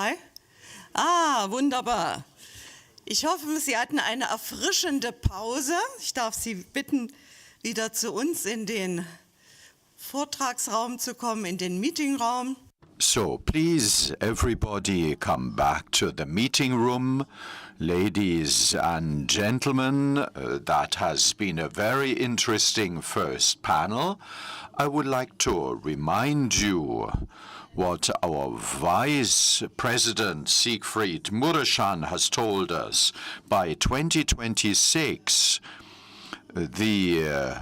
Hi? Ah, wunderbar. Ich hoffe, Sie hatten eine erfrischende Pause. Ich darf Sie bitten, wieder zu uns in den Vortragsraum zu kommen, in den Meetingraum. So please, everybody, come back to the meeting room. Ladies and gentlemen, that has been a very interesting first panel. I would like to remind you what our Vice President Siegfried Mureschan has told us. By 2026, the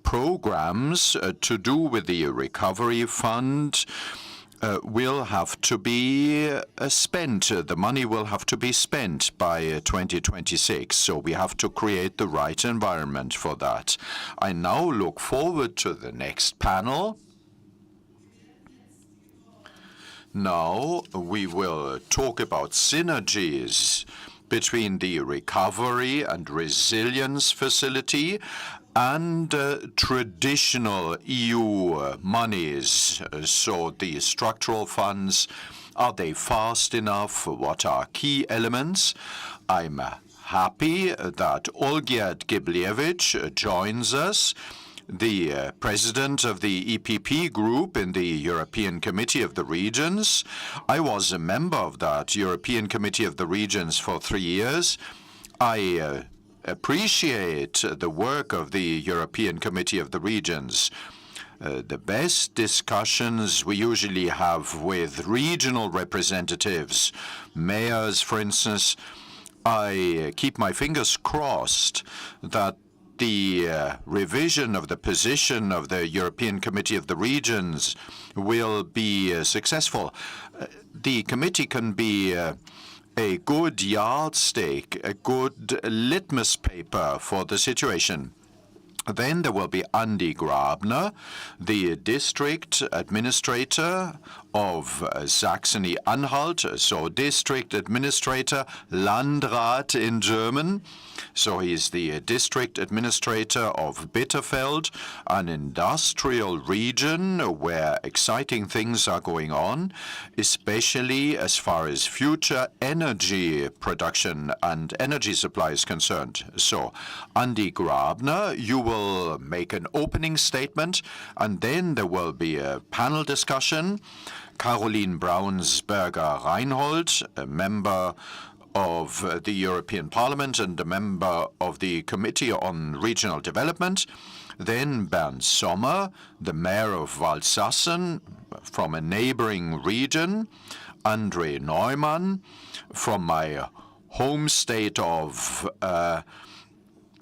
programs to do with the recovery fund will have to be spent. The money will have to be spent by 2026. So we have to create the right environment for that. I now look forward to the next panel. Now we will talk about synergies between the Recovery and Resilience Facility and traditional EU monies. So the structural funds, are they fast enough? What are key elements? I'm happy that Olgierd Giblievich joins us, the president of the EPP group in the European Committee of the Regions. I was a member of that European Committee of the Regions for 3 years. I appreciate the work of the European Committee of the Regions. The best discussions we usually have with regional representatives, mayors, for instance. I keep my fingers crossed that the revision of the position of the European Committee of the Regions will be successful. The committee can be a good yardstick, a good litmus paper for the situation. Then there will be Andi Grabner, the district administrator of Saxony-Anhalt, so district administrator, Landrat in German. So he's the district administrator of Bitterfeld, an industrial region where exciting things are going on, especially as far as future energy production and energy supply is concerned. So, Andi Grabner, you will make an opening statement, and then there will be a panel discussion. Caroline Braunsberger-Reinhold, a member of the European Parliament and a member of the Committee on Regional Development. Then Bernd Sommer, the mayor of Walsassen from a neighboring region. Andre Neumann from my home state of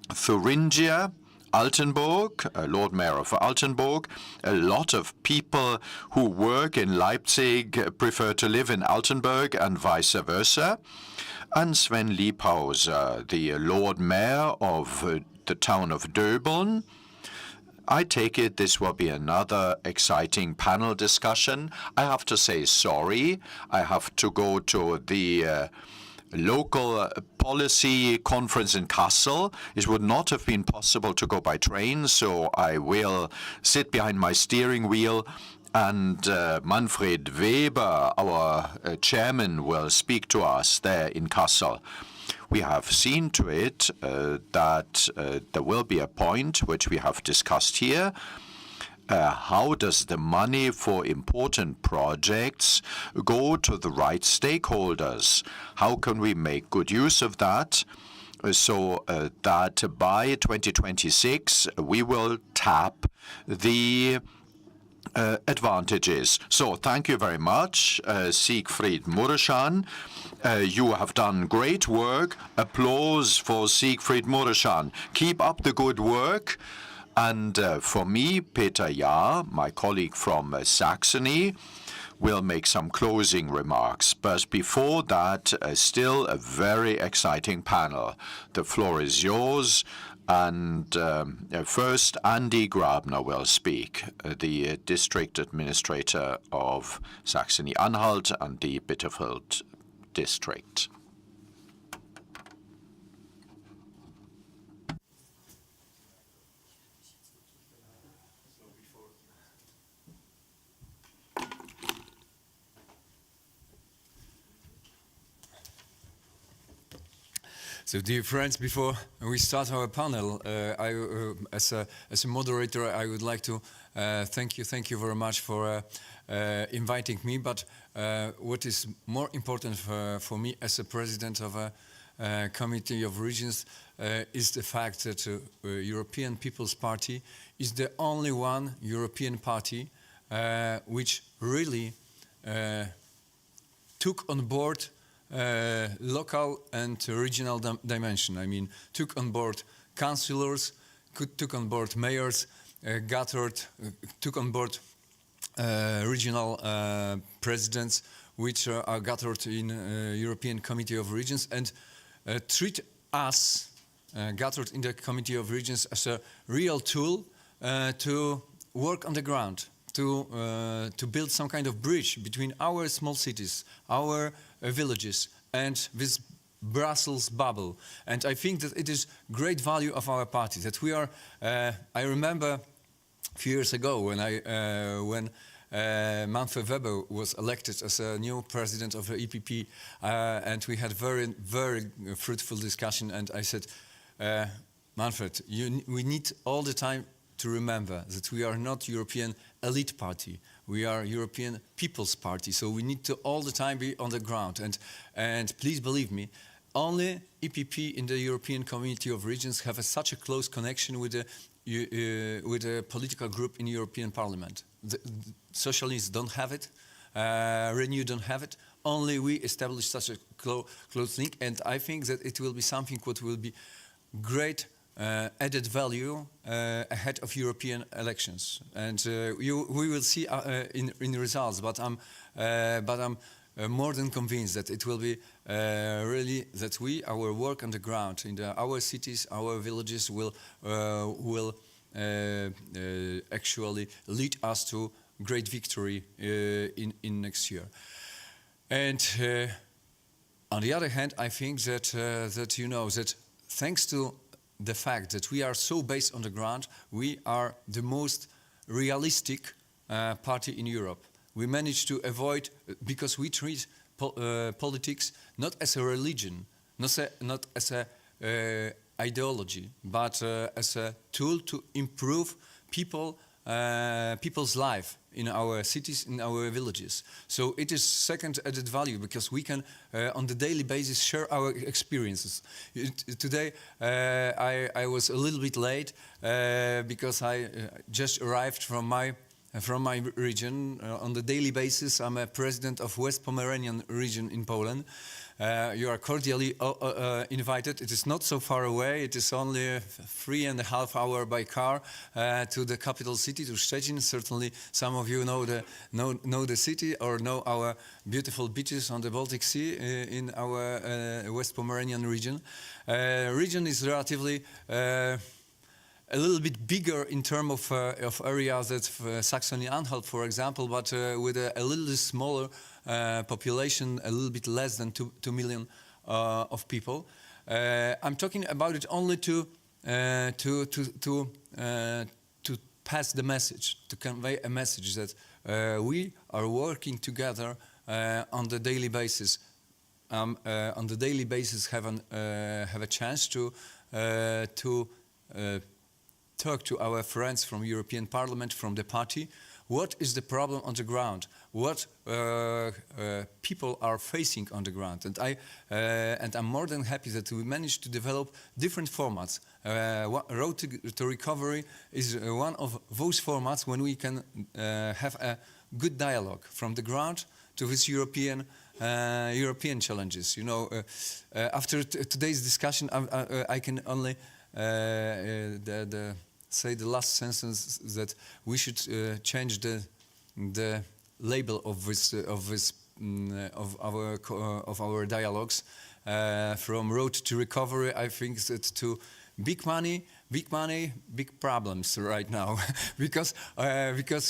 Thuringia. Altenburg, Lord Mayor of Altenburg. A lot of people who work in Leipzig prefer to live in Altenburg and vice versa. And Sven Liebhauser, the Lord Mayor of the town of Döbeln. I take it this will be another exciting panel discussion. I have to say sorry. I have to go to the local policy conference in Kassel. It would not have been possible to go by train, so I will sit behind my steering wheel, and Manfred Weber, our chairman, will speak to us there in Kassel. We have seen to it that there will be a point which we have discussed here. How does the money for important projects go to the right stakeholders? How can we make good use of that so that by 2026 we will tap the advantages? So thank you very much, Siegfried Mureschan. You have done great work. Applause for Siegfried Mureschan. Keep up the good work. And for me, Peter Jahr, my colleague from Saxony, will make some closing remarks. But before that, still a very exciting panel. The floor is yours. And first, Andi Grabner will speak, the district administrator of Saxony-Anhalt and the Bitterfeld district. So, dear friends, before we start our panel, as a moderator, I would like to thank you very much for inviting me. But what is more important for me as a president of a Committee of Regions is the fact that European People's Party is the only one European party which really took on board local and regional dimension. I mean, took on board councillors, took on board mayors, took on board regional presidents, which are gathered in European Committee of Regions, and treat us, gathered in the Committee of Regions, as a real tool to work on the ground, to build some kind of bridge between our small cities, our villages, and this Brussels bubble. And I think that it is great value of our party that we are. I remember a few years ago when Manfred Weber was elected as a new president of the EPP, and we had very fruitful discussion. And I said, Manfred, we need all the time to remember that we are not European elite party. We are European People's Party. So we need to all the time be on the ground. And please believe me, only EPP in the European Community of Regions have such a close connection with the political group in European Parliament. The Socialists don't have it. Renew don't have it. Only we establish such a close link. And I think that it will be something what will be great added value ahead of European elections, and we will see in results. But I'm more than convinced that it will be really that our work on the ground in our cities, our villages will actually lead us to great victory in next year. And on the other hand, I think that that thanks to the fact that we are so based on the ground, we are the most realistic party in Europe. We managed to avoid, because we treat politics not as a religion, not as a ideology, but as a tool to improve people's life in our cities, in our villages. So it is second added value because we can on the daily basis share our experiences. Today I was a little bit late because I just arrived from my region. On the daily basis, I'm a president of West Pomeranian region in Poland. You are cordially invited. It is not so far away. It is only 3.5 hours by car to the capital city, to Szczecin. Certainly, some of you know the city or know our beautiful beaches on the Baltic Sea in our West Pomeranian region. Region is relatively a little bit bigger in terms of areas than Saxony-Anhalt, for example, but with a little smaller population, a little bit less than 2 million of people. I'm talking about it only to pass the message, to convey a message that we are working together on the daily basis. On the daily basis, have a chance to talk to our friends from European Parliament, from the party. What is the problem on the ground? What people are facing on the ground? And I'm more than happy that we managed to develop different formats. Road to Recovery is one of those formats when we can have a good dialogue from the ground to these European challenges. You know, after today's discussion, I can only say the last sentence that we should change the label of our dialogues from Road to Recovery. I think that to big money, big problems right now, because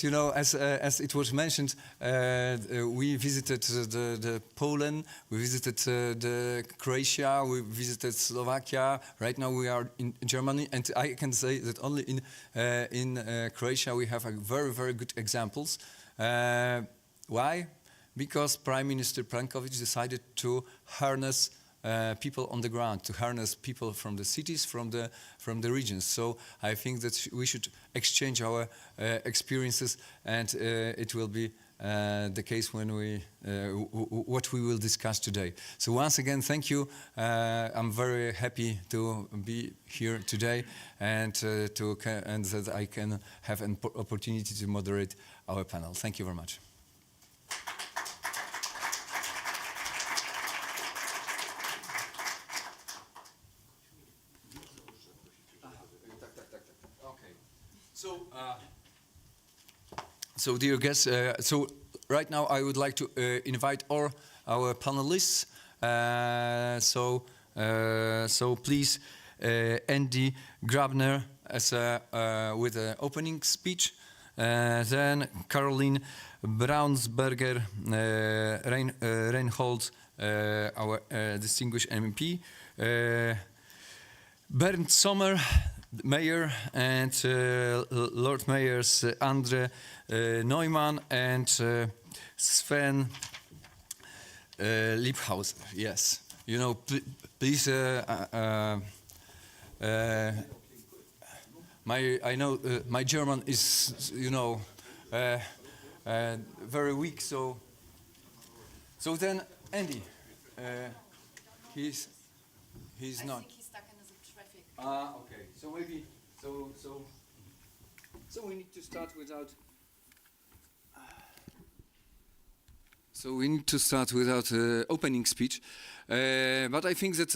you know, as it was mentioned, we visited the Poland, we visited the Croatia, we visited Slovakia. Right now we are in Germany, and I can say that only in Croatia we have a very good examples. Why? Because Prime Minister Plenković decided to harness people on the ground, to harness people from the cities, from the regions. So I think that we should exchange our experiences, and it will be the case when what we will discuss today. So once again, thank you. I'm very happy to be here today, and that I can have an opportunity to moderate our panel. Thank you very much. So dear guests, so right now I would like to invite all our panelists. So please, Andy Grabner with an opening speech. Then Caroline Braunsberger Reinholz, our distinguished MP. Bernd Sommer, Mayor, and Lord Mayors Andre Neumann and Sven Liebhauser. Yes, you know, please. I know my German is, you know, very weak. So then Andy, he's not. I think he's stuck in the traffic. Okay. So maybe so we need to start without. So we need to start without opening speech, but I think that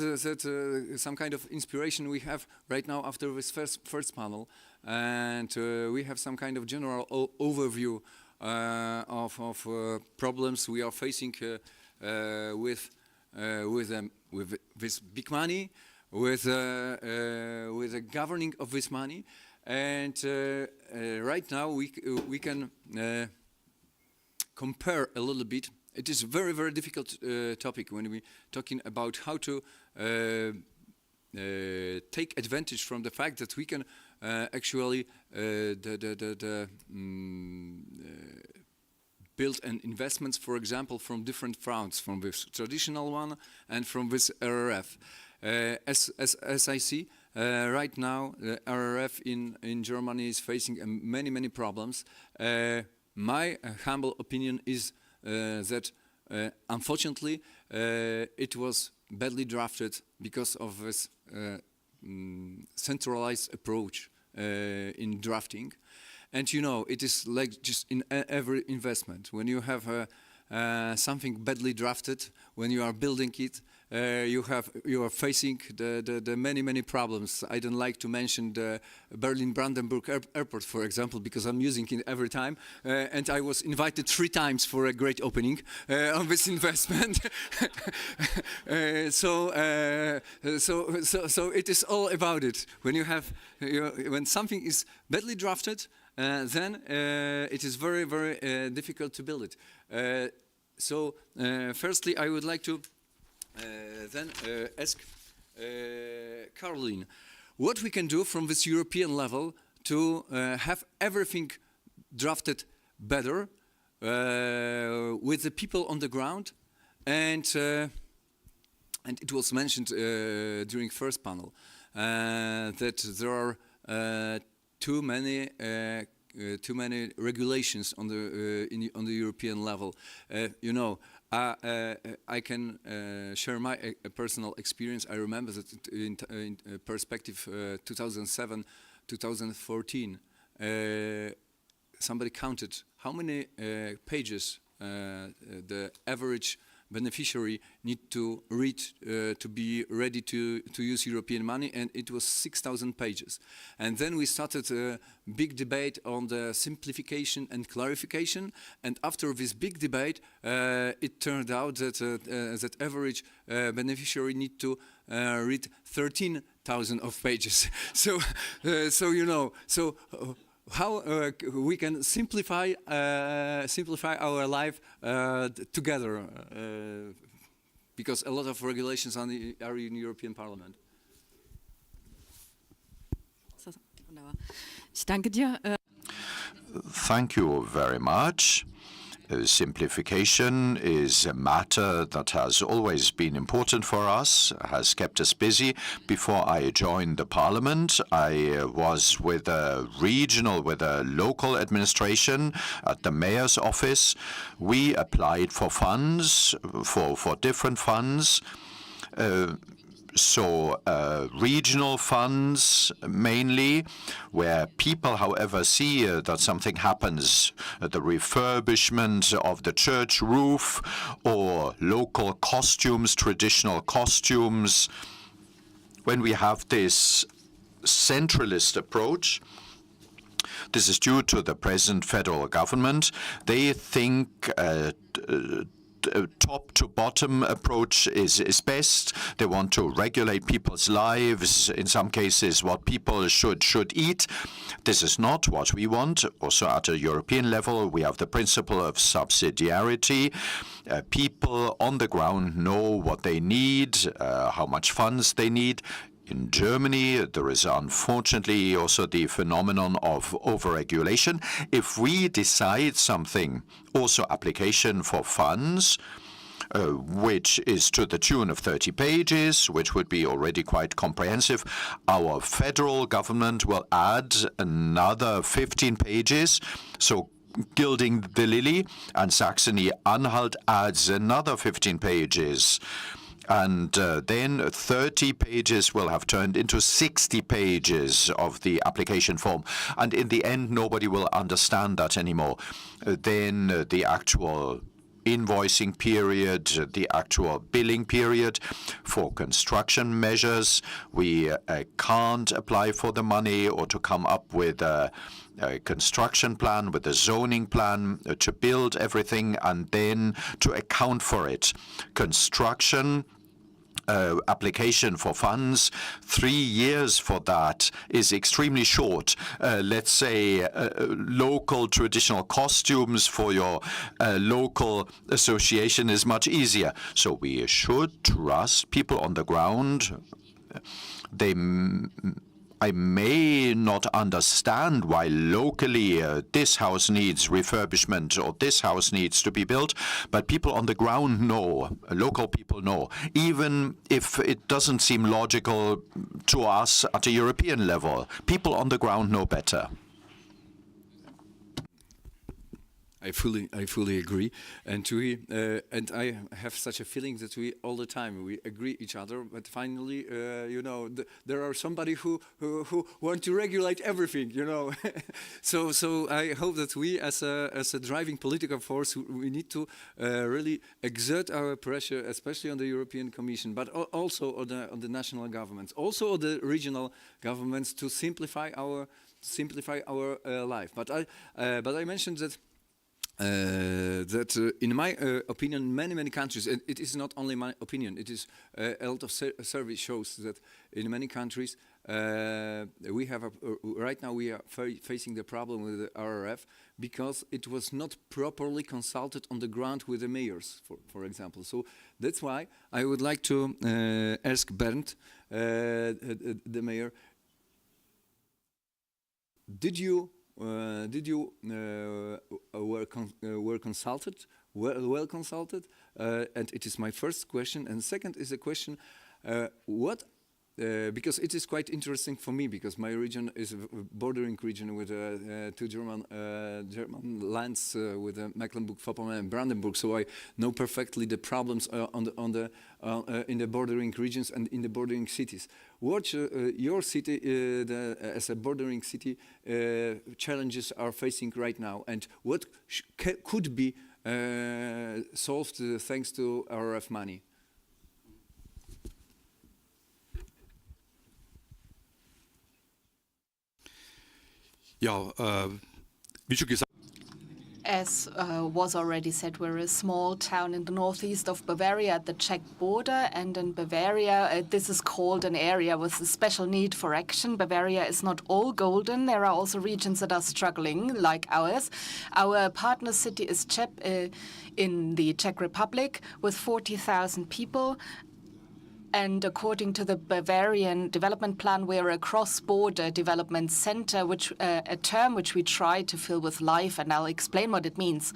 some kind of inspiration we have right now after this first panel, and we have some kind of general overview of problems we are facing with this big money, with the governing of this money, and right now we can compare a little bit. It is a very, very difficult topic when we're talking about how to take advantage from the fact that we can actually build an investments, for example, from different fronts, from this traditional one and from this RRF. As I see, right now, the RRF in Germany is facing many problems. My humble opinion is that, unfortunately, it was badly drafted because of this centralized approach in drafting. And you know, it is like just in every investment. When you have something badly drafted, when you are building it, you are facing the many problems. I don't like to mention the Berlin-Brandenburg airport, for example, because I'm using it every time, and I was invited 3 times for a great opening on this investment. So it is all about it. When when something is badly drafted, then it is very difficult to build it. Firstly, I would like to then ask Caroline, what we can do from this European level to have everything drafted better with the people on the ground, and it was mentioned during first panel that there are too many regulations on the European level. You know, I can share my personal experience. I remember that in perspective 2007-2014, somebody counted how many pages the average beneficiary need to read to be ready to use European money, and it was 6,000 pages. And then we started a big debate on the simplification and clarification, and after this big debate, it turned out that that average beneficiary need to read 13,000 of pages. So you know, how we can simplify our life together, because a lot of regulations are in the European Parliament. Thank you very much. Simplification is a matter that has always been important for us, has kept us busy. Before I joined the parliament, I was with a local administration at the mayor's office. We applied for funds, for different funds. Regional funds mainly, where people, however, see that something happens, the refurbishment of the church roof or local costumes, traditional costumes. When we have this centralist approach, this is due to the present federal government. They think top-to-bottom approach is best. They want to regulate people's lives, in some cases what people should eat. This is not what we want. Also at a European level, we have the principle of subsidiarity. People on the ground know what they need, how much funds they need. In Germany, there is unfortunately also the phenomenon of overregulation. If we decide something, also application for funds, which is to the tune of 30 pages, which would be already quite comprehensive, our federal government will add another 15 pages. So gilding the lily, and Saxony-Anhalt adds another 15 pages. And then 30 pages will have turned into 60 pages of the application form. And in the end, nobody will understand that anymore. Then the actual invoicing period, the actual billing period for construction measures. We can't apply for the money or to come up with a construction plan, with a zoning plan to build everything and then to account for it. Construction application for funds, 3 years for that is extremely short. Let's say local traditional costumes for your local association is much easier. So we should trust people on the ground. I may not understand why locally this house needs refurbishment or this house needs to be built, but people on the ground know, local people know, even if it doesn't seem logical to us at a European level. People on the ground know better. I fully agree, and I have such a feeling that we all the time we agree each other, but finally, there are somebody who want to regulate everything, so I hope that we, as a driving political force, we need to really exert our pressure, especially on the European Commission, but also on the national governments, also on the regional governments, to simplify our life. But I mentioned that. In my opinion, many countries, and it is not only my opinion, it is a lot of survey shows that in many countries we have right now we are facing the problem with the RRF because it was not properly consulted on the ground with the mayors, for example. So that's why I would like to ask Bernd, the mayor, were consulted, well consulted? And it is my first question. And second is a question, because it is quite interesting for me, because my region is a bordering region with two German lands, with Mecklenburg-Vorpommern and Brandenburg. So I know perfectly the problems in the bordering regions and in the bordering cities. What your city, as a bordering city, challenges are facing right now, and what could be solved thanks to RRF money? As was already said, we're a small town in the northeast of Bavaria at the Czech border, and in Bavaria this is called an area with a special need for action. Bavaria is not all golden. There are also regions that are struggling, like ours. Our partner city is in the Czech Republic with 40,000 people. And according to the Bavarian Development Plan, we're a cross-border development center, which a term which we try to fill with life, and I'll explain what it means.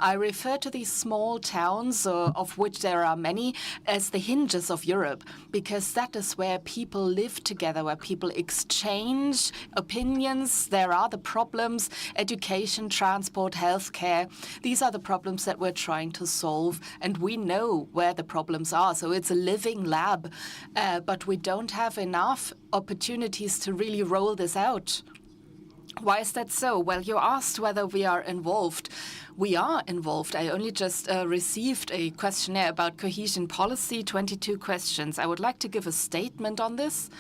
I refer to these small towns, of which there are many, as the hinges of Europe, because that is where people live together, where people exchange opinions. There are the problems: education, transport, healthcare. These are the problems that we're trying to solve, and we know where the problems are. So it's a living lab, but we don't have enough opportunities to really roll this out. Why is that so? Well, you asked whether we are involved. We are involved. I only just received a questionnaire about cohesion policy, 22 questions. I would like to give a statement on this.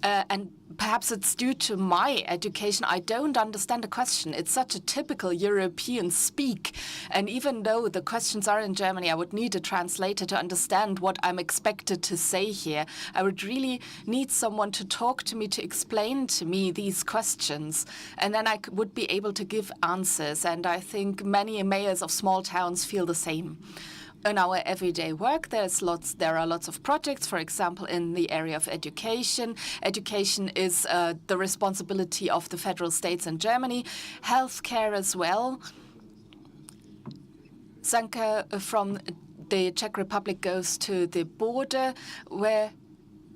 And perhaps it's due to my education. I don't understand the question. It's such a typical European speak. And even though the questions are in Germany, I would need a translator to understand what I'm expected to say here. I would really need someone to talk to me, to explain to me these questions. And then I would be able to give answers. And I think many mayors of small towns feel the same. In our everyday work, there are lots of projects, for example, in the area of education. Education is the responsibility of the federal states in Germany. Healthcare as well. Sanka from the Czech Republic goes to the border, where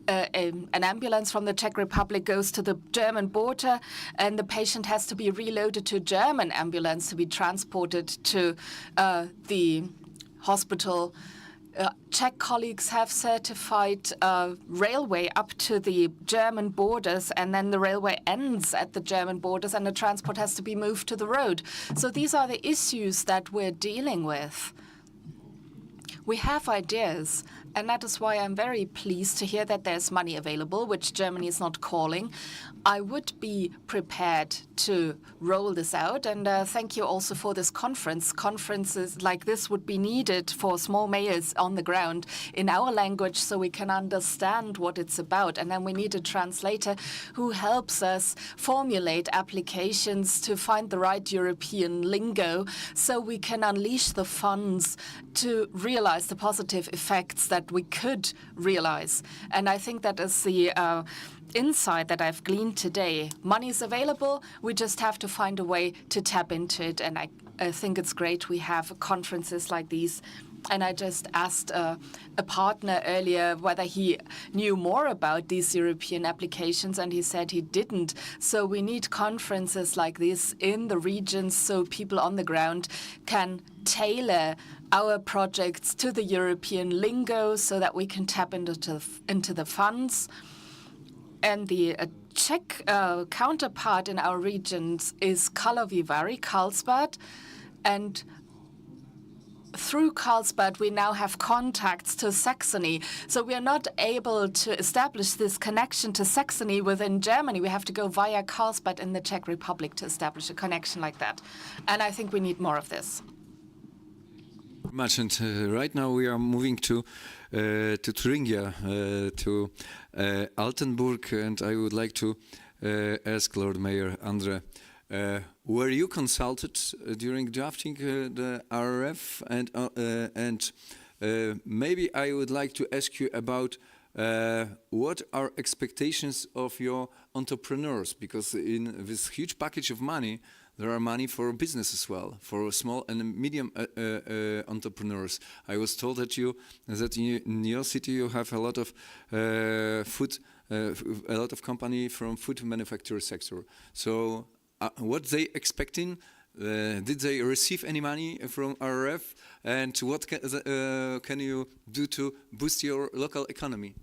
an ambulance from the Czech Republic goes to the German border, and the patient has to be reloaded to a German ambulance to be transported to the hospital. Czech colleagues have certified railway up to the German borders, and then the railway ends at the German borders, and the transport has to be moved to the road. So these are the issues that we're dealing with. We have ideas, and that is why I'm very pleased to hear that there's money available, which Germany is not calling. I would be prepared to roll this out, and thank you also for this conference. Conferences like this would be needed for small mayors on the ground in our language so we can understand what it's about. And then we need a translator who helps us formulate applications to find the right European lingo so we can unleash the funds to realize the positive effects that we could realize. And I think that is the insight that I've gleaned today. Money is available. We just have to find a way to tap into it. And I think it's great we have conferences like these. And I just asked a partner earlier whether he knew more about these European applications, and he said he didn't. So we need conferences like this in the regions so people on the ground can tailor our projects to the European lingo so that we can tap into the funds. And the Czech counterpart in our regions is Karlovy Vary, Carlsbad. And through Carlsbad, we now have contacts to Saxony. So we are not able to establish this connection to Saxony within Germany. We have to go via Carlsbad in the Czech Republic to establish a connection like that. And I think we need more of this. Much, and right now we are moving to Thuringia, to Altenburg, and I would like to ask Lord Mayor Andre, were you consulted during drafting the RRF? And maybe I would like to ask you about what are expectations of your entrepreneurs, because in this huge package of money, there are money for business as well, for small and medium entrepreneurs. I was told that in your city you have a lot of food, a lot of company from food manufacturer sector. So, what they expecting? Did they receive any money from RRF? And what can you do to boost your local economy?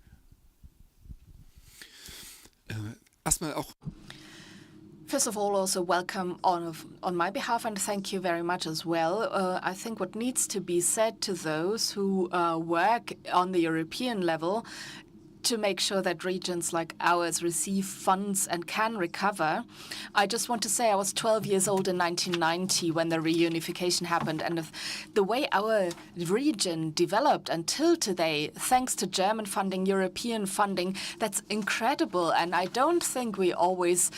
First of all, also welcome on my behalf, and thank you very much as well. I think what needs to be said to those who work on the European level to make sure that regions like ours receive funds and can recover. I just want to say I was 12 years old in 1990 when the reunification happened, and the way our region developed until today, thanks to German funding, European funding, that's incredible. And I don't think we always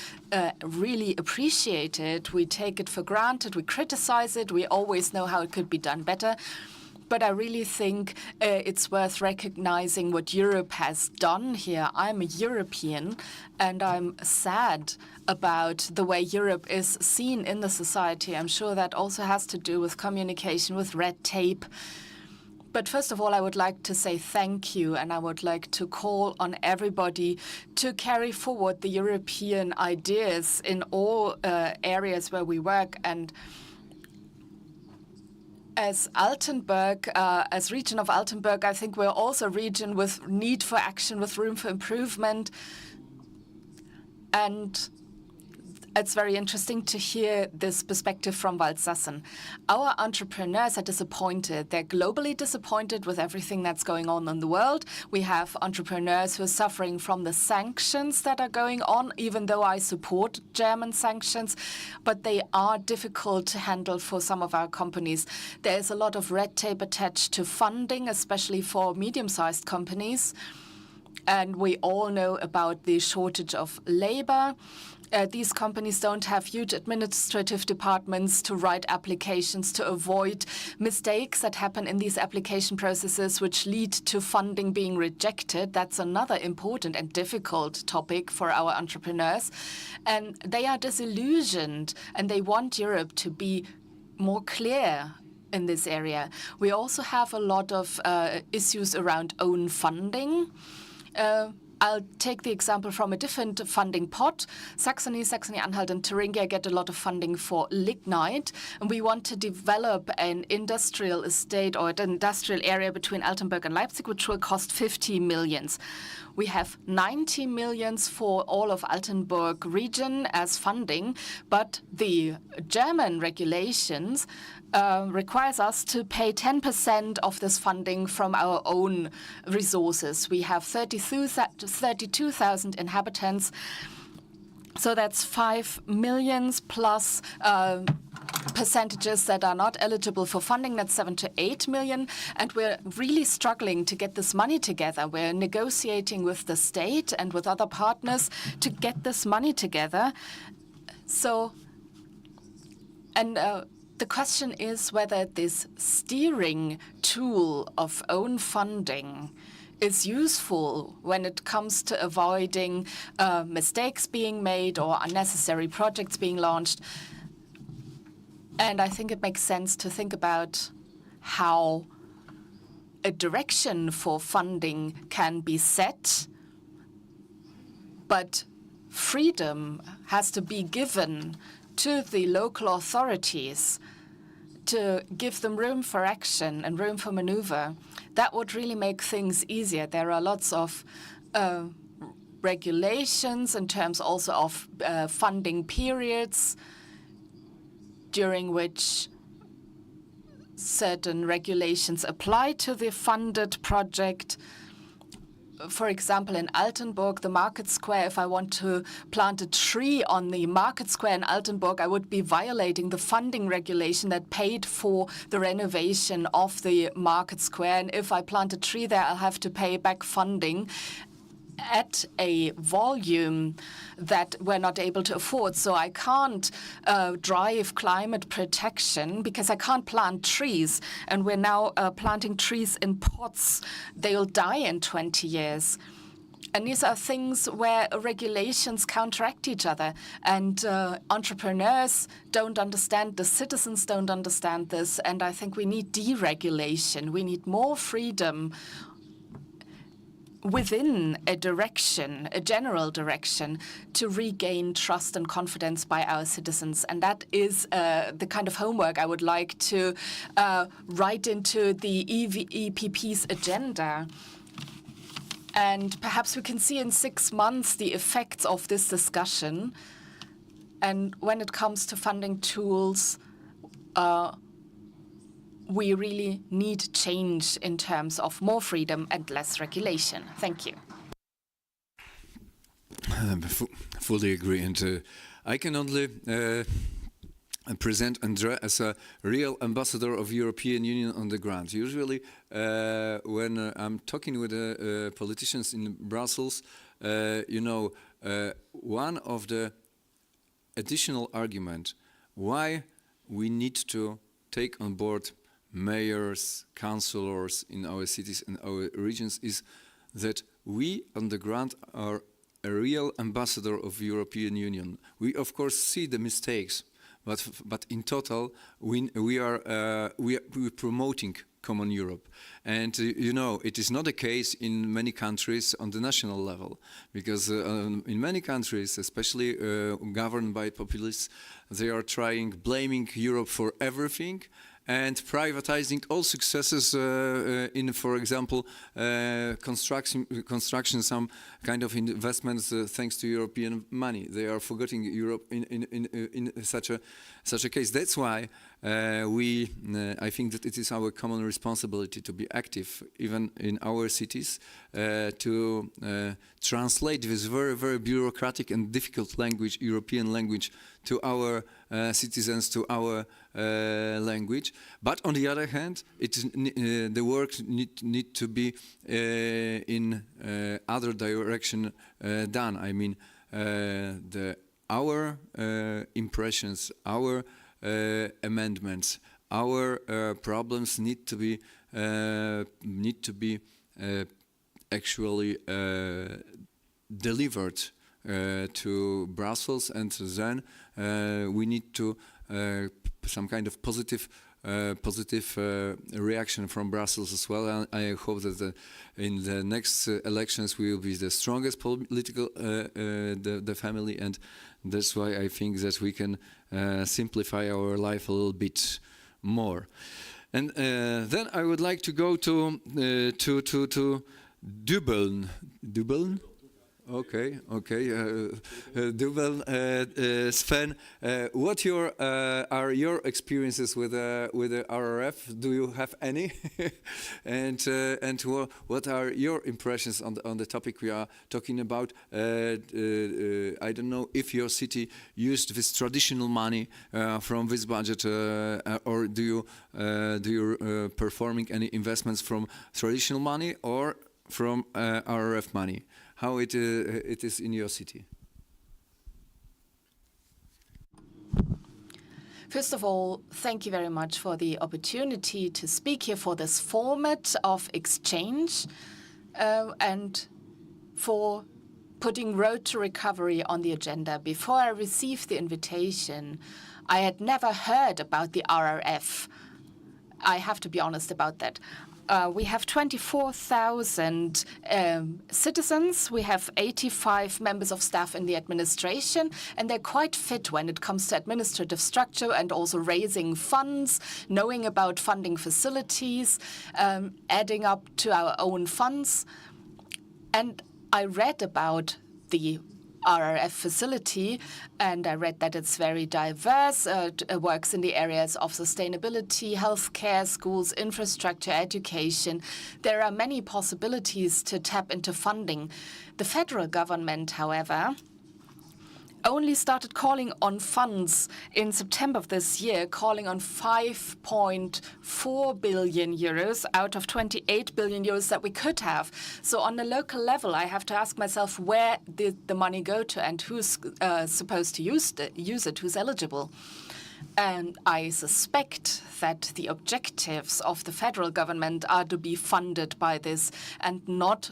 really appreciate it. We take it for granted, we criticize it, we always know how it could be done better. But I really think it's worth recognizing what Europe has done here. I'm a European, and I'm sad about the way Europe is seen in the society. I'm sure that also has to do with communication, with red tape. But first of all, I would like to say thank you, and I would like to call on everybody to carry forward the European ideas in all areas where we work. And as Altenburg, as region of Altenburg, I think we're also a region with need for action, with room for improvement. And it's very interesting to hear this perspective from Waldsassen. Our entrepreneurs are disappointed. They're globally disappointed with everything that's going on in the world. We have entrepreneurs who are suffering from the sanctions that are going on, even though I support German sanctions, but they are difficult to handle for some of our companies. There's a lot of red tape attached to funding, especially for medium-sized companies. And we all know about the shortage of labor. These companies don't have huge administrative departments to write applications to avoid mistakes that happen in these application processes, which lead to funding being rejected. That's another important and difficult topic for our entrepreneurs. And they are disillusioned, and they want Europe to be more clear in this area. We also have a lot of issues around own funding. I'll take the example from a different funding pot. Saxony-Anhalt, and Thuringia get a lot of funding for lignite, and we want to develop an industrial estate or an industrial area between Altenburg and Leipzig, which will cost 50 millions. We have 90 millions for all of Altenburg region as funding, but the German regulations requires us to pay 10% of this funding from our own resources. We have 32,000 inhabitants, so that's 5 millions plus percentages that are not eligible for funding. That's 7 to 8 million, and we're really struggling to get this money together. We're negotiating with the state and with other partners to get this money together. So, and the question is whether this steering tool of own funding is useful when it comes to avoiding mistakes being made or unnecessary projects being launched. And I think it makes sense to think about how a direction for funding can be set, but freedom has to be given to the local authorities to give them room for action and room for maneuver. That would really make things easier. There are lots of regulations in terms also of funding periods during which certain regulations apply to the funded project. For example, in Altenburg, the market square, if I want to plant a tree on the market square in Altenburg, I would be violating the funding regulation that paid for the renovation of the market square. And if I plant a tree there, I'll have to pay back funding at a volume that we're not able to afford. So I can't drive climate protection because I can't plant trees. And we're now planting trees in pots. They'll die in 20 years. And these are things where regulations counteract each other. And entrepreneurs don't understand, the citizens don't understand this. And I think we need deregulation. We need more freedom within a direction, a general direction, to regain trust and confidence by our citizens. And that is the kind of homework I would like to write into the EPP's agenda. And perhaps we can see in 6 months the effects of this discussion. And when it comes to funding tools, we really need change in terms of more freedom and less regulation. Thank you. Fully agree. And I can only present André as a real ambassador of European Union on the ground. Usually when I'm talking with politicians in Brussels, one of the additional argument why we need to take on board mayors, councillors in our cities and our regions is that we on the ground are a real ambassador of the European Union. We of course see the mistakes, but in total we're promoting common Europe. And you know, it is not the case in many countries on the national level, because in many countries, especially governed by populists, they are blaming Europe for everything and privatizing all successes in, for example, construction, some kind of investments thanks to European money. They are forgetting Europe in such a case. That's why I think that it is our common responsibility to be active, even in our cities, to translate this very, very bureaucratic and difficult language, European language, to our citizens, to our language. But on the other hand, the work need to be in other direction done. I mean, our impressions, our amendments, our problems need to be actually delivered to Brussels, and then we need to some kind of positive reaction from Brussels as well. And I hope that in the next elections we will be the strongest political the family, and that's why I think that we can simplify our life a little bit more. And then I would like to go to Dublin. Dublin? Okay. Dublin, Sven, what are your experiences with the RRF? Do you have any? and what are your impressions on the topic we are talking about? I don't know if your city used this traditional money from this budget, or do you performing any investments from traditional money or from RRF money? How it is in your city? First of all, thank you very much for the opportunity to speak here for this format of exchange and for putting Road to Recovery on the agenda. Before I received the invitation, I had never heard about the RRF. I have to be honest about that. We have 24,000 citizens. We have 85 members of staff in the administration, and they're quite fit when it comes to administrative structure and also raising funds, knowing about funding facilities, adding up to our own funds. And I read about the RRF facility, and I read that it's very diverse. It works in the areas of sustainability, healthcare, schools, infrastructure, education. There are many possibilities to tap into funding. The federal government, however, only started calling on funds in September of this year, calling on 5.4 billion euros out of 28 billion euros that we could have. So on the local level, I have to ask myself, where did the money go to and who's supposed to use it, who's eligible? And I suspect that the objectives of the federal government are to be funded by this and not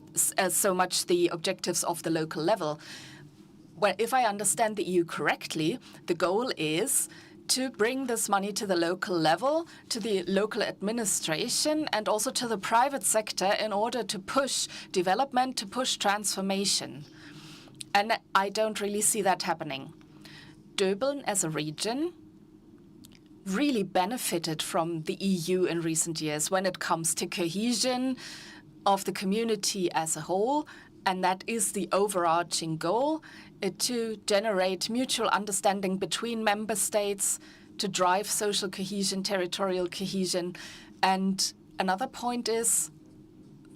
so much the objectives of the local level. Well, if I understand the EU correctly, the goal is to bring this money to the local level, to the local administration, and also to the private sector in order to push development, to push transformation. And I don't really see that happening. Dublin as a region really benefited from the EU in recent years when it comes to cohesion of the community as a whole, and that is the overarching goal, to generate mutual understanding between member states, to drive social cohesion, territorial cohesion. And another point is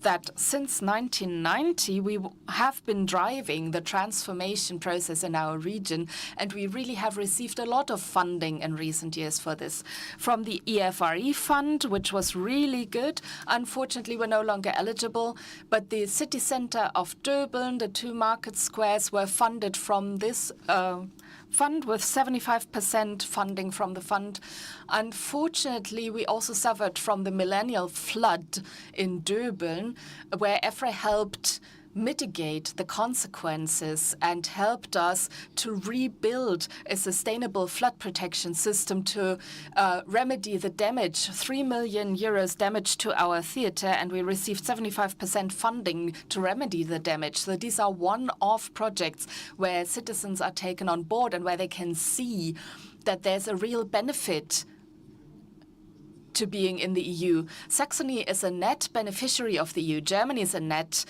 that since 1990, we have been driving the transformation process in our region, and we really have received a lot of funding in recent years for this. From the EFRE fund, which was really good. Unfortunately, we're no longer eligible, but the city center of Dublin, the 2 market squares were funded from this fund with 75% funding from the fund. Unfortunately, we also suffered from the millennial flood in Döbeln, where EFRE helped mitigate the consequences and helped us to rebuild a sustainable flood protection system to remedy the damage, 3 million euros damage to our theatre, and we received 75% funding to remedy the damage. So these are one-off projects where citizens are taken on board and where they can see that there's a real benefit to being in the EU. Saxony is a net beneficiary of the EU. Germany is a net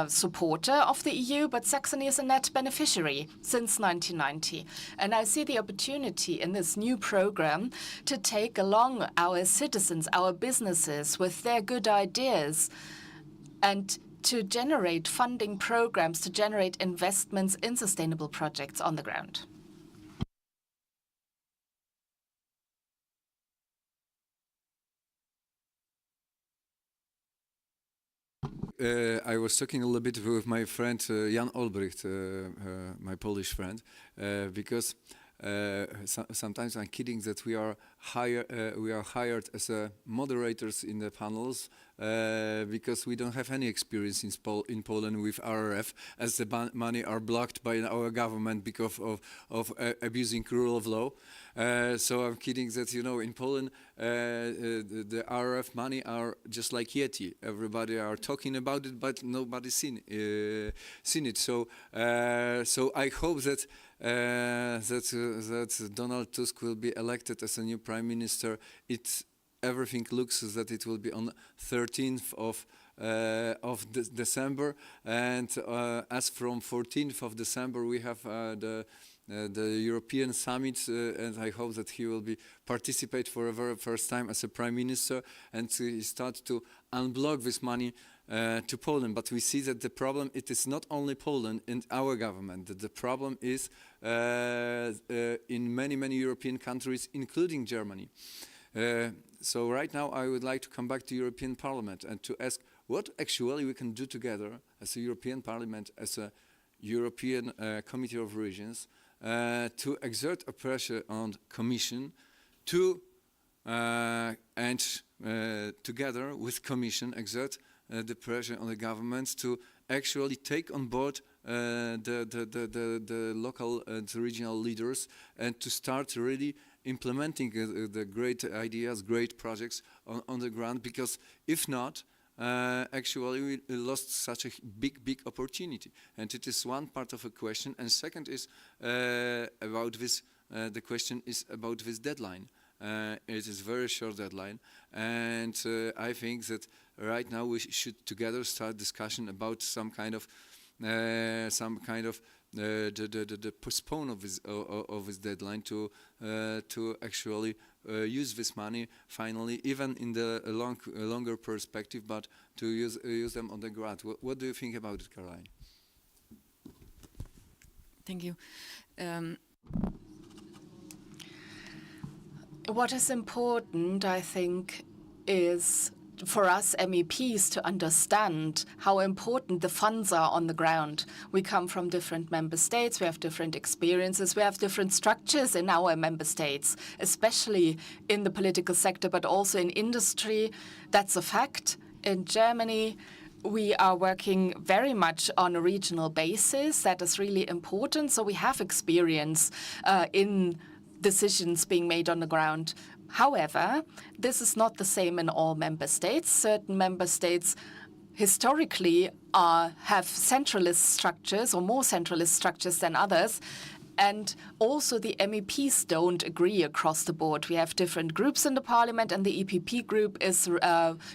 supporter of the EU, but Saxony is a net beneficiary since 1990. And I see the opportunity in this new program to take along our citizens, our businesses with their good ideas, and to generate funding programs, to generate investments in sustainable projects on the ground. I was talking a little bit with my friend Jan Olbricht, my Polish friend, because sometimes I'm kidding that we are hired as moderators in the panels because we don't have any experience in Poland with RRF, as the money are blocked by our government because of abusing rule of law. So I'm kidding that, you know, in Poland the RRF money are just like Yeti. Everybody are talking about it, but nobody's seen it. So I hope that that Donald Tusk will be elected as a new prime minister. Everything looks that it will be on 13th of December, and as from 14th of December we have the European summit, and I hope that he will participate for the very first time as a prime minister, and he start to unblock this money to Poland. But we see that the problem, it is not only Poland and our government, that the problem is in many European countries, including Germany. So right now I would like to come back to European Parliament and to ask what actually we can do together as a European Parliament, as a European Committee of Regions, to exert a pressure on Commission to together with Commission exert the pressure on the governments to actually take on board the local and regional leaders, and to start really implementing the great ideas, great projects on the ground, because if not, actually we lost such a big opportunity. And it is one part of a question. And second is about this, the question is about this deadline. It is very short deadline, and I think that right now we should together start discussion about some kind of the postpone of this deadline to actually use this money finally, even in the longer perspective, but to use them on the ground. What do you think about it, Caroline? Thank you. What is important, I think, is for us MEPs to understand how important the funds are on the ground. We come from different member states, we have different experiences, we have different structures in our member states, especially in the political sector, but also in industry. That's a fact. In Germany, we are working very much on a regional basis. That is really important. So we have experience in decisions being made on the ground. However, this is not the same in all member states. Certain member states historically have centralist structures or more centralist structures than others. And also the MEPs don't agree across the board. We have different groups in the parliament, and the EPP group is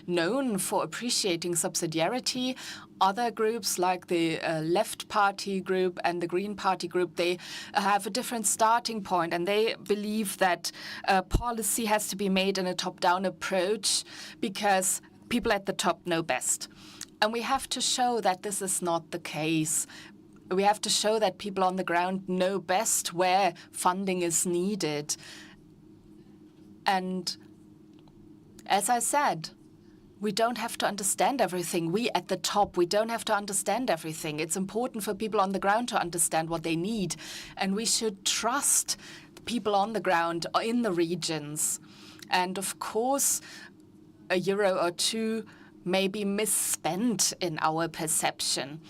known for appreciating subsidiarity. Other groups like the Left Party group and the Green Party group, they have a different starting point, and they believe that policy has to be made in a top-down approach because people at the top know best. And we have to show that this is not the case. We have to show that people on the ground know best where funding is needed. And as I said, We don't have to understand everything. We at the top, we don't have to understand everything. It's important for people on the ground to understand what they need. And we should trust people on the ground in the regions. And of course, a euro or two may be misspent in our perception.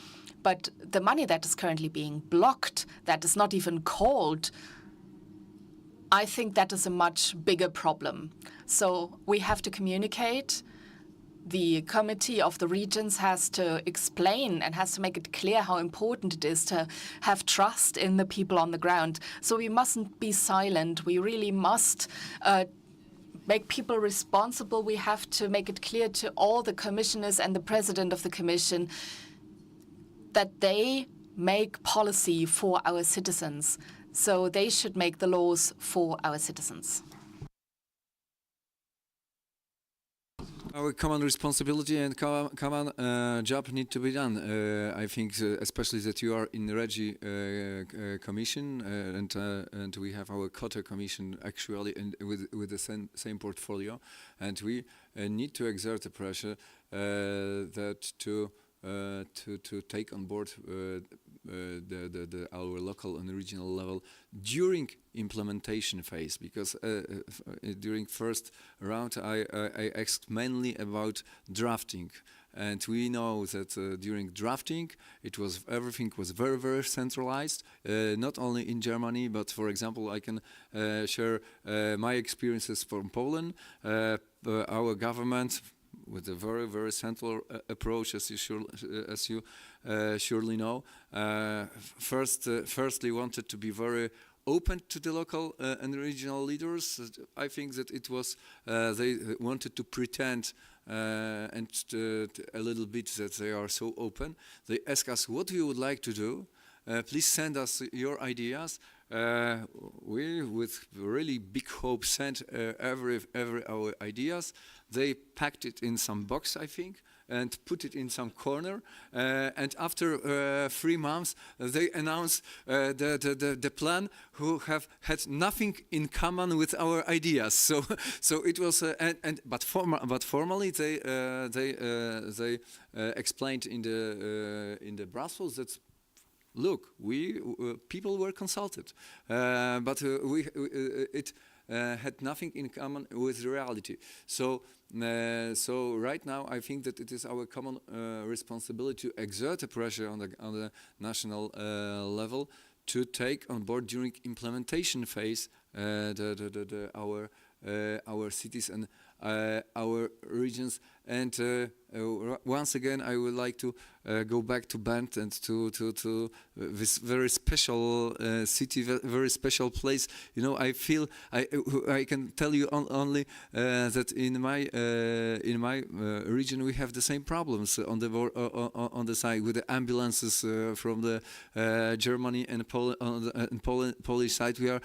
But the money that is currently being blocked, that is not even called, I think that is a much bigger problem. So we have to communicate. The Committee of the Regions has to explain and has to make it clear how important it is to have trust in the people on the ground. So we mustn't be silent. We really must make people responsible. We have to make it clear to all the commissioners and the president of the Commission that they make policy for our citizens. So they should make the laws for our citizens. Our common responsibility and common job need to be done. I think, especially that you are in the Regi Commission, and we have our Cotter Commission actually with the same portfolio, and we need to exert the pressure that to take on board our local and regional level during implementation phase, because during first round I asked mainly about drafting, and we know that during drafting everything was very centralized, not only in Germany, but for example I can share my experiences from Poland. Our government, with a very central approach, as you surely know, firstly wanted to be very open to the local and regional leaders. I think that it was they wanted to pretend and a little bit that they are so open. They ask us, what you would like to do? Please send us your ideas. We, with really big hope, sent every our ideas. They packed it in some box, I think, and put it in some corner. And after 3 months, they announced the plan, who have had nothing in common with our ideas. So it was, but formally they explained in the Brussels that, look, people were consulted, but it had nothing in common with reality. So right now, I think that it is our common responsibility to exert a pressure on the national level to take on board during implementation phase our cities and our regions. And once again, I would like to go back to Band and to this very special city, very special place. You know, I feel I can tell you only that in my region we have the same problems on the side with the ambulances from the Germany and Polish side. We are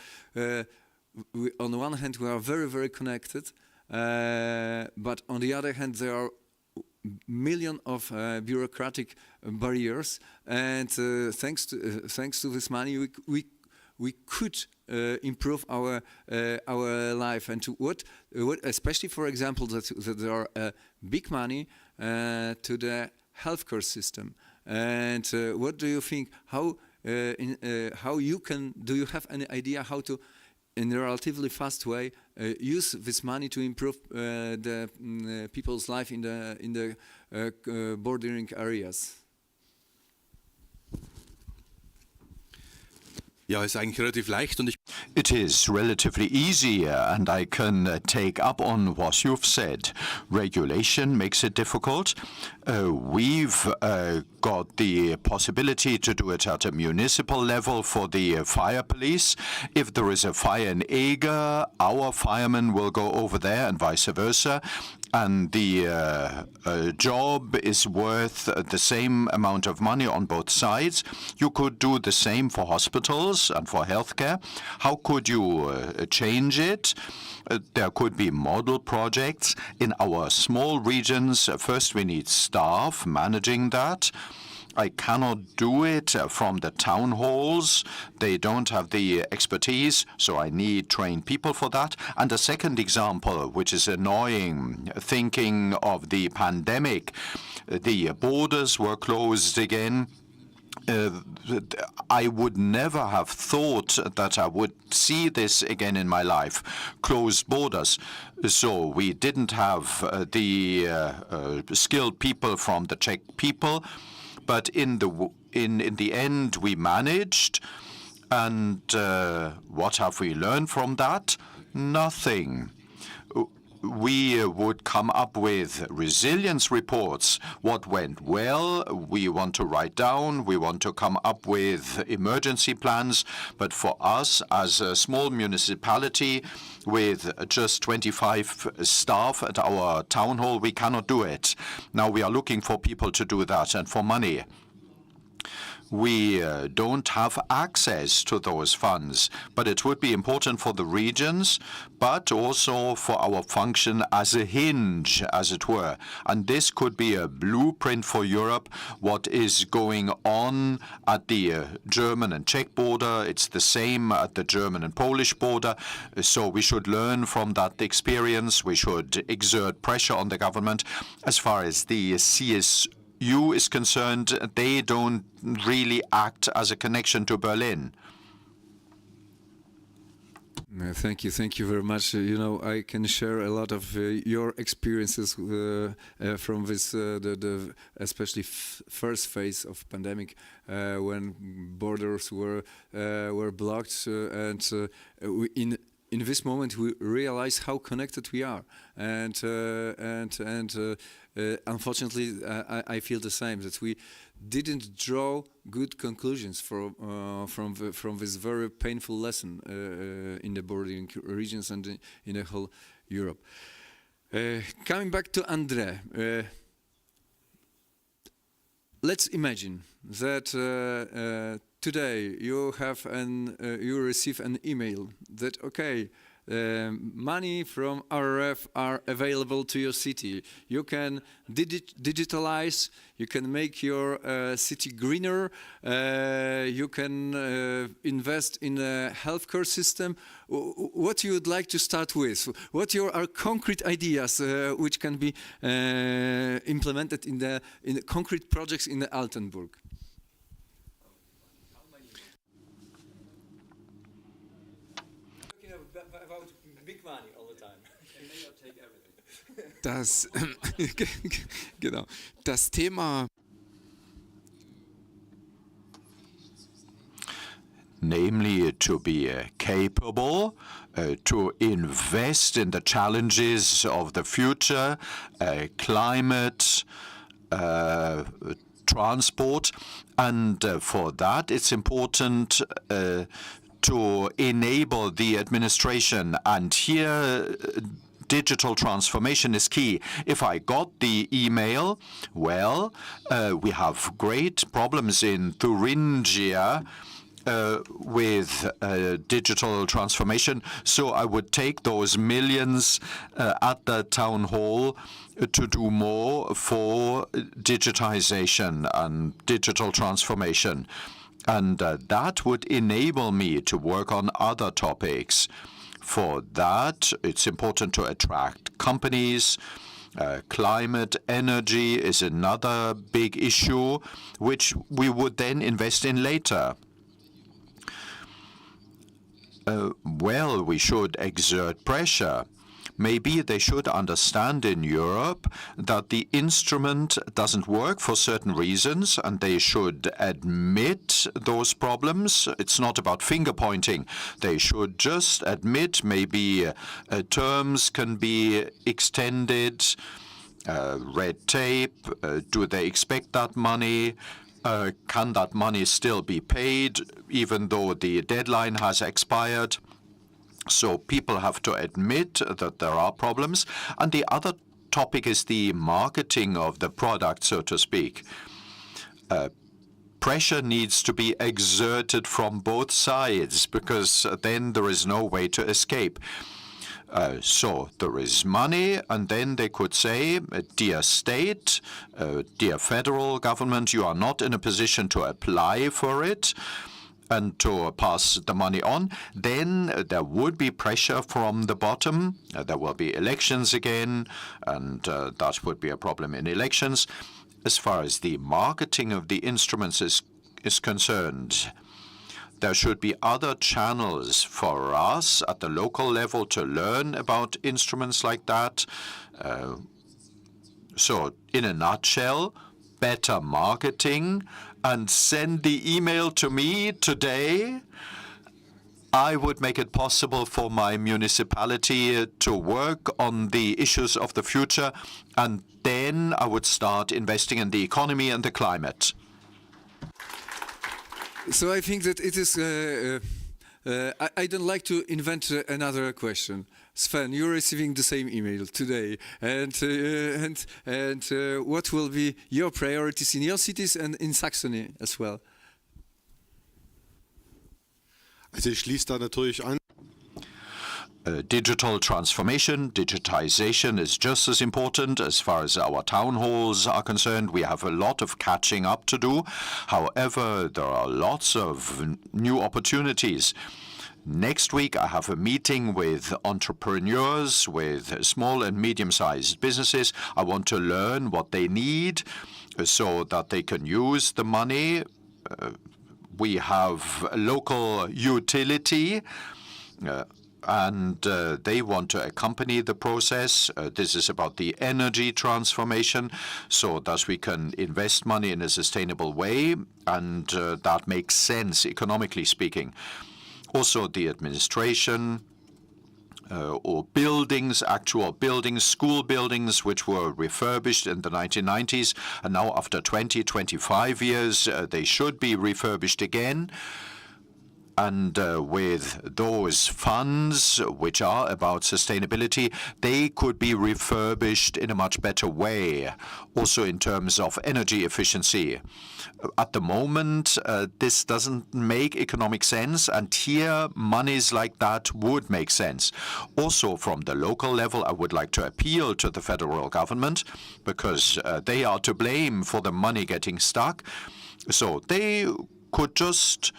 on the one hand we are very connected. But on the other hand, there are millions of bureaucratic barriers, and thanks to this money, we could improve our life. And to what especially, for example, that there are big money to the healthcare system. And what do you think? How you can? Do you have any idea how to, in a relatively fast way, use this money to improve the people's life in the bordering areas? Ja, ist eigentlich relativ leicht und It is relatively easy, and I can take up on what you've said. Regulation makes it difficult. We've got the possibility to do it at a municipal level for the fire police. If there is a fire in Eger, our firemen will go over there and vice versa. And the job is worth the same amount of money on both sides. You could do the same for hospitals and for healthcare. How could you change it? There could be model projects in our small regions. First, we need staff managing that. I cannot do it from the town halls. They don't have the expertise, so I need trained people for that. And the second example, which is annoying, thinking of the pandemic, the borders were closed again. I would never have thought that I would see this again in my life, closed borders. So we didn't have the skilled people from the Czech people, but in the end we managed. And what have we learned from that? Nothing. We would come up with resilience reports. What went well, we want to write down. We want to come up with emergency plans. But for us, as a small municipality with just 25 staff at our town hall, we cannot do it. Now we are looking for people to do that and for money. We don't have access to those funds, but it would be important for the regions, but also for our function as a hinge, as it were. And this could be a blueprint for Europe, what is going on at the German and Czech border. It's the same at the German and Polish border. So we should learn from that experience. We should exert pressure on the government. As far as the CSU is concerned, they don't really act as a connection to Berlin. Thank you very much. I can share a lot of your experiences from this, especially first phase of pandemic, when borders were blocked, and in this moment we realize how connected we are, and unfortunately I feel the same, that we didn't draw good conclusions from this very painful lesson in the bordering regions and in the whole Europe. Coming back to André, let's imagine that today you receive an email that money from RRF are available to your city. You can digitalize, you can make your city greener, you can invest in a healthcare system. What you would like to start with? What are concrete ideas which can be implemented in the concrete projects in the Altenburg? Das Thema. Namely, to be capable to invest in the challenges of the future, climate, transport, and for that it's important to enable the administration, and here digital transformation is key. If I got the email, well, we have great problems in Thuringia with digital transformation, so I would take those millions at the town hall to do more for digitization and digital transformation. And that would enable me to work on other topics. For that, it's important to attract companies. Climate, energy is another big issue, which we would then invest in later. Well, we should exert pressure. Maybe they should understand in Europe that the instrument doesn't work for certain reasons, and they should admit those problems. It's not about finger pointing. They should just admit maybe terms can be extended, red tape, do they expect that money? Can that money still be paid even though the deadline has expired? So people have to admit that there are problems. And the other topic is the marketing of the product, so to speak. Pressure needs to be exerted from both sides, because then there is no way to escape. So there is money, and then they could say, dear state, dear federal government, you are not in a position to apply for it and to pass the money on. Then there would be pressure from the bottom. There will be elections again, and that would be a problem in elections. As far as the marketing of the instruments is concerned, there should be other channels for us at the local level to learn about instruments like that. So, in a nutshell, better marketing, and send the email to me today. I would make it possible for my municipality to work on the issues of the future, and then I would start investing in the economy and the climate. So I think that it is. I don't like to invent another question. Sven, you're receiving the same email today, and what will be your priorities in your cities and in Saxony as well? Also ich schließe da natürlich an. Digital transformation, digitization is just as important as far as our town halls are concerned. We have a lot of catching up to do. However, there are lots of new opportunities. Next week, I have a meeting with entrepreneurs, with small and medium-sized businesses. I want to learn what they need so that they can use the money. We have a local utility, and they want to accompany the process. This is about the energy transformation, so that we can invest money in a sustainable way, and that makes sense economically speaking. Also, the administration or buildings, actual buildings, school buildings, which were refurbished in the 1990s, and now after 20, 25 years, they should be refurbished again. And with those funds, which are about sustainability, they could be refurbished in a much better way, also in terms of energy efficiency. At the moment, this doesn't make economic sense, and here monies like that would make sense. Also, from the local level, I would like to appeal to the federal government, because they are to blame for the money getting stuck. So they could just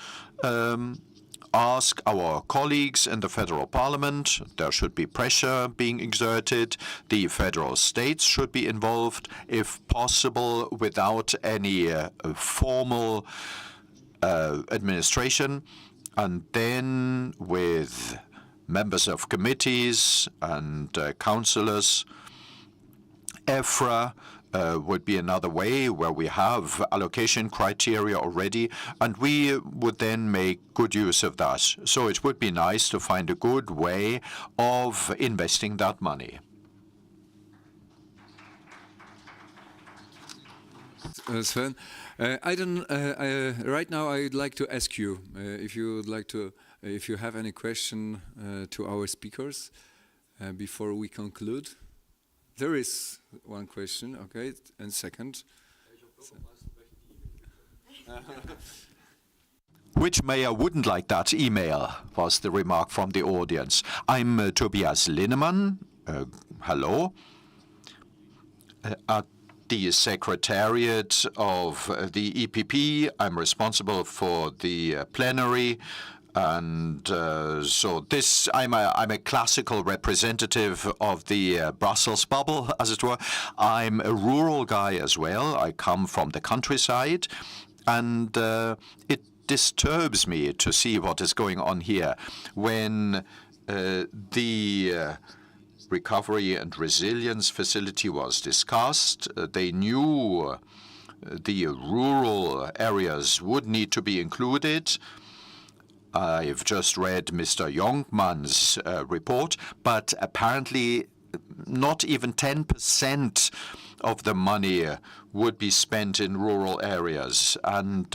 ask our colleagues in the federal parliament. There should be pressure being exerted. The federal states should be involved, if possible, without any formal administration. And then with members of committees and councillors, EFRA would be another way where we have allocation criteria already, and we would then make good use of that. So it would be nice to find a good way of investing that money. Sven, right now I'd like to ask you if you would like to, if you have any question to our speakers before we conclude. There is one question, okay, and second. Which mayor wouldn't like that email, was the remark from the audience. I'm Tobias Linnemann. Hello. At the Secretariat of the EPP, I'm responsible for the plenary. And so this, I'm a classical representative of the Brussels bubble, as it were. I'm a rural guy as well. I come from the countryside, and it disturbs me to see what is going on here. When the Recovery and Resilience Facility was discussed, they knew the rural areas would need to be included. I've just read Mr. Jonkman's report, but apparently not even 10% of the money would be spent in rural areas. And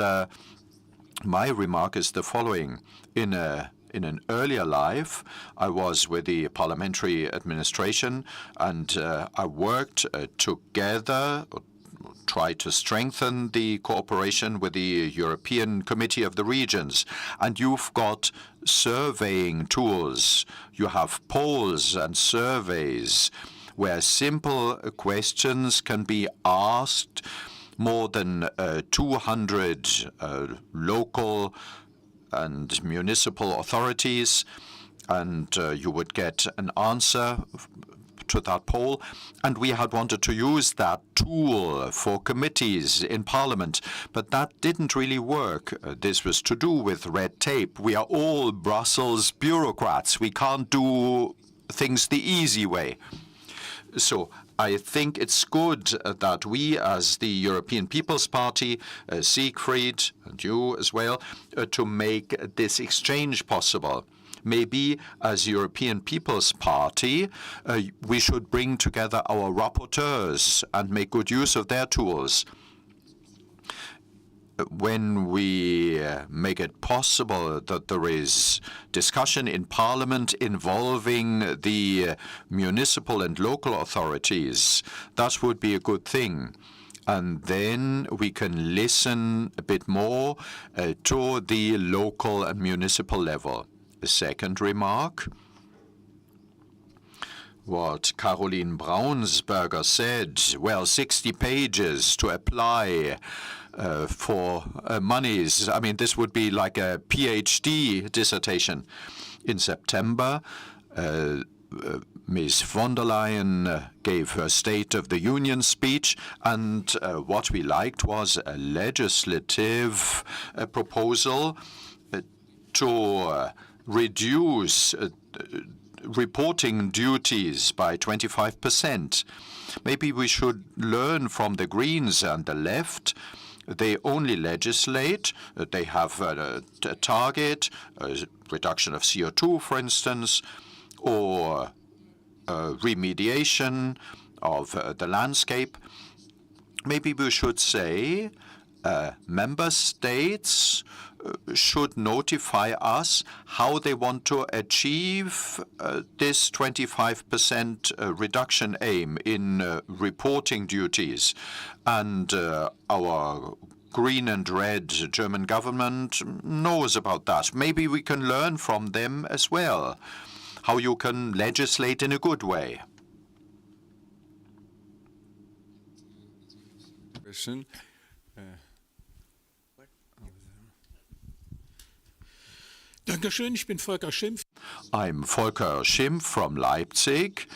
my remark is the following. In an earlier life, I was with the parliamentary administration, and I worked together, try to strengthen the cooperation with the European Committee of the Regions. And you've got surveying tools. You have polls and surveys where simple questions can be asked. More than 200 local and municipal authorities, and you would get an answer to that poll. And we had wanted to use that tool for committees in Parliament, but that didn't really work. This was to do with red tape. We are all Brussels bureaucrats. We can't do things the easy way. So I think it's good that we, as the European People's Party, Siegfried, and you as well, to make this exchange possible. Maybe as European People's Party, we should bring together our rapporteurs and make good use of their tools. When we make it possible that there is discussion in Parliament involving the municipal and local authorities, that would be a good thing. And then we can listen a bit more to the local and municipal level. The second remark, what Caroline Braunsberger said, well, 60 pages to apply for monies. I mean, this would be like a PhD dissertation. In September, Ms. von der Leyen gave her State of the Union speech, and what we liked was a legislative proposal to reduce reporting duties by 25%. Maybe we should learn from the Greens and the left. They only legislate. They have a target, a reduction of CO2, for instance, or remediation of the landscape. Maybe we should say member states should notify us how they want to achieve this 25% reduction aim in reporting duties. And our green and red German government knows about that. Maybe we can learn from them as well, how you can legislate in a good way. Question. I'm Volker Schimpf from Leipzig,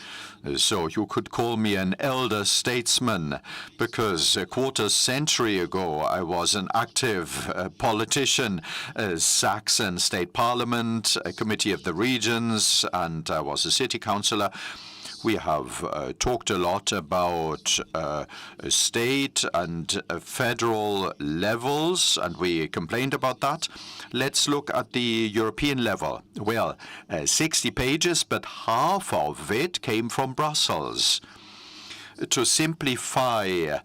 so you could call me an elder statesman, because a quarter century ago I was an active politician, Saxon State Parliament, a Committee of the Regions, and I was a city councillor. We have talked a lot about state and federal levels, and we complained about that. Let's look at the European level. Well, 60 pages, but half of it came from Brussels. To simplify a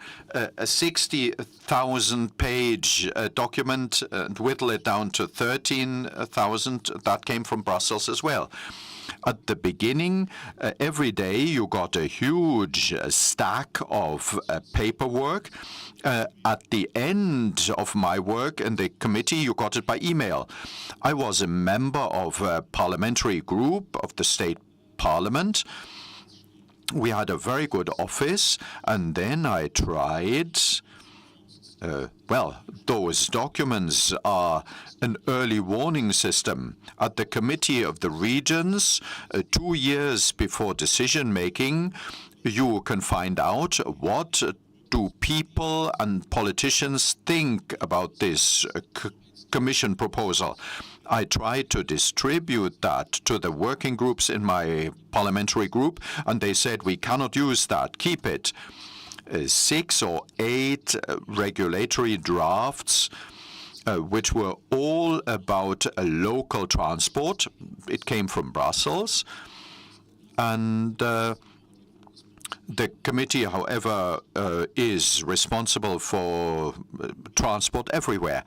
60,000-page document and whittle it down to 13,000, that came from Brussels as well. At the beginning, every day you got a huge stack of paperwork. At the end of my work in the committee, you got it by email. I was a member of a parliamentary group of the state parliament. We had a very good office, and then I tried. Well, those documents are an early warning system. At the Committee of the Regions, 2 years before decision-making, you can find out what do people and politicians think about this Commission proposal. I tried to distribute that to the working groups in my parliamentary group, and they said, we cannot use that, keep it. 6 or 8 regulatory drafts, which were all about local transport. It came from Brussels. And The committee, however, is responsible for transport everywhere.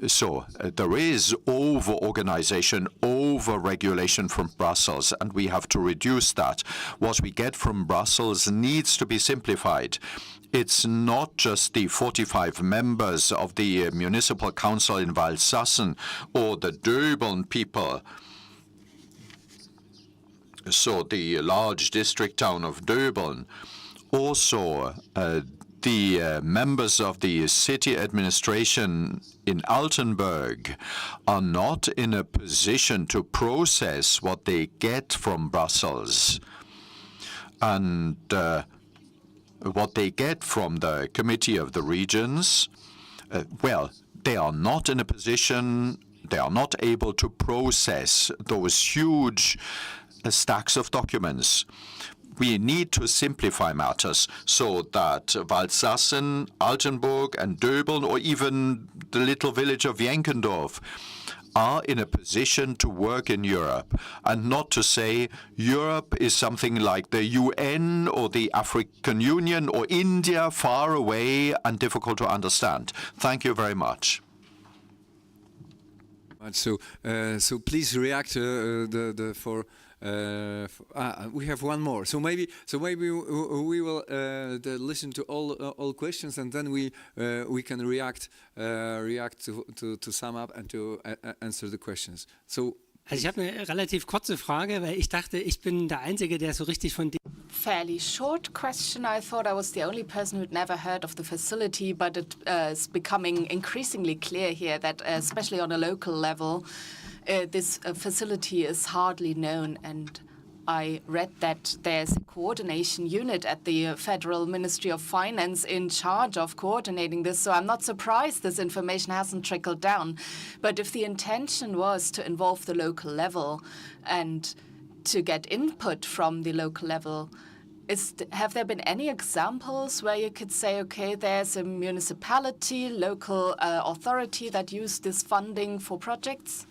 So there is over-organization, over-regulation from Brussels, and we have to reduce that. What we get from Brussels needs to be simplified. It's not just the 45 members of the municipal council in Valsassen or the Döbeln people. So the large district town of Döbeln, also the members of the city administration in Altenburg are not in a position to process what they get from Brussels. And what they get from the Committee of the Regions, well, they are not in a position, they are not able to process those huge stacks of documents. We need to simplify matters so that Valsassen, Altenburg, and Döbeln, or even the little village of Jenkendorf, are in a position to work in Europe, and not to say Europe is something like the UN or the African Union or India, far away and difficult to understand. Thank you very much. So please react we have one more. So maybe we will listen to all questions, and then we can react to sum up and to answer the questions. So. Also ich habe eine relativ kurze Frage, weil ich dachte, ich bin der Einzige, der so richtig von... Fairly short question. I thought I was the only person who'd never heard of the facility, but it is becoming increasingly clear here that, especially on a local level, this facility is hardly known, and I read that there's a coordination unit at the Federal Ministry of Finance in charge of coordinating this, so I'm not surprised this information hasn't trickled down. But if the intention was to involve the local level and to get input from the local level, have there been any examples where you could say, okay, there's a municipality, local authority that used this funding for projects?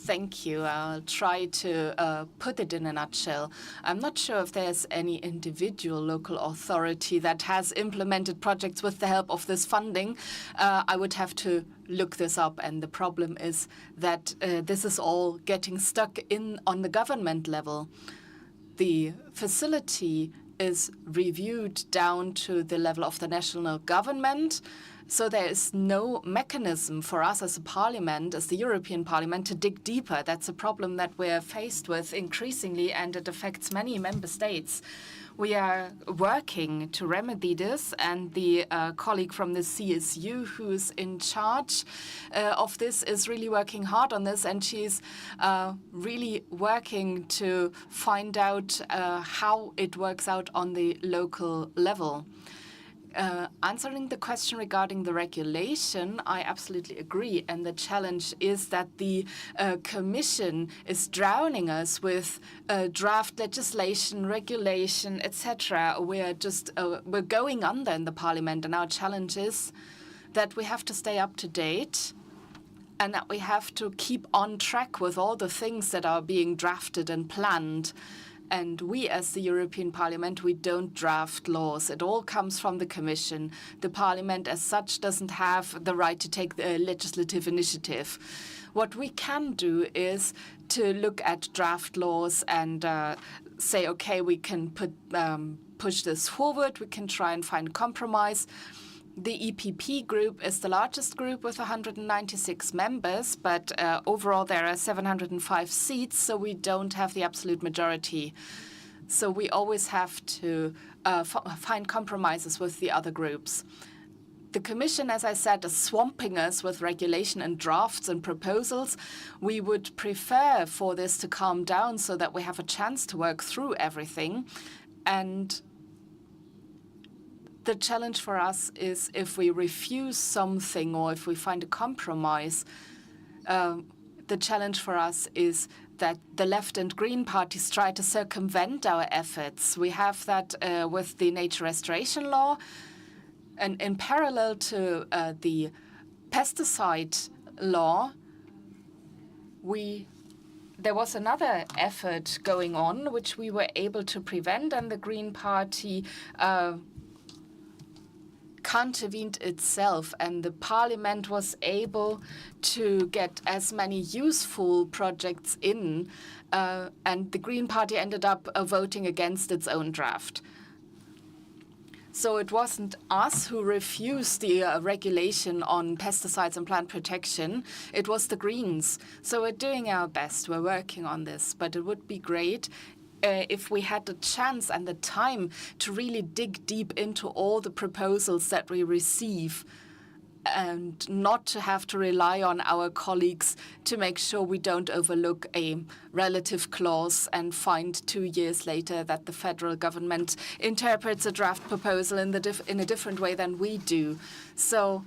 Thank you. I'll try to put it in a nutshell. I'm not sure if there's any individual local authority that has implemented projects with the help of this funding. I would have to look this up, and the problem is that this is all getting stuck on the government level. The facility is reviewed down to the level of the national government. So there is no mechanism for us as a parliament, as the European Parliament, to dig deeper. That's a problem that we're faced with increasingly, and it affects many member states. We are working to remedy this, and the colleague from the CSU who's in charge of this is really working hard on this, and she's really working to find out how it works out on the local level. Answering the question regarding the regulation, I absolutely agree. And the challenge is that the Commission is drowning us with draft legislation, regulation, etc. We're going under in the Parliament, and our challenge is that we have to stay up to date and that we have to keep on track with all the things that are being drafted and planned. And we, as the European Parliament, we don't draft laws. It all comes from the Commission. The Parliament, as such, doesn't have the right to take the legislative initiative. What we can do is to look at draft laws and say, okay, we can push this forward. We can try and find compromise. The EPP group is the largest group with 196 members, but overall there are 705 seats, so we don't have the absolute majority. So we always have to find compromises with the other groups. The Commission, as I said, is swamping us with regulation and drafts and proposals. We would prefer for this to calm down so that we have a chance to work through everything. And the challenge for us is if we refuse something or if we find a compromise, the challenge for us is that the left and green parties try to circumvent our efforts. We have that with the nature restoration law. And in parallel to the pesticide law, there was another effort going on which we were able to prevent, and the Green Party countervened itself, and the parliament was able to get as many useful projects in, and the Green Party ended up voting against its own draft. So it wasn't us who refused the regulation on pesticides and plant protection. It was the Greens. So we're doing our best. We're working on this. But it would be great if we had the chance and the time to really dig deep into all the proposals that we receive, and not to have to rely on our colleagues to make sure we don't overlook a relative clause and find 2 years later that the federal government interprets a draft proposal in a different way than we do. So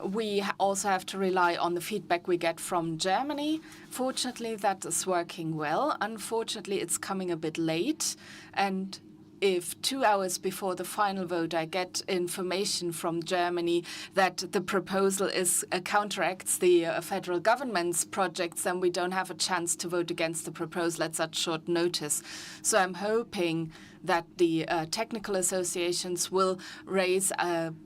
we also have to rely on the feedback we get from Germany. Fortunately, that is working well. Unfortunately, it's coming a bit late, and if 2 hours before the final vote I get information from Germany that the proposal counteracts the federal government's projects, then we don't have a chance to vote against the proposal at such short notice. So I'm hoping that the technical associations will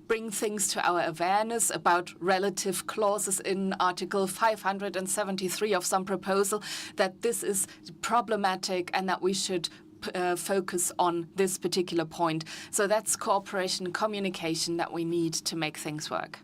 bring things to our awareness about relative clauses in Article 573 of some proposal, that this is problematic and that we should focus on this particular point. So that's cooperation and communication that we need to make things work.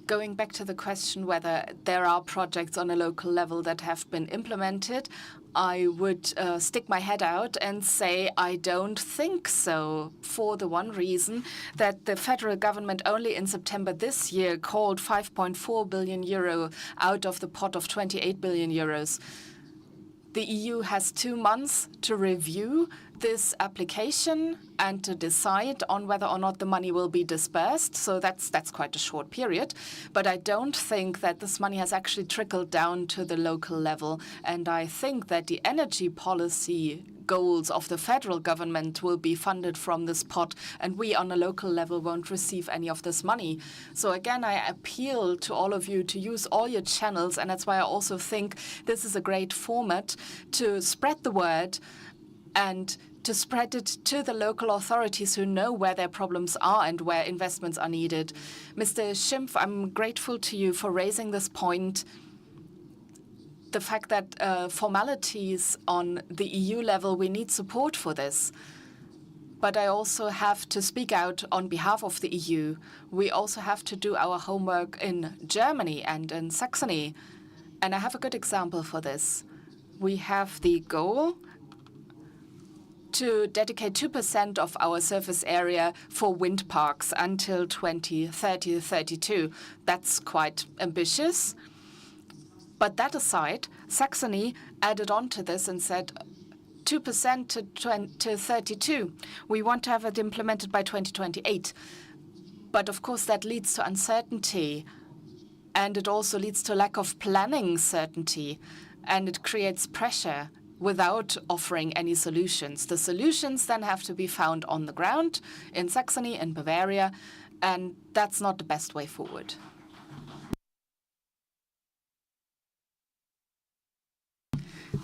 Going back to the question whether there are projects on a local level that have been implemented, I would stick my head out and say I don't think so, for the one reason that the federal government only in September this year called 5.4 billion euro out of the pot of 28 billion euros. The EU has 2 months to review this application and to decide on whether or not the money will be dispersed. So that's quite a short period. But I don't think that this money has actually trickled down to the local level. And I think that the energy policy goals of the federal government will be funded from this pot, and we on a local level won't receive any of this money. So again, I appeal to all of you to use all your channels, and that's why I also think this is a great format to spread the word and to spread it to the local authorities who know where their problems are and where investments are needed. Mr. Schimpf, I'm grateful to you for raising this point. The fact that formalities on the EU level, we need support for this. But I also have to speak out on behalf of the EU. We also have to do our homework in Germany and in Saxony. And I have a good example for this. We have the goal to dedicate 2% of our surface area for wind parks until 2030-32. That's quite ambitious. But that aside, Saxony added on to this and said 2% to 32. We want to have it implemented by 2028. But of course, that leads to uncertainty. And it also leads to lack of planning certainty. And it creates pressure without offering any solutions. The solutions then have to be found on the ground in Saxony and Bavaria. And that's not the best way forward.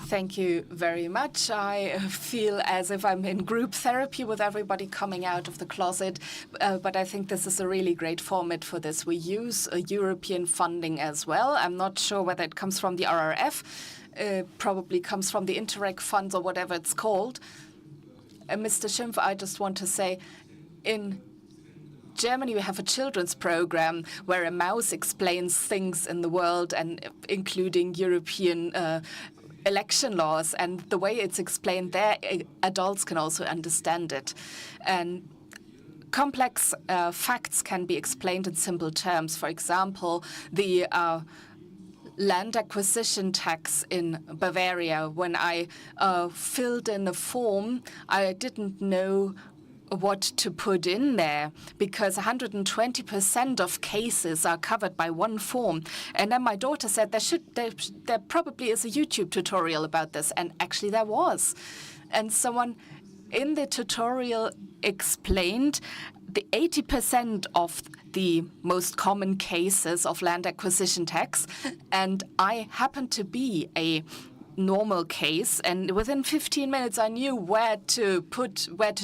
Thank you very much. I feel as if I'm in group therapy with everybody coming out of the closet, but I think this is a really great format for this. We use European funding as well. I'm not sure whether it comes from the RRF, probably comes from the Interreg funds or whatever it's called. Mr. Schimpf, I just want to say, in Germany, we have a children's program where a mouse explains things in the world, and including European election laws, and the way it's explained there, adults can also understand it. And complex facts can be explained in simple terms. For example, the land acquisition tax in Bavaria. When I filled in the form, I didn't know what to put in there, because 120% of cases are covered by one form. And then my daughter said there probably is a YouTube tutorial about this, and actually there was. And someone in the tutorial explained the 80% of the most common cases of land acquisition tax, and I happen to be a normal case, and within 15 minutes I knew where to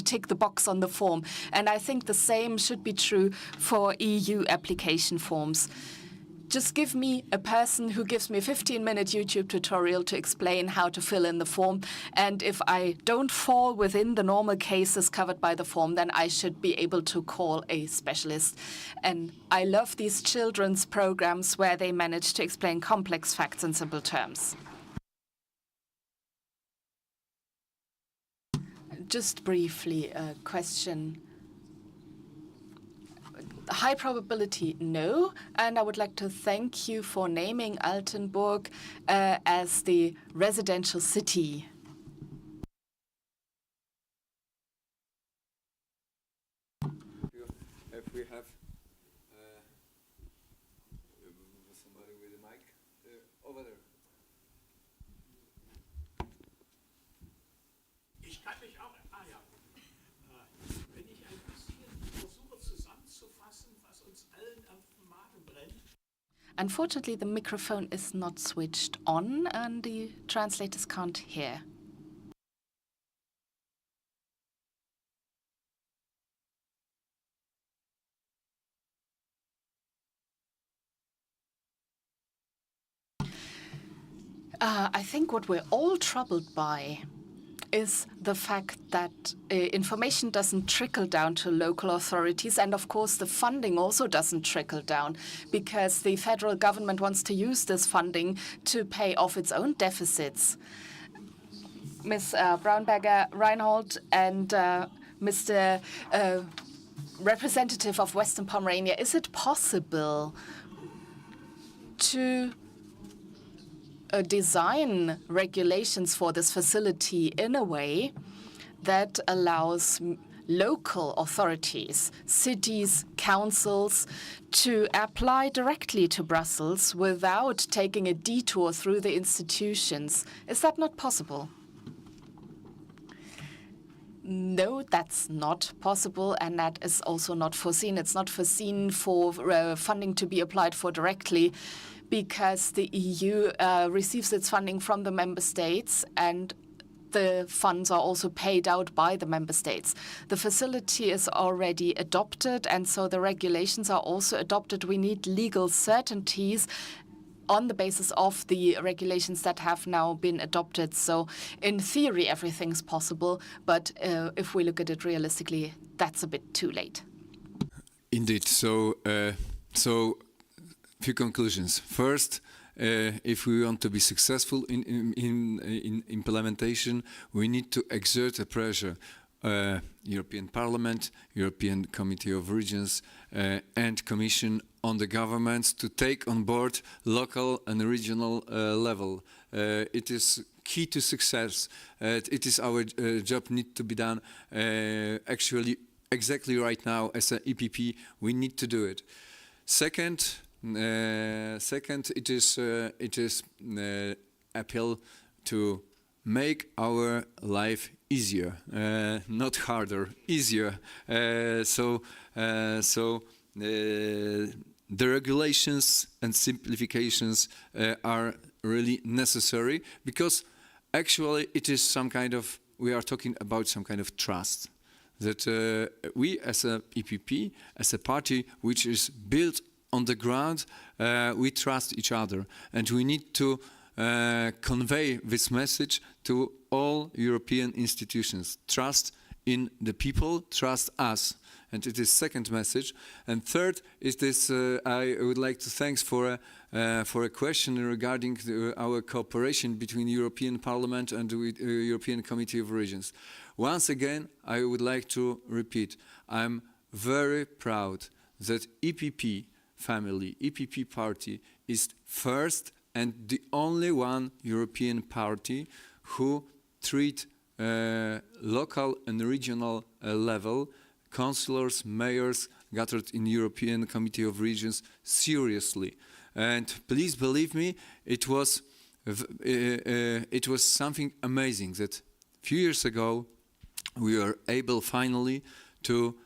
tick the box on the form. And I think the same should be true for EU application forms. Just give me a person who gives me a 15-minute YouTube tutorial to explain how to fill in the form, and if I don't fall within the normal cases covered by the form, then I should be able to call a specialist. And I love these children's programs where they manage to explain complex facts in simple terms. Just briefly, a question. High probability, no. And I would like to thank you for naming Altenburg as the residential city. If we have somebody with a mic over there. Ich kann mich auch, wenn ich ein bisschen versuche zusammenzufassen, was uns allen am Magen brennt. Unfortunately, the microphone is not switched on and the translators can't hear. I think what we're all troubled by is the fact that information doesn't trickle down to local authorities, and of course the funding also doesn't trickle down, because the federal government wants to use this funding to pay off its own deficits. Ms. Braunberger-Reinhold and Mr. Representative of Western Pomerania, is it possible to design regulations for this facility in a way that allows local authorities, cities, councils, to apply directly to Brussels without taking a detour through the institutions? Is that not possible? No, that's not possible, and that is also not foreseen. It's not foreseen for funding to be applied for directly, because the EU receives its funding from the member states, and the funds are also paid out by the member states. The facility is already adopted, and so the regulations are also adopted. We need legal certainties on the basis of the regulations that have now been adopted. So in theory, everything's possible, but if we look at it realistically, that's a bit too late. Indeed. So few conclusions. First, if we want to be successful in implementation, we need to exert a pressure. European Parliament, European Committee of Regions, and Commission on the governments to take on board local and regional level. It is key to success. It is our job need to be done actually exactly right now as an EPP. We need to do it. Second, it is appeal to make our life easier, not harder, easier. So the regulations and simplifications are really necessary, because actually it is some kind of, we are talking about some kind of trust. That we as a EPP, as a party which is built on the ground, we trust each other, and we need to convey this message to all European institutions. Trust in the people, trust us. And it is second message. And third is this, I would like to thanks for a question regarding our cooperation between European Parliament and the European Committee of Regions. Once again, I would like to repeat, I'm very proud that EPP family, EPP party, is first and the only one European party who treat local and regional level, councillors, mayors gathered in European Committee of Regions seriously. And please believe me, it was something amazing that a few years ago we are able finally to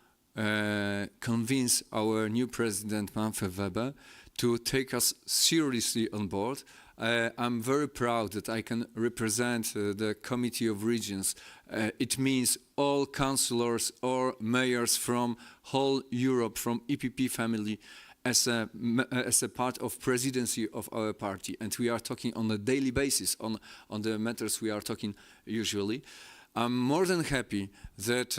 convince our new president, Manfred Weber, to take us seriously on board. I'm very proud that I can represent the Committee of Regions. It means all councillors or mayors from whole Europe, from EPP family, as a part of presidency of our party. And we are talking on a daily basis on the matters we are talking usually. I'm more than happy that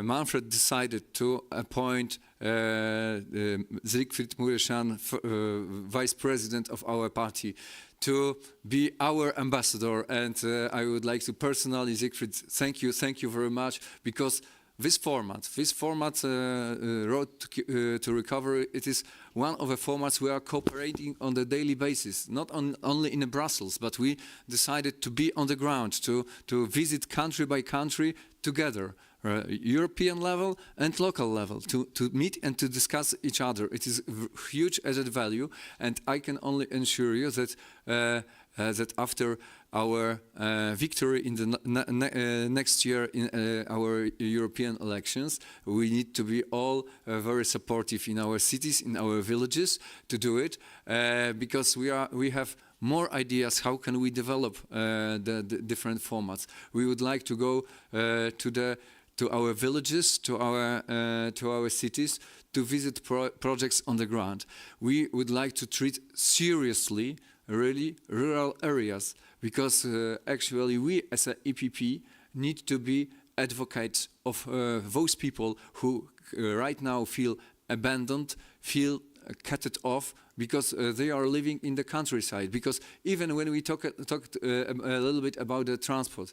Manfred decided to appoint Siegfried Mureschan, vice president of our party, to be our ambassador. And I would like to personally, Siegfried, thank you very much, because this format, Road to Recovery, it is one of the formats we are cooperating on a daily basis, not only in Brussels, but we decided to be on the ground, to visit country by country together, European level and local level, to meet and to discuss each other. It is huge added value, and I can only assure you that that after our victory in the next year in our European elections, we need to be all very supportive in our cities, in our villages to do it, because we have more ideas how can we develop the different formats. We would like to go to our villages, to our cities, to visit projects on the ground. We would like to treat seriously really rural areas, because actually we as an EPP need to be advocates of those people who right now feel abandoned, feel cut off, because they are living in the countryside. Because even when we talked a little bit about the transport,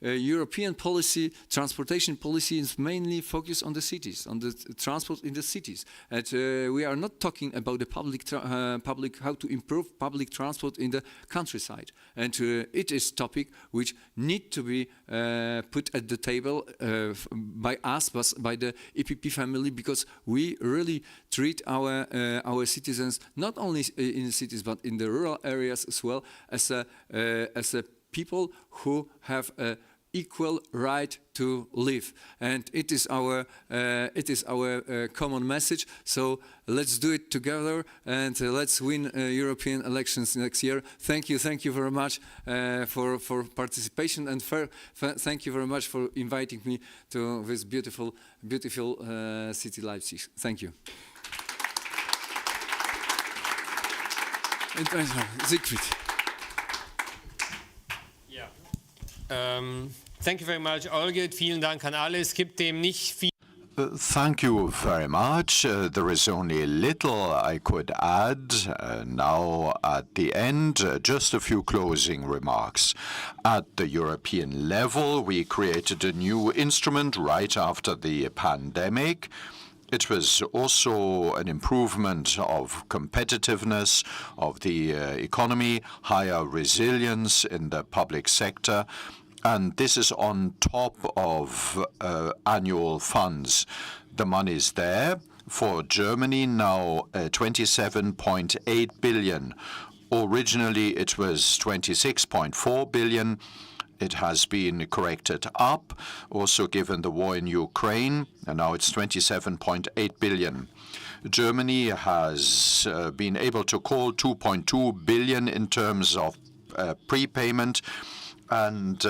European policy, transportation policy is mainly focused on the cities, on the transport in the cities. And we are not talking about the public how to improve public transport in the countryside. And it is topic which need to be put at the table by us, by the EPP family, because we really treat our citizens not only in the cities but in the rural areas as well as a people who have an equal right to live, and it is our common message. So let's do it together, and let's win European elections next year. Thank you very much for participation, and thank you very much for inviting me to this beautiful city, Leipzig. Thank you. And Siegfried. Thank you very much, Olga. Vielen Dank an alle. Es gibt dem nicht viel. Thank you very much. There is only little I could add now at the end. Just a few closing remarks. At the European level, we created a new instrument right after the pandemic. It was also an improvement of competitiveness of the economy, higher resilience in the public sector, and this is on top of annual funds. The money is there. For Germany now 27.8 billion. Originally it was 26.4 billion. It has been corrected up, also given the war in Ukraine, and now it's 27.8 billion. Germany has been able to call 2.2 billion in terms of prepayment, and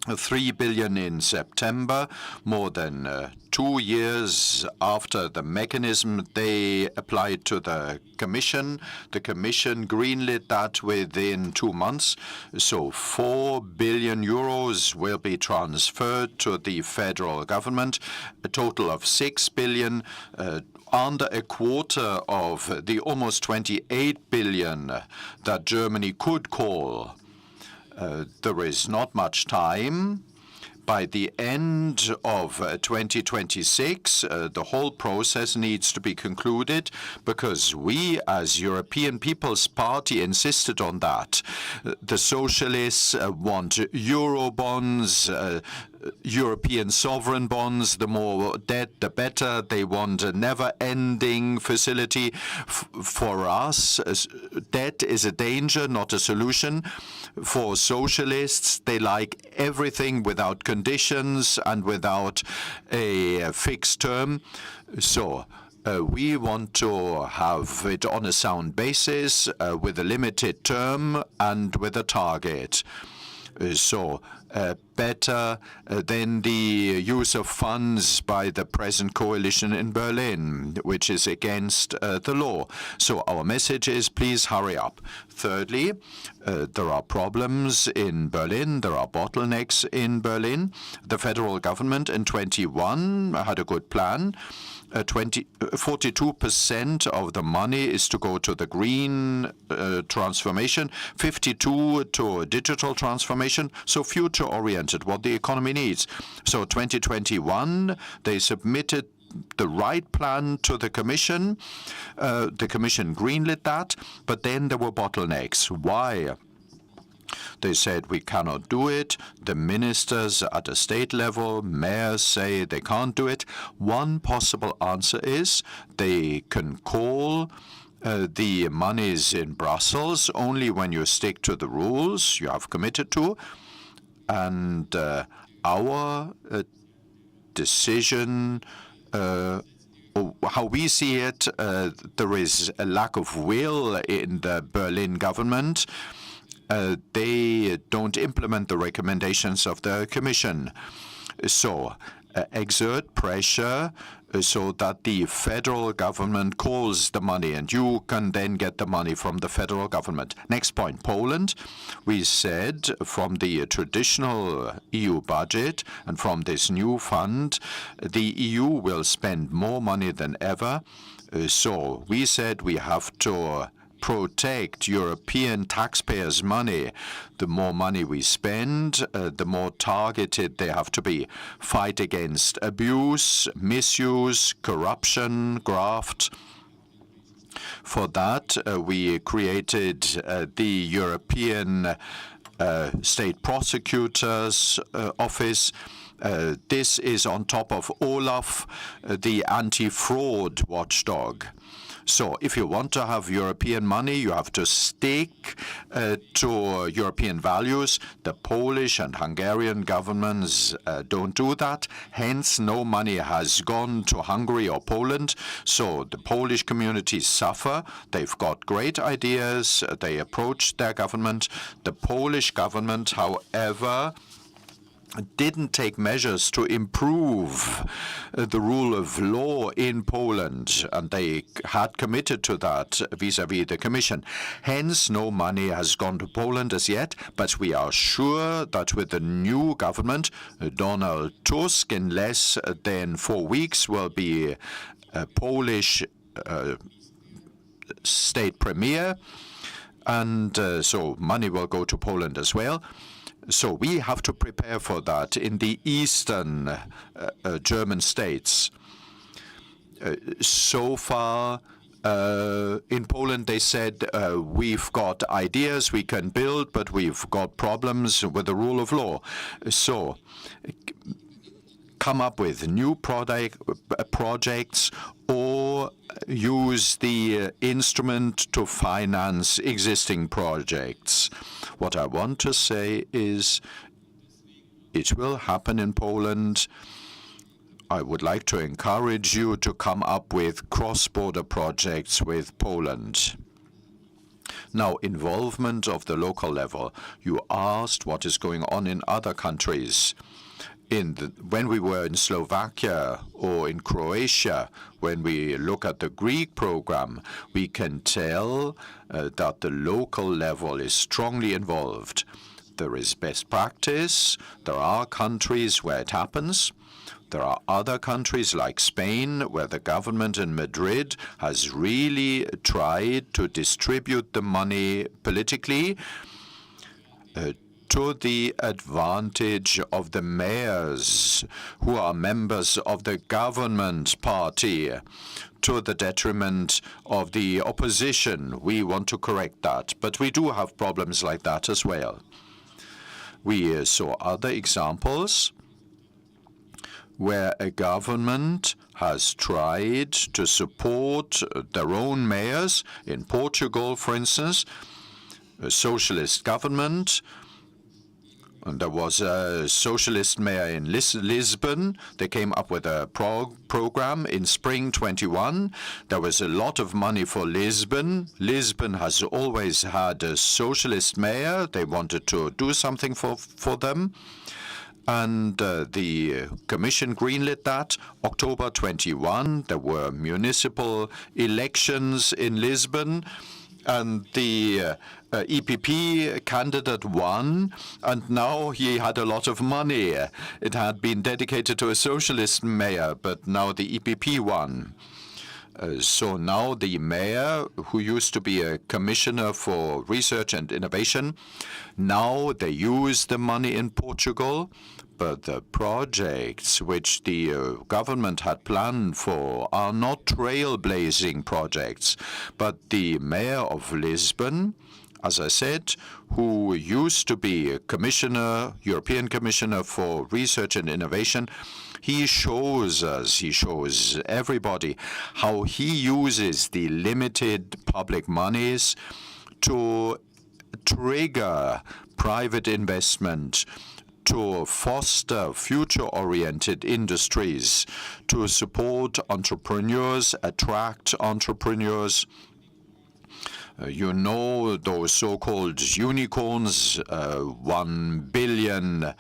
3 billion in September, more than 2 years after the mechanism they applied to the Commission. The Commission greenlit that within 2 months. So 4 billion euros will be transferred to the federal government, a total of 6 billion, under a quarter of the almost 28 billion that Germany could call. There is not much time. By the end of 2026, the whole process needs to be concluded, because we, as European People's Party, insisted on that. The socialists want Eurobonds, European sovereign bonds, the more debt, the better. They want a never-ending facility. For us, debt is a danger, not a solution. For socialists, they like everything without conditions and without a fixed term. So we want to have it on a sound basis, with a limited term and with a target. Better than the use of funds by the present coalition in Berlin, which is against the law. So our message is, please hurry up. Thirdly, there are problems in Berlin. There are bottlenecks in Berlin. The federal government in 21 had a good plan. 42% of the money is to go to the green transformation, 52% to digital transformation, so future-oriented, what the economy needs. So 2021, they submitted the right plan to the Commission. The Commission greenlit that, but then there were bottlenecks. Why? They said we cannot do it. The ministers at the state level, mayors say they can't do it. One possible answer is they can call the monies in Brussels only when you stick to the rules you have committed to. And our decision, how we see it, there is a lack of will in the Berlin government. They don't implement the recommendations of the Commission. So exert pressure so that the federal government calls the money and you can then get the money from the federal government. Next point, Poland. We said from the traditional EU budget and from this new fund, the EU will spend more money than ever. So we said we have to protect European taxpayers' money. The more money we spend, the more targeted they have to be. Fight against abuse, misuse, corruption, graft. For that, we created the European State Prosecutor's Office. This is on top of Olaf, the anti-fraud watchdog. So if you want to have European money, you have to stick to European values. The Polish and Hungarian governments don't do that. Hence, no money has gone to Hungary or Poland. So the Polish communities suffer. They've got great ideas. They approach their government. The Polish government, however, didn't take measures to improve the rule of law in Poland, and they had committed to that vis-à-vis the Commission. Hence, no money has gone to Poland as yet, but we are sure that with the new government, Donald Tusk, in less than 4 weeks, will be a Polish state premier, and so money will go to Poland as well. So we have to prepare for that in the eastern German states. So far, in Poland, they said, we've got ideas we can build, but we've got problems with the rule of law. So come up with new projects or use the instrument to finance existing projects. What I want to say is it will happen in Poland. I would like to encourage you to come up with cross-border projects with Poland. Now, involvement of the local level. You asked what is going on in other countries. When we were in Slovakia or in Croatia, when we look at the Greek program, we can tell that the local level is strongly involved. There is best practice. There are countries where it happens. There are other countries like Spain, where the government in Madrid has really tried to distribute the money politically to the advantage of the mayors who are members of the government party, to the detriment of the opposition. We want to correct that, but we do have problems like that as well. We saw other examples where a government has tried to support their own mayors. In Portugal, for instance, a socialist government. And there was a socialist mayor in Lisbon. They came up with a program in spring 21. There was a lot of money for Lisbon. Lisbon has always had a socialist mayor. They wanted to do something for them. And the Commission greenlit that. October 21, there were municipal elections in Lisbon. And the EPP candidate won, and now he had a lot of money. It had been dedicated to a socialist mayor, but now the EPP won. So now the mayor, who used to be a commissioner for research and innovation, now they use the money in Portugal, but the projects which the government had planned for are not trailblazing projects. But the mayor of Lisbon, as I said, who used to be a commissioner, European Commissioner for Research and Innovation, he shows us, he shows everybody how he uses the limited public monies to trigger private investment, to foster future-oriented industries, to support entrepreneurs, attract entrepreneurs. You know those so-called unicorns, 1 billion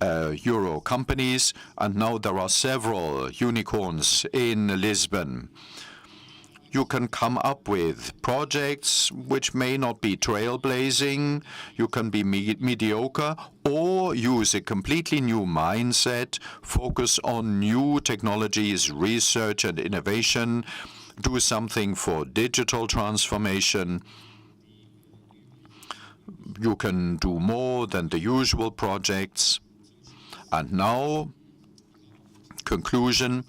euro companies, and now there are several unicorns in Lisbon. You can come up with projects which may not be trailblazing, you can be mediocre, or use a completely new mindset, focus on new technologies, research and innovation, do something for digital transformation. You can do more than the usual projects. And now, conclusion.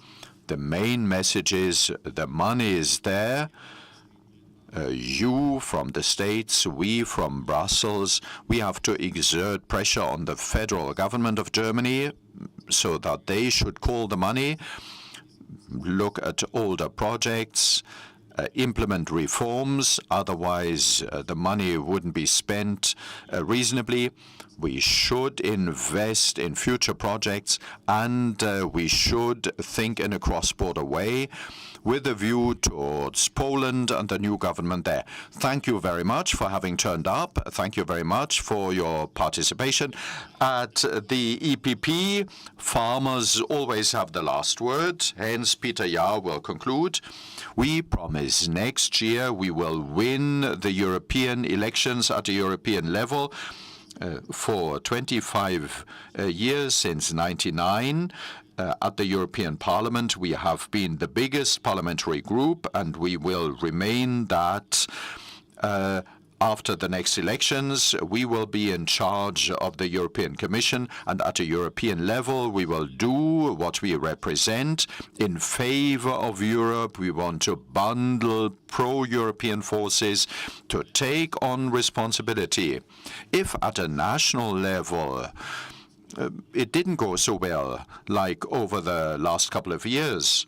The main message is the money is there. You from the States, we from Brussels, we have to exert pressure on the federal government of Germany so that they should call the money, look at older projects, implement reforms, otherwise the money wouldn't be spent reasonably. We should invest in future projects, and we should think in a cross-border way with a view towards Poland and the new government there. Thank you very much for having turned up. Thank you very much for your participation. At the EPP, farmers always have the last word. Hence, Peter Jahr will conclude. We promise next year we will win the European elections at a European level. For 25 years, since 1999, at the European Parliament, we have been the biggest parliamentary group, and we will remain that. After the next elections, we will be in charge of the European Commission, and at a European level, we will do what we represent. In favor of Europe, we want to bundle pro-European forces to take on responsibility. If at a national level, it didn't go so well, like over the last couple of years,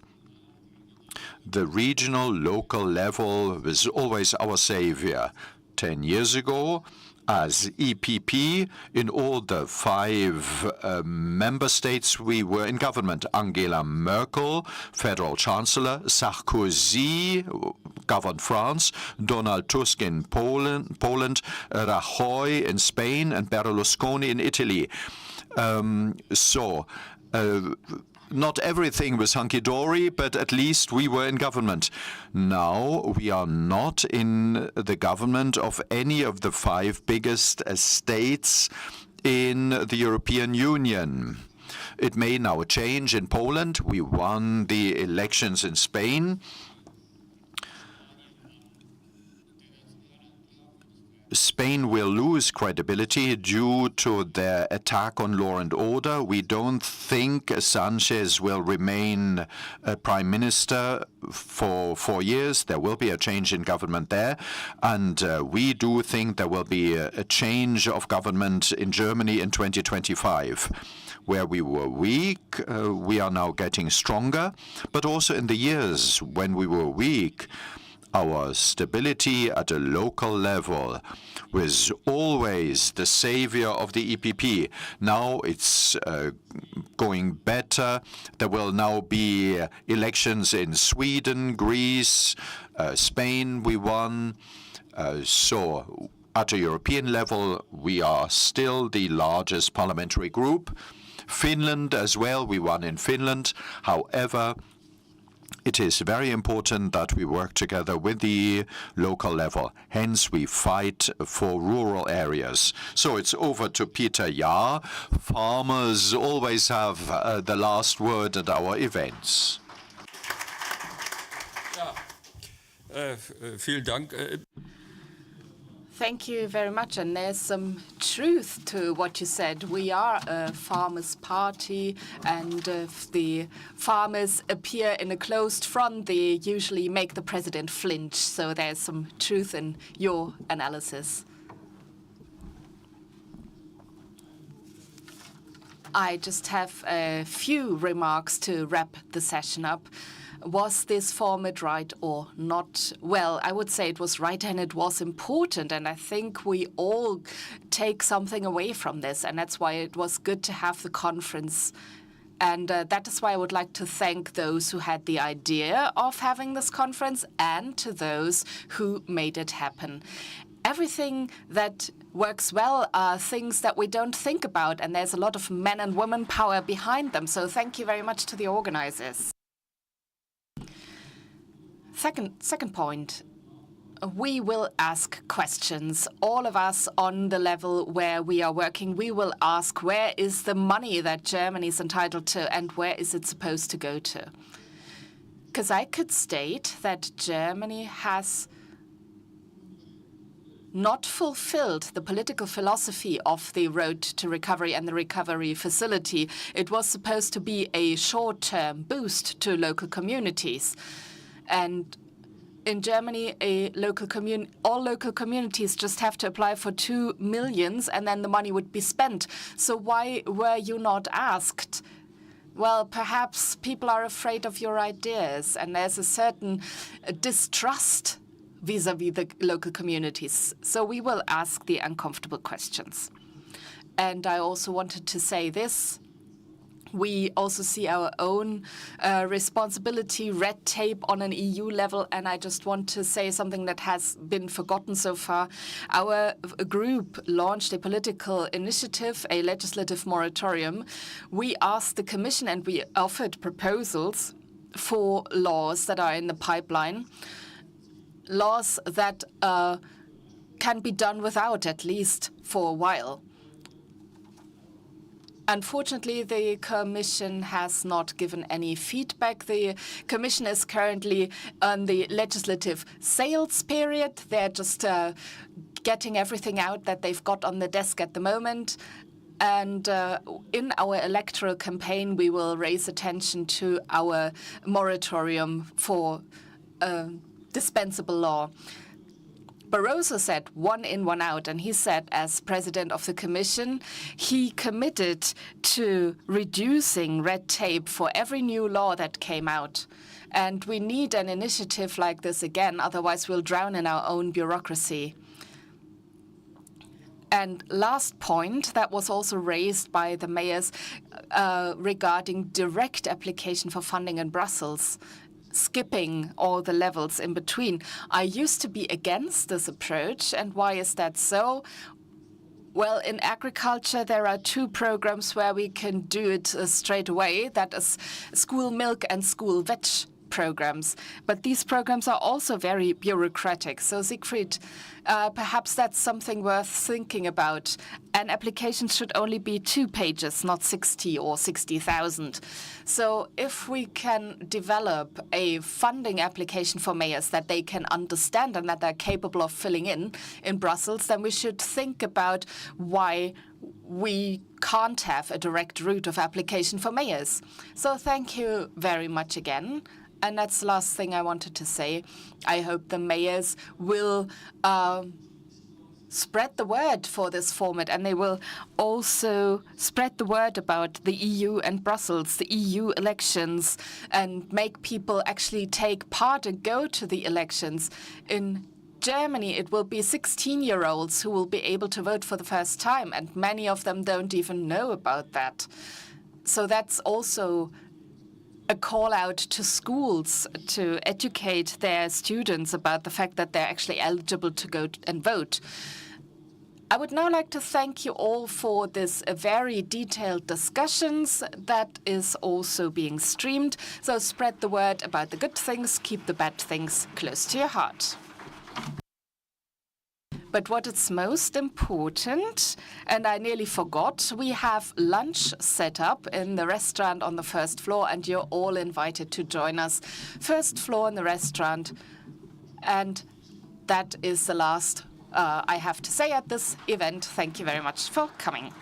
the regional, local level was always our savior. 10 years ago, as EPP, in all the 5 member states we were in government. Angela Merkel, federal chancellor, Sarkozy governed France, Donald Tusk in Poland, Rajoy in Spain, and Berlusconi in Italy. Not everything was hunky-dory, but at least we were in government. Now we are not in the government of any of the 5 biggest states in the European Union. It may now change in Poland. We won the elections in Spain. Spain will lose credibility due to their attack on law and order. We don't think Sanchez will remain prime minister for 4 years. There will be a change in government there. And we do think there will be a change of government in Germany in 2025. Where we were weak, we are now getting stronger. But also in the years when we were weak, our stability at a local level was always the savior of the EPP. Now it's going better. There will now be elections in Sweden, Greece, Spain we won. So at a European level, we are still the largest parliamentary group. Finland as well, we won in Finland. However, it is very important that we work together with the local level. Hence, we fight for rural areas. So it's over to Peter Jahr. Farmers always have the last word at our events. Vielen Dank. Thank you very much. And there's some truth to what you said. We are a farmers' party, and if the farmers appear in a closed front, they usually make the president flinch. So there's some truth in your analysis. I just have a few remarks to wrap the session up. Was this format right or not? Well, I would say it was right and it was important, and I think we all take something away from this, and that's why it was good to have the conference. And that is why I would like to thank those who had the idea of having this conference and to those who made it happen. Everything that works well are things that we don't think about, and there's a lot of men and women power behind them. So thank you very much to the organizers. Second point, we will ask questions. All of us on the level where we are working, we will ask, where is the money that Germany is entitled to and where is it supposed to go to? Because I could state that Germany has not fulfilled the political philosophy of the road to recovery and the recovery facility. It was supposed to be a short-term boost to local communities. And in Germany, all local communities just have to apply for 2 million and then the money would be spent. So why were you not asked? Well, perhaps people are afraid of your ideas and there's a certain distrust vis-à-vis the local communities. So we will ask the uncomfortable questions. And I also wanted to say this. We also see our own responsibility, red tape on an EU level, and I just want to say something that has been forgotten so far. Our group launched a political initiative, a legislative moratorium. We asked the Commission and we offered proposals for laws that are in the pipeline, laws that can be done without, at least for a while. Unfortunately, the Commission has not given any feedback. The Commission is currently on the legislative sales period. They're just getting everything out that they've got on the desk at the moment. And in our electoral campaign, we will raise attention to our moratorium for dispensable law. Barroso said 1 in, 1 out, and he said as president of the Commission, he committed to reducing red tape for every new law that came out. And we need an initiative like this again, otherwise we'll drown in our own bureaucracy. And last point that was also raised by the mayors regarding direct application for funding in Brussels, skipping all the levels in between. I used to be against this approach, and why is that so? Well, in agriculture, there are 2 programs where we can do it straight away. That is school milk and school veg programs. But these programs are also very bureaucratic. So, Siegfried, perhaps that's something worth thinking about. An application should only be 2 pages, not 60 or 60,000. So if we can develop a funding application for mayors that they can understand and that they're capable of filling in Brussels, then we should think about why we can't have a direct route of application for mayors. So thank you very much again. And that's the last thing I wanted to say. I hope the mayors will spread the word for this format, and they will also spread the word about the EU and Brussels, the EU elections, and make people actually take part and go to the elections. In Germany, it will be 16-year-olds who will be able to vote for the first time, and many of them don't even know about that. So that's also a call out to schools to educate their students about the fact that they're actually eligible to go and vote. I would now like to thank you all for this very detailed discussions that is also being streamed. So spread the word about the good things, keep the bad things close to your heart. But what is most important, and I nearly forgot, we have lunch set up in the restaurant on the first floor, and you're all invited to join us. First floor in the restaurant. And that is the last I have to say at this event. Thank you very much for coming.